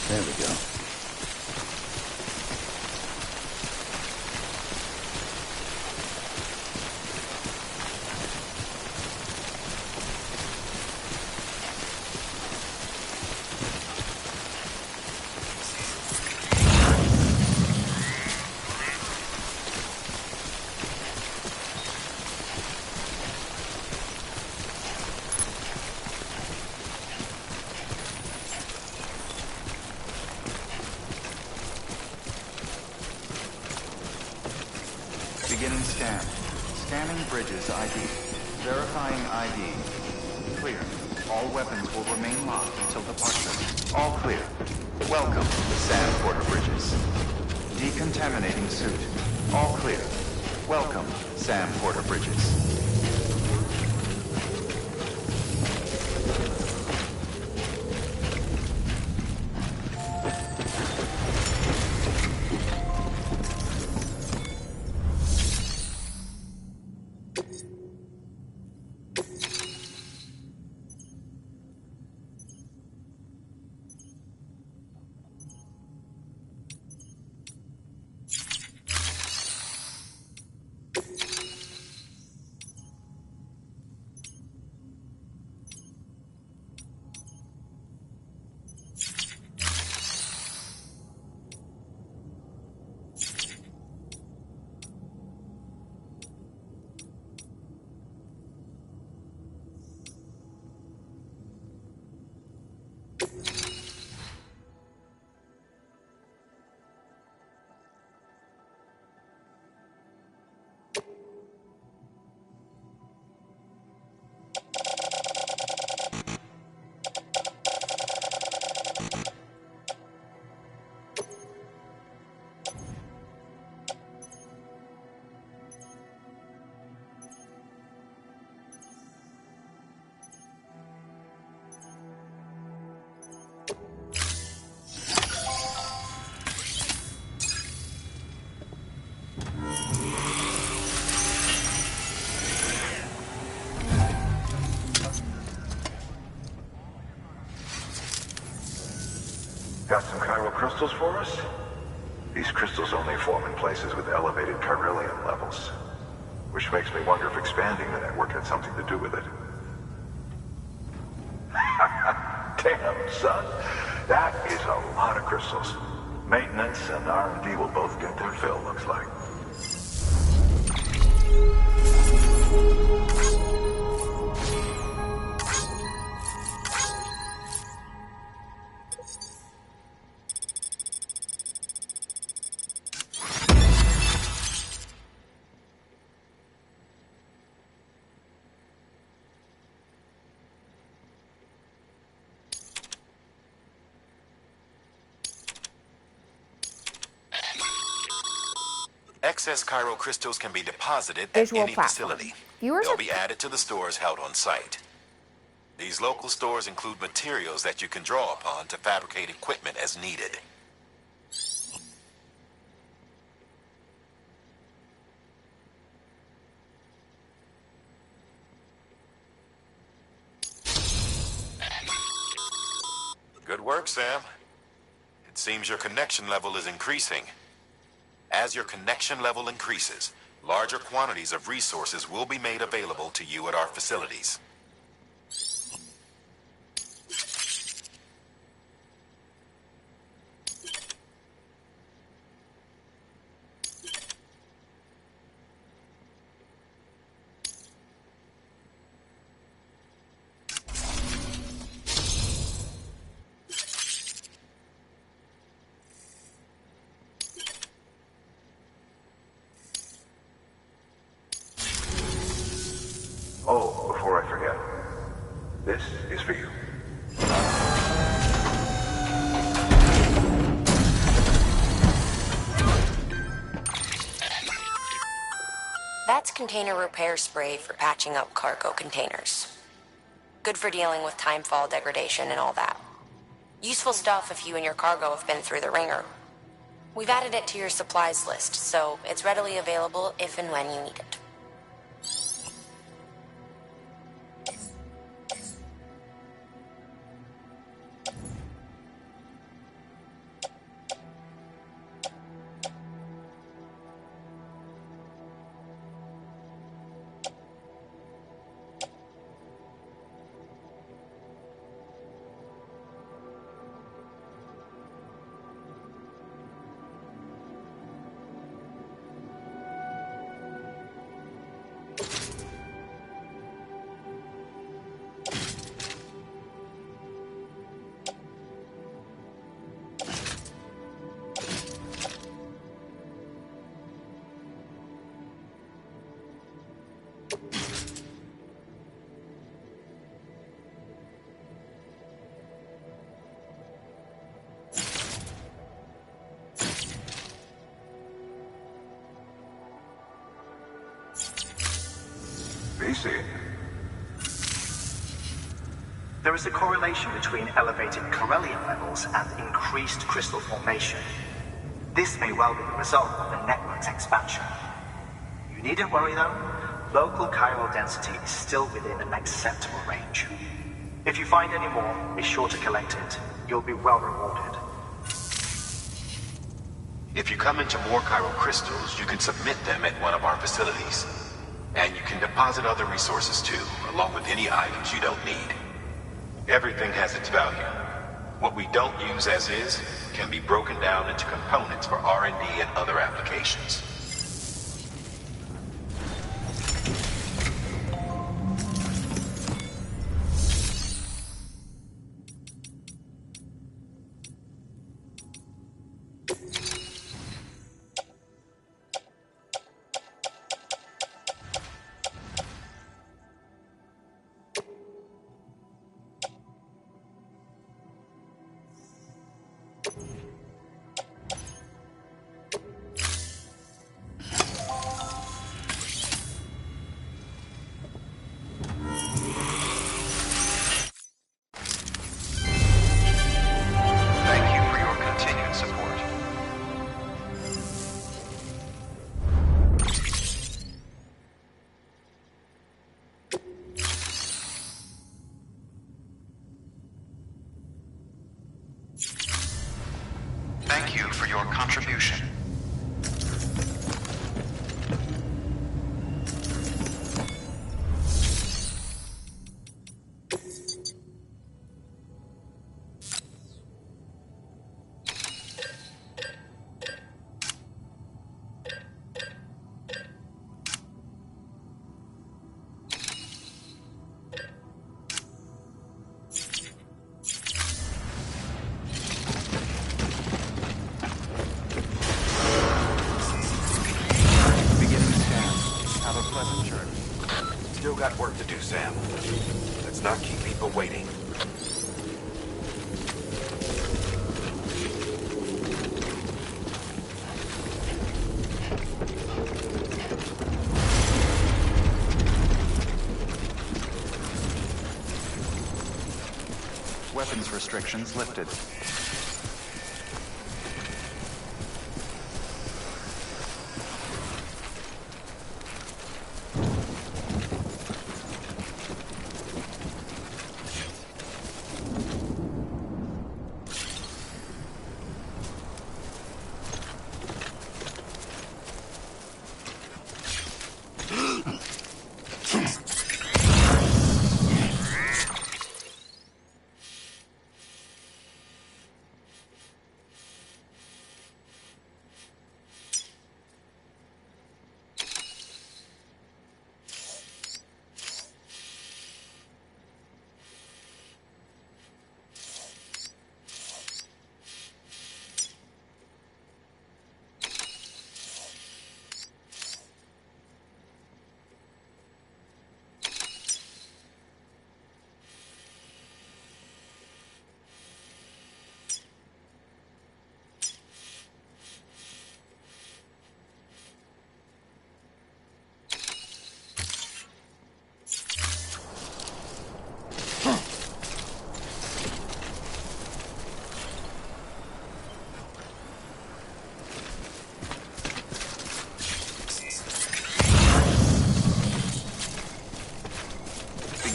There we go. Beginning scan. Scanning bridges ID. Verifying ID. Clear. All weapons will remain locked until departure. All clear. Welcome to Sam Porter Bridges. Decontaminating suit. All clear. Welcome, Sam Porter Bridges. Got some chiral crystals for us? These crystals only form in places with elevated chiralium levels, which makes me wonder if expanding the network had something to do with it. Damn, son. That is a lot of crystals. Maintenance and R&D will both get their fill, looks like. Excess chiral crystals can be deposited at Visual any platform. facility. Viewers They'll are be added to the stores held on site. These local stores include materials that you can draw upon to fabricate equipment as needed. Good work, Sam. It seems your connection level is increasing. As your connection level increases, larger quantities of resources will be made available to you at our facilities. Oh, before I forget, this is for you. That's container repair spray for patching up cargo containers. Good for dealing with timefall degradation and all that. Useful stuff if you and your cargo have been through the ringer. We've added it to your supplies list, so it's readily available if and when you need it. see it. There is a correlation between elevated Corellium levels and increased crystal formation. This may well be the result of the network's expansion. You needn't worry though. Local chiral density is still within an acceptable range. If you find any more, be sure to collect it. You'll be well rewarded. If you come into more chiral crystals, you can submit them at one of our facilities. And you can deposit other resources too, along with any items you don't need. Everything has its value. What we don't use as is can be broken down into components for R&D and other applications. Thank you for your contribution. Still got work to do, Sam. Let's not keep people waiting. Weapons restrictions lifted.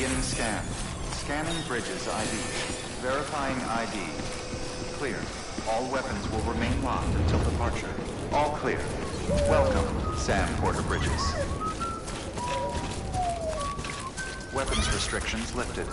Beginning scan. Scanning bridges ID. Verifying ID. Clear. All weapons will remain locked until departure. All clear. Welcome, Sam Porter Bridges. Weapons restrictions lifted.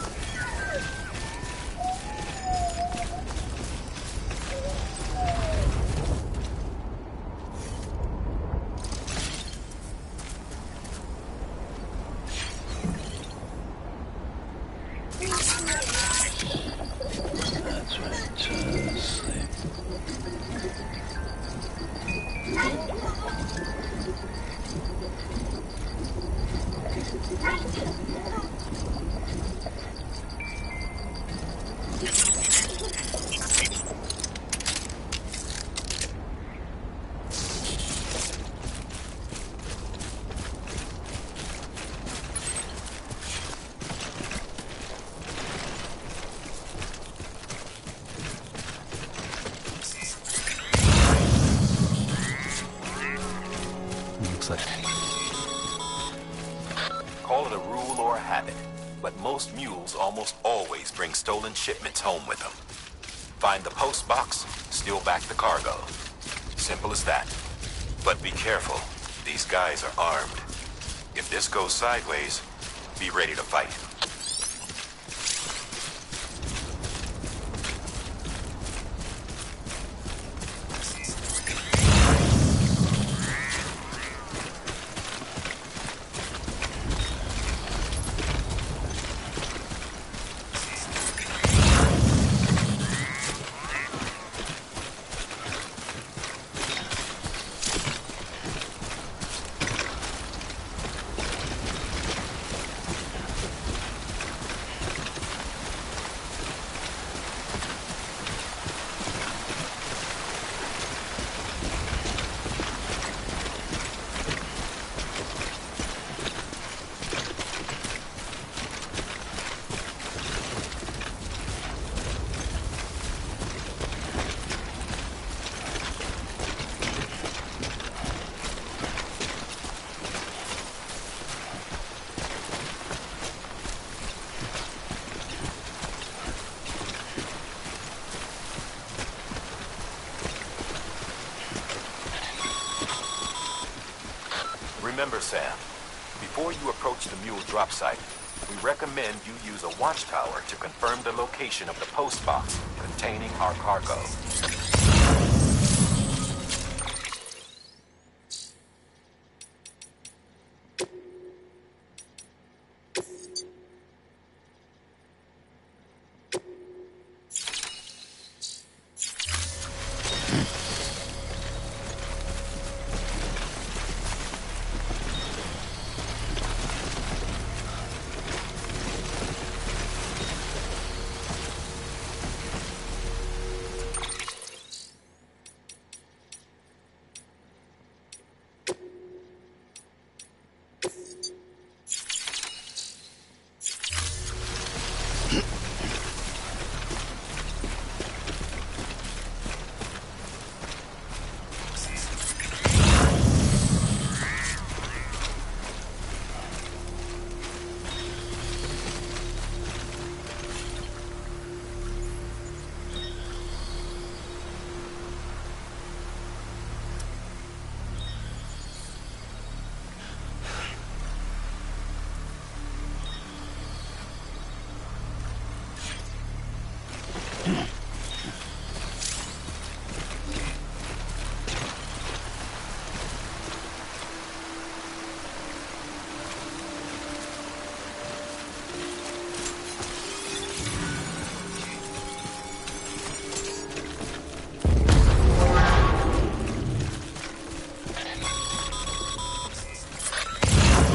looks like... Call it a rule or a habit, but most mules almost always bring stolen shipments home with them. Find the post box, steal back the cargo. Simple as that. But be careful. These guys are armed. If this goes sideways, be ready to fight. Remember, Sam, before you approach the mule drop site, we recommend you use a watchtower to confirm the location of the post box containing our cargo.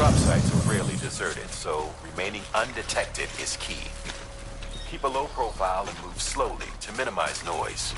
Drop sites are rarely deserted, so remaining undetected is key. Keep a low profile and move slowly to minimize noise.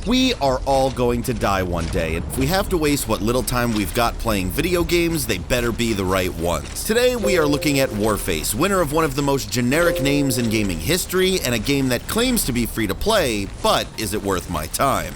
We are all going to die one day, and if we have to waste what little time we've got playing video games, they better be the right ones. Today we are looking at Warface, winner of one of the most generic names in gaming history, and a game that claims to be free to play, but is it worth my time?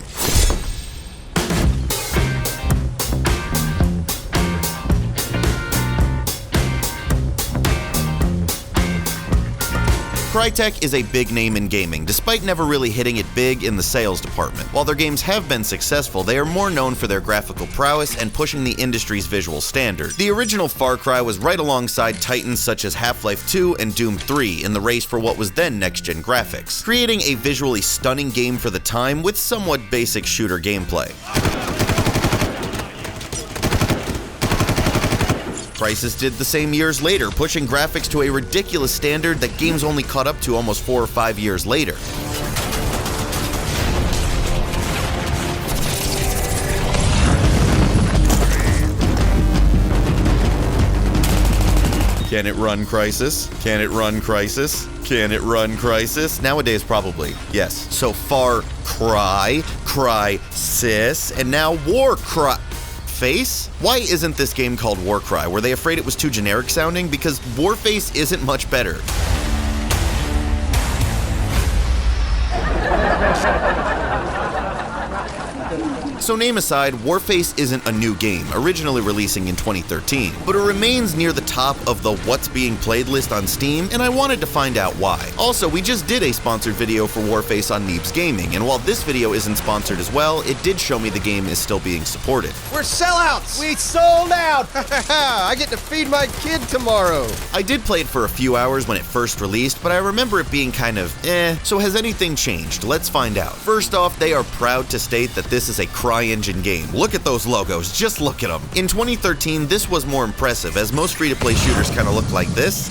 Crytek is a big name in gaming, despite never really hitting it big in the sales department. While their games have been successful, they are more known for their graphical prowess and pushing the industry's visual standard. The original Far Cry was right alongside titans such as Half-Life 2 and Doom 3 in the race for what was then next-gen graphics, creating a visually stunning game for the time with somewhat basic shooter gameplay. Crysis did the same years later, pushing graphics to a ridiculous standard that games only caught up to almost 4 or 5 years later. Can it run Crysis? Can it run Crysis? Can it run Crysis? Nowadays, probably, yes. So Far Cry, Crysis, and now Warface? Why isn't this game called Warcry? Were they afraid it was too generic sounding? Because Warface isn't much better. So name aside, Warface isn't a new game, originally releasing in 2013, but it remains near the top of the what's being played list on Steam, and I wanted to find out why. Also, we just did a sponsored video for Warface on Neebs Gaming, and while this video isn't sponsored as well, it did show me the game is still being supported. We're sellouts! We sold out! I get to feed my kid tomorrow! I did play it for a few hours when it first released, but I remember it being kind of so has anything changed? Let's find out. First off, they are proud to state that this is a CryEngine game. Look at those logos, just look at them. In 2013, this was more impressive, as most free-to-play shooters kind of look like this.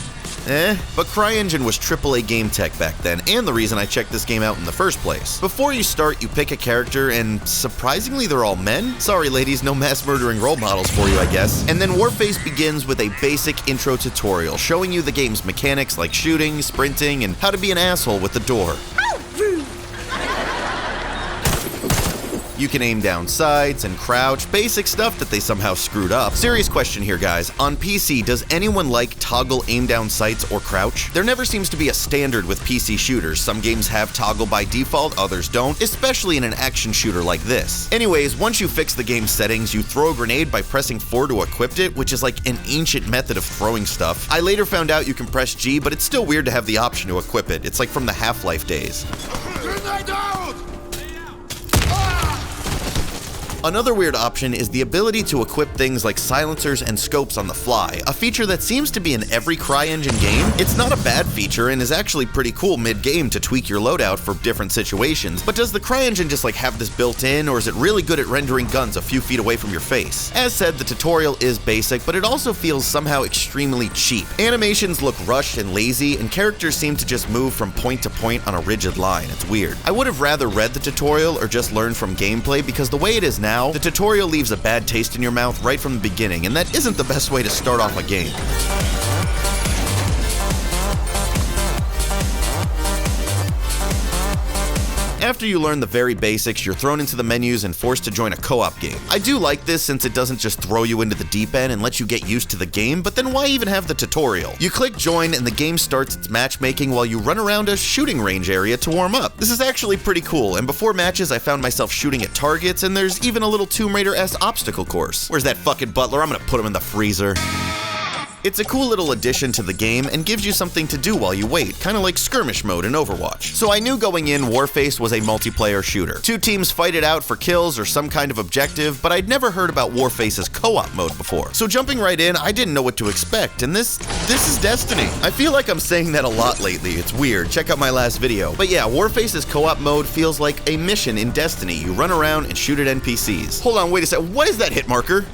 But CryEngine was AAA game tech back then, and the reason I checked this game out in the first place. Before you start, you pick a character, and surprisingly they're all men? Sorry ladies, no mass murdering role models for you, I guess. And then Warface begins with a basic intro tutorial, showing you the game's mechanics like shooting, sprinting, and how to be an asshole with the door. You can aim down sights and crouch, basic stuff that they somehow screwed up. Serious question here, guys. On PC, does anyone like toggle aim down sights or crouch? There never seems to be a standard with PC shooters. Some games have toggle by default, others don't, especially in an action shooter like this. Anyways, once you fix the game's settings, you throw a grenade by pressing 4 to equip it, which is like an ancient method of throwing stuff. I later found out you can press G, but it's still weird to have the option to equip it. It's like from the Half-Life days. Another weird option is the ability to equip things like silencers and scopes on the fly, a feature that seems to be in every CryEngine game. It's not a bad feature and is actually pretty cool mid-game to tweak your loadout for different situations, but does the CryEngine just like have this built in, or is it really good at rendering guns a few feet away from your face? As said, the tutorial is basic, but it also feels somehow extremely cheap. Animations look rushed and lazy, and characters seem to just move from point to point on a rigid line. It's weird. I would have rather read the tutorial or just learned from gameplay, because the way it is now, the tutorial leaves a bad taste in your mouth right from the beginning, and that isn't the best way to start off a game. After you learn the very basics, you're thrown into the menus and forced to join a co-op game. I do like this since it doesn't just throw you into the deep end and let you get used to the game, but then why even have the tutorial? You click join and the game starts its matchmaking while you run around a shooting range area to warm up. This is actually pretty cool, and before matches I found myself shooting at targets, and there's even a little Tomb Raider-esque obstacle course. Where's that fucking butler? I'm gonna put him in the freezer. It's a cool little addition to the game and gives you something to do while you wait, kind of like skirmish mode in Overwatch. So I knew going in Warface was a multiplayer shooter. 2 teams fight it out for kills or some kind of objective, but I'd never heard about Warface's co-op mode before. So jumping right in, I didn't know what to expect, and this is Destiny. I feel like I'm saying that a lot lately, it's weird, check out my last video. But yeah, Warface's co-op mode feels like a mission in Destiny. You run around and shoot at NPCs. Hold on, wait a sec, what is that hit marker?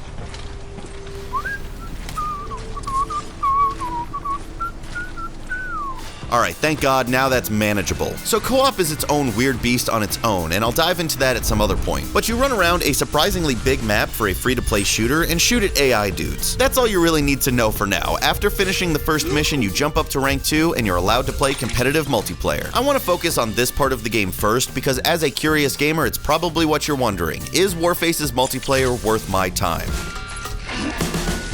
Alright, thank God, now that's manageable. So co-op is its own weird beast on its own, and I'll dive into that at some other point. But you run around a surprisingly big map for a free-to-play shooter and shoot at AI dudes. That's all you really need to know for now. After finishing the first mission, you jump up to rank 2 and you're allowed to play competitive multiplayer. I want to focus on this part of the game first because as a curious gamer, it's probably what you're wondering. Is Warface's multiplayer worth my time?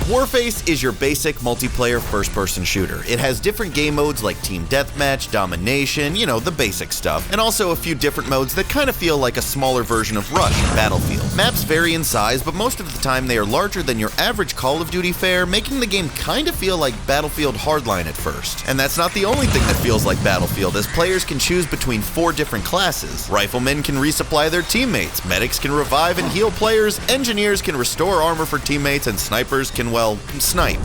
Warface is your basic multiplayer first-person shooter. It has different game modes like Team Deathmatch, Domination, you know, the basic stuff, and also a few different modes that kind of feel like a smaller version of Rush and Battlefield. Maps vary in size, but most of the time they are larger than your average Call of Duty fare, making the game kind of feel like Battlefield Hardline at first. And that's not the only thing that feels like Battlefield, as players can choose between 4 different classes. Riflemen can resupply their teammates, medics can revive and heal players, engineers can restore armor for teammates, and snipers can, well, snipe.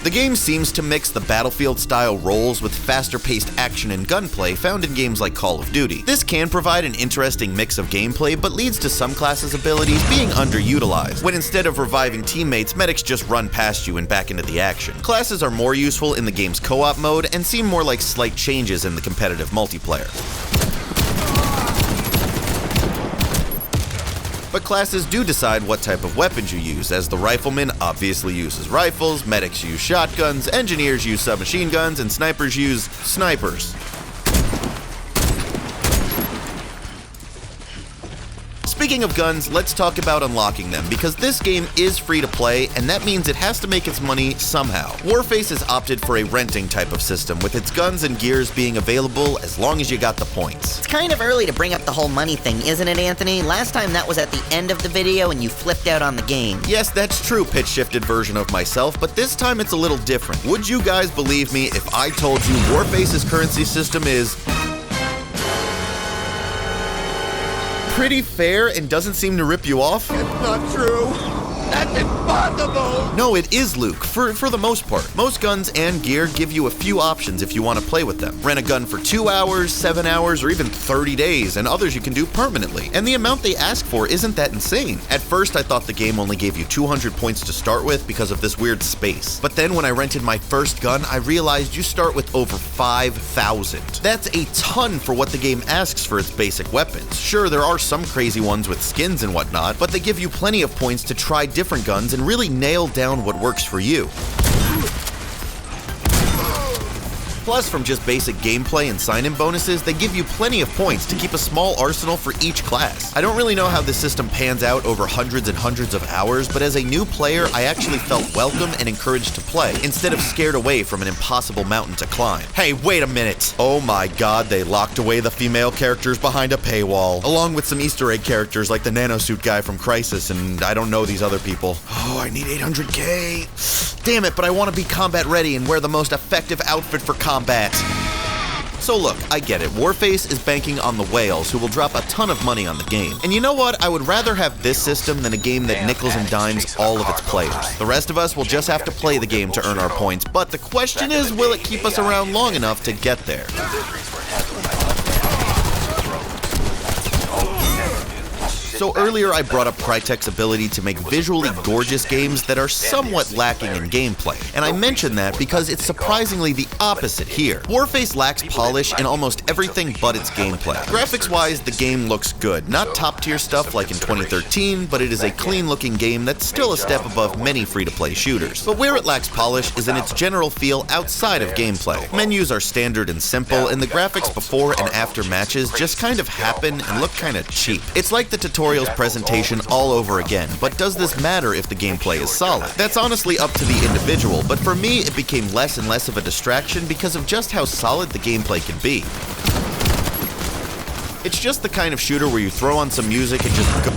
The game seems to mix the Battlefield-style roles with faster-paced action and gunplay found in games like Call of Duty. This can provide an interesting mix of gameplay, but leads to some classes' abilities being underutilized, when instead of reviving teammates, medics just run past you and back into the action. Classes are more useful in the game's co-op mode and seem more like slight changes in the competitive multiplayer. But classes do decide what type of weapons you use, as the rifleman obviously uses rifles, medics use shotguns, engineers use submachine guns, and snipers use snipers. Speaking of guns, let's talk about unlocking them, because this game is free to play, and that means it has to make its money somehow. Warface has opted for a renting type of system, with its guns and gears being available as long as you got the points. It's kind of early to bring up the whole money thing, isn't it, Anthony? Last time that was at the end of the video and you flipped out on the game. Yes, that's true, pitch-shifted version of myself, but this time it's a little different. Would you guys believe me if I told you Warface's currency system is pretty fair and doesn't seem to rip you off? It's not true. That's impossible! No, it is, Luke, for the most part. Most guns and gear give you a few options if you want to play with them. Rent a gun for 2 hours, 7 hours, or even 30 days, and others you can do permanently. And the amount they ask for isn't that insane. At first, I thought the game only gave you 200 points to start with because of this weird space. But then when I rented my first gun, I realized you start with over 5,000. That's a ton for what the game asks for its basic weapons. Sure, there are some crazy ones with skins and whatnot, but they give you plenty of points to try different guns and really nail down what works for you. Plus, from just basic gameplay and sign-in bonuses, they give you plenty of points to keep a small arsenal for each class. I don't really know how this system pans out over hundreds and hundreds of hours, but as a new player, I actually felt welcome and encouraged to play, instead of scared away from an impossible mountain to climb. Hey, wait a minute! Oh my god, they locked away the female characters behind a paywall, along with some Easter egg characters like the nanosuit guy from Crysis, and I don't know these other people. Oh, I need 800k! Damn it, but I want to be combat ready and wear the most effective outfit for combat. So look, I get it. Warface is banking on the whales who will drop a ton of money on the game. And you know what? I would rather have this system than a game that nickels and dimes all of its players. The rest of us will just have to play the game to earn our points, but the question is, will it keep us around long enough to get there? So earlier I brought up Crytek's ability to make visually gorgeous games that are somewhat lacking in gameplay, and I mention that because it's surprisingly the opposite here. Warface lacks polish in almost everything but its gameplay. Graphics-wise, the game looks good. Not top-tier stuff like in 2013, but it is a clean-looking game that's still a step above many free-to-play shooters. But where it lacks polish is in its general feel outside of gameplay. Menus are standard and simple, and the graphics before and after matches just kind of happen and look kind of cheap. It's like the tutorial's presentation all over again, but does this matter if the gameplay is solid? That's honestly up to the individual, but for me it became less and less of a distraction because of just how solid the gameplay can be. It's just the kind of shooter where you throw on some music and just go